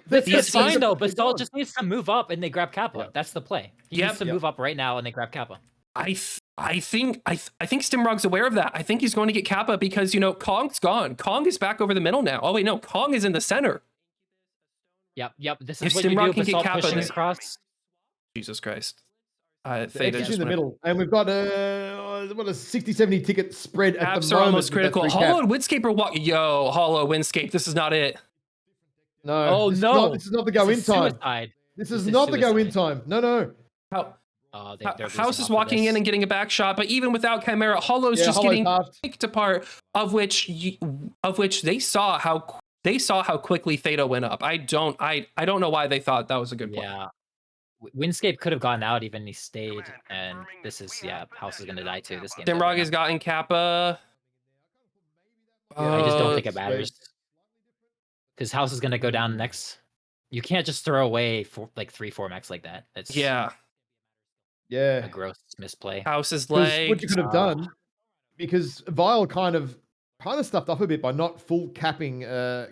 This Yeah, is fine see- though. Basalt gone. just needs to move up and they grab Kappa. Yep. That's the play. He Yep. needs to Yep. move up right now and they grab Kappa. I think Stimrog's aware of that. I think he's going to get Kappa because Kong's gone. Kong is back over the middle now. Oh wait, no, Kong is in the center. Yep. This If is what you Stimrog do. can get Basalt Kappa, pushing this- across. Jesus Christ. The Theta X is just in the went- middle, and we've got a 60-70 ticket spread at Caps the are moment. almost with that critical. 3 Hollow cap. and Windscape are walking. Yo, Hollow, Windscape. This is not it. No. Oh, this no. This is not the go in This is time. suicide. This This is is not the go in suicide. time. No. How, They're losing House is off of walking this. in and getting a back shot, but even without Chimera, Hollow's Yeah, just Hollow's getting halved. picked apart. Of which they saw how quickly Theta went up. I don't know why they thought that was a good play. Yeah. Windscape could have gone out even he stayed, and this is House is gonna die too. This game. Dimrog has gotten Kappa. I just don't think it That's matters because House is gonna go down next. You can't just throw away for like 3-4 max like that. It's Yeah, Yeah. a gross misplay. House is 'Cause leg. what you could have done, because Vile kind of stuffed up a bit by not full capping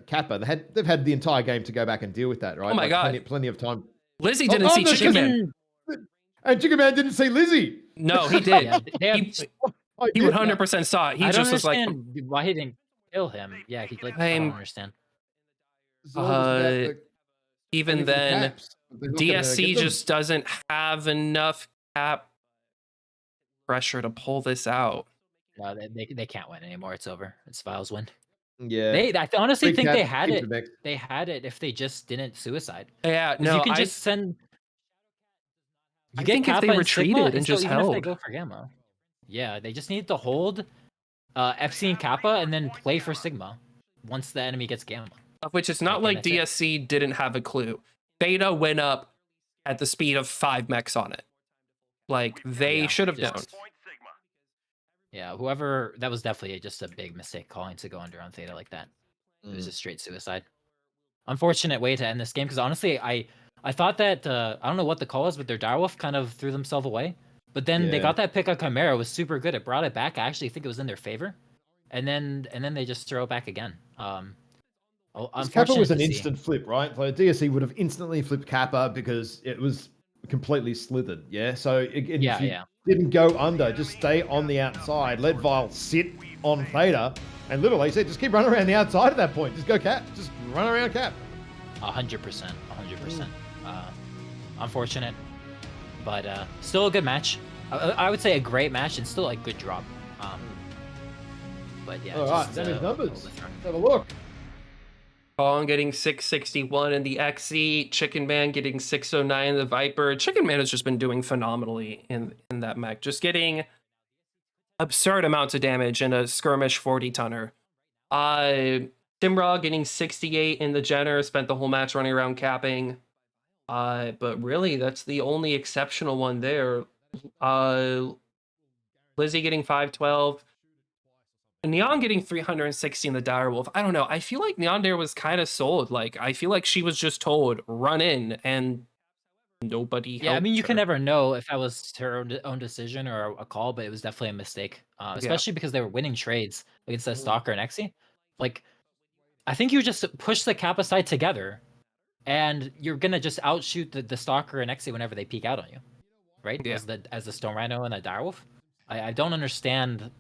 Kappa. They've had the entire game to go back and deal with that, right? Oh my God. plenty of time. Lizzie didn't see no, Chicken Man. And Chicken Man didn't see Lizzie. No, he did. Yeah, they have, He 100% saw it. He I don't just was like, understand why he didn't kill him. Yeah, he like. I I'm- don't understand. even then, DSC just doesn't have enough cap pressure to pull this out. No, they can't win anymore. It's over. It's Vile's win. Yeah. I honestly Big think cap, they had keeps it. it back. They had it if they just didn't suicide. Yeah, 'Cause no, you can I just send. I You get think if they Kappa retreated Sigma, and still, just even if they held. go for Gamma. Yeah, they just need to hold FC and Kappa and then play for Sigma once the enemy gets Gamma. of which it's not Okay, like that's it. DSC didn't have a clue. Theta went up at the speed of 5 mechs on it. Like they Yeah, should have just- known. Yeah, whoever that was definitely just a big mistake calling to go under on Theta like that. It was Mm. just straight suicide. Unfortunate way to end this game because honestly, I thought that I don't know what the call is, but their direwolf kind of threw themselves away. But then they Yeah. got that pick on Chimera, it was super good. It brought it back. I actually think it was in their favor, and then they just throw it back again. Kappa was an unfortunate to see. instant flip, right? So DSC would have instantly flipped Kappa because it was completely slithered. Yeah. So again, Yeah, if you yeah. didn't go under, just stay on the outside. Let Vile sit on Theta, and literally said, just keep running around the outside at that point. Just go cap. Just run around cap. 100%. Unfortunate, but still a good match. I would say a great match and still a good drop. But yeah. All right, just, then his numbers. overthrown. Let's have a look. Kong getting 661 in the XE, Chicken Man getting 609 in the Viper. Chicken Man has just been doing phenomenally in that mech. Just getting absurd amounts of damage in a skirmish 40 tonner. Simra getting 68 in the Jenner, spent the whole match running around capping. But really, that's the only exceptional one there. Lizzie getting 512. Neon getting 360 in the Direwolf. I don't know. I feel like Neon Dare was kind of sold. Like, I feel like she was just told, run in, and nobody helped Yeah, I mean, you her. can never know if that was her own decision or a call, but it was definitely a mistake. Especially because they were winning trades against the Stalker and Exy. Like, I think you just push the Kappa side together, and you're gonna just outshoot the Stalker and Exy whenever they peek out on you, right? Yeah. As the Stone Rhino and the Direwolf. I don't understand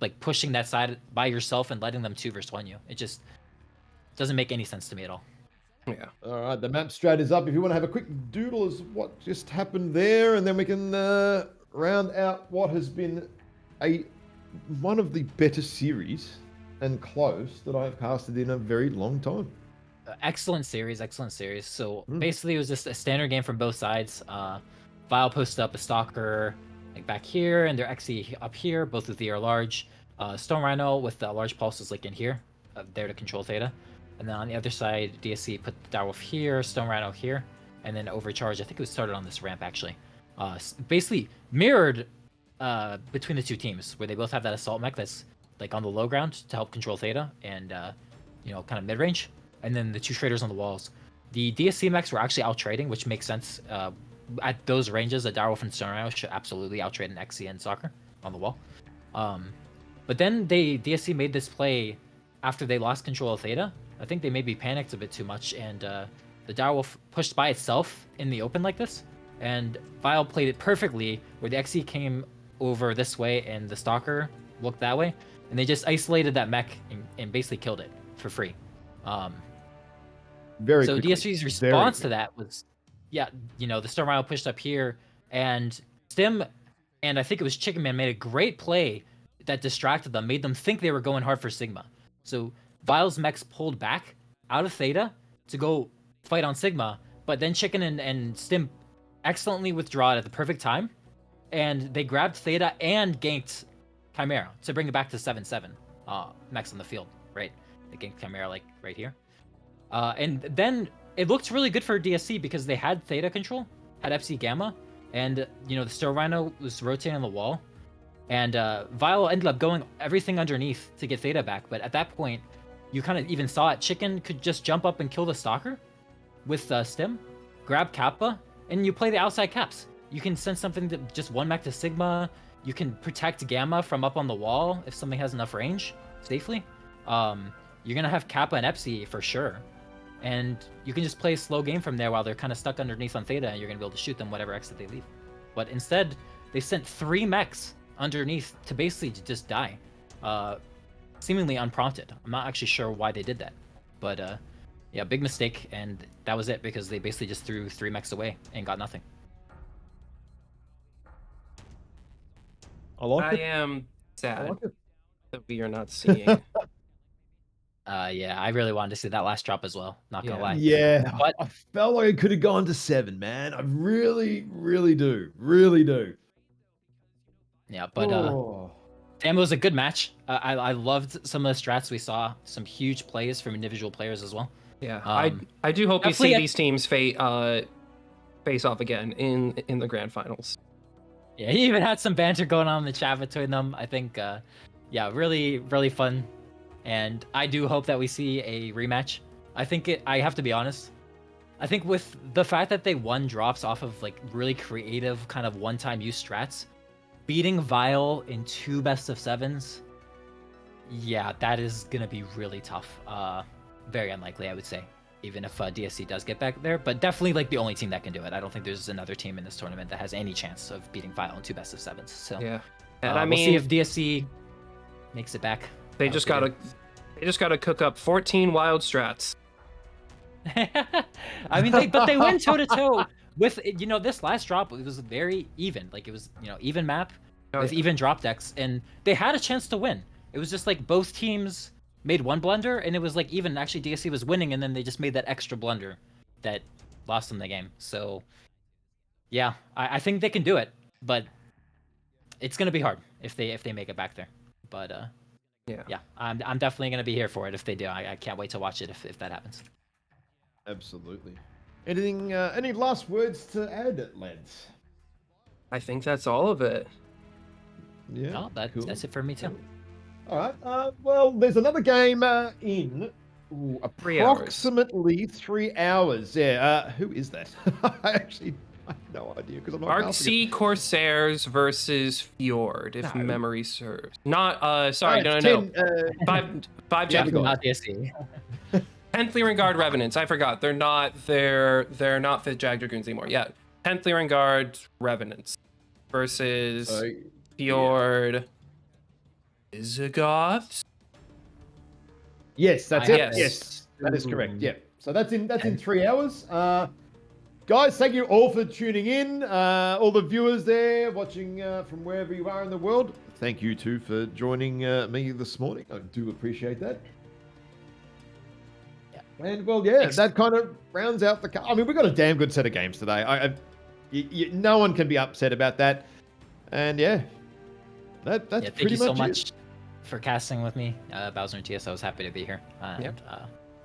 like pushing that side by yourself and letting them 2v1 you. It just doesn't make any sense to me at all. Yeah. All right, the map strat is up. If you want to have a quick doodle as what just happened there, and then we can round out what has been one of the better series and close that I've casted in a very long time. Excellent series. So basically, it was just a standard game from both sides. Vile posted up a Stalker like back here, and their Xe up here. Both of the are large. Stone Rhino with the large pulses like in here, there to control Theta. And then on the other side, DSC put the Direwolf here, Stone Rhino here, and then Overcharge. I think it was started on this ramp actually. Basically mirrored between the two teams, where they both have that assault mech that's like on the low ground to help control Theta and kind of mid range, and then the two traders on the walls. The DSC mechs were actually out trading, which makes sense at those ranges, a Direwolf and Stone should absolutely outtrade an XC and Soccer on the wall. But then DSC made this play after they lost control of Theta. I think they maybe panicked a bit too much, and the Direwolf pushed by itself in the open like this, and Vile played it perfectly, where the XC came over this way and the Stalker looked that way, and they just isolated that mech and basically killed it for free. Very so quickly. DSC's response to that was, yeah, the Storm Rhino pushed up here, and Stim, and I think it was Chicken Man, made a great play that distracted them, made them think they were going hard for Sigma. So Vile's mechs pulled back out of Theta to go fight on Sigma, but then Chicken and Stim excellently withdraw it at the perfect time, and they grabbed Theta and ganked Chimera to bring it back to 7-7 mechs on the field, right? They ganked Chimera like right here. And then it looked really good for DSC because they had Theta control, had FC Gamma, and the Star Rhino was rotating on the wall, and Vile ended up going everything underneath to get Theta back. But at that point, you kind of even saw it. Chicken could just jump up and kill the Stalker with Stim, grab Kappa, and you play the outside caps. You can send something to just one mech to Sigma. You can protect Gamma from up on the wall if something has enough range safely. You're gonna have Kappa and Epsi for sure. And you can just play a slow game from there while they're kind of stuck underneath on Theta, and you're going to be able to shoot them whatever exit they leave. But instead, they sent 3 mechs underneath to basically just die, seemingly unprompted. I'm not actually sure why they did that. But yeah, big mistake, and that was it, because they basically just threw 3 mechs away and got nothing. I am sad that we are not seeing... Yeah, I really wanted to see that last drop as well. Not gonna lie. Yeah, but I felt like it could have gone to 7, man. I really do. Yeah, but damn, it was a good match. I loved some of the strats we saw. Some huge plays from individual players as well. Yeah, I do hope we see these teams face off again in the grand finals. Yeah, he even had some banter going on in the chat between them. I think, yeah, really fun. And I do hope that we see a rematch. I have to be honest. I think with the fact that they won drops off of like really creative kind of one-time use strats, beating Vile in 2 best-of-7s, yeah, that is gonna be really tough. Very unlikely, I would say, even if DSC does get back there. But definitely like the only team that can do it. I don't think there's another team in this tournament that has any chance of beating Vile in 2 best-of-7s. So yeah, and we'll see if DSC makes it back. They just gotta cook up 14 wild strats. I mean, but they went toe to toe with this last drop. It was very even, like it was even map with even drop decks, and they had a chance to win. It was just like both teams made one blunder, and it was like even. Actually, DSC was winning, and then they just made that extra blunder that lost them the game. So yeah, I think they can do it, but it's gonna be hard if they make it back there. But yeah, I'm definitely gonna be here for it if they do. I can't wait to watch it if that happens. Absolutely. Anything? Any last words to add, lads? I think that's all of it. Yeah. No, that's it for me too. All right. Well, there's another game in approximately 3 hours. Yeah. Who is that? I have no idea because I'm not. Arc Corsairs versus Fjord, if memory serves. Not sorry, no. 5 Jet. Not DSC. 10th Lyran Guard Revenants. I forgot. They're not 5th Jag Dragoons anymore. Yeah. 10th Lyran Guard Revenants versus Fjord Visigoths. Yes, that's it. Yes, that is correct. Yeah. So that's in 3 hours. Guys, thank you all for tuning in. All the viewers there watching from wherever you are in the world. Thank you too for joining me this morning. I do appreciate that. Yeah. And well, yeah, that kind of rounds out the. I mean, we got a damn good set of games today. No one can be upset about that. And yeah, that's pretty much it. Thank you so much for casting with me, Bowser and TS. I was happy to be here.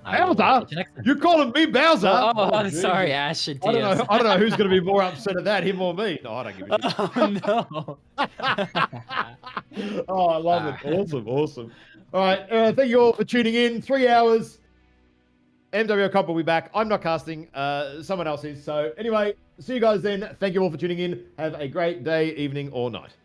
Bowser? You're calling me Bowser? Oh, I'm sorry, Ash and TS. I don't know who's going to be more upset at that, him or me. No, I don't give a shit. Oh, no. Oh, I love it. Awesome. All right. Thank you all for tuning in. 3 hours. MWO Comp will be back. I'm not casting. Someone else is. So anyway, see you guys then. Thank you all for tuning in. Have a great day, evening, or night.